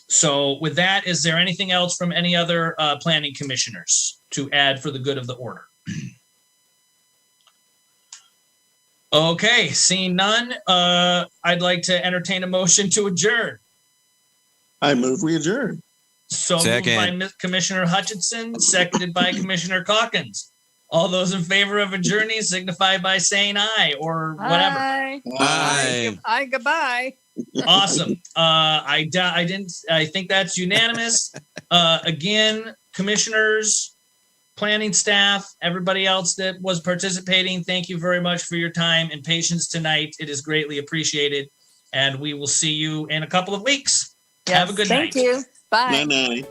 So with that, is there anything else from any other planning commissioners to add for the good of the order? Okay, seeing none, I'd like to entertain a motion to adjourn. I move we adjourn. So moved by Commissioner Hutchinson, seconded by Commissioner Calkins. All those in favor of adjourning signify by saying aye or whatever. Aye. Goodbye. Awesome. I think that's unanimous. Again, commissioners, planning staff, everybody else that was participating, thank you very much for your time and patience tonight. It is greatly appreciated. And we will see you in a couple of weeks. Yes, have a good night. Thank you. Bye. Night.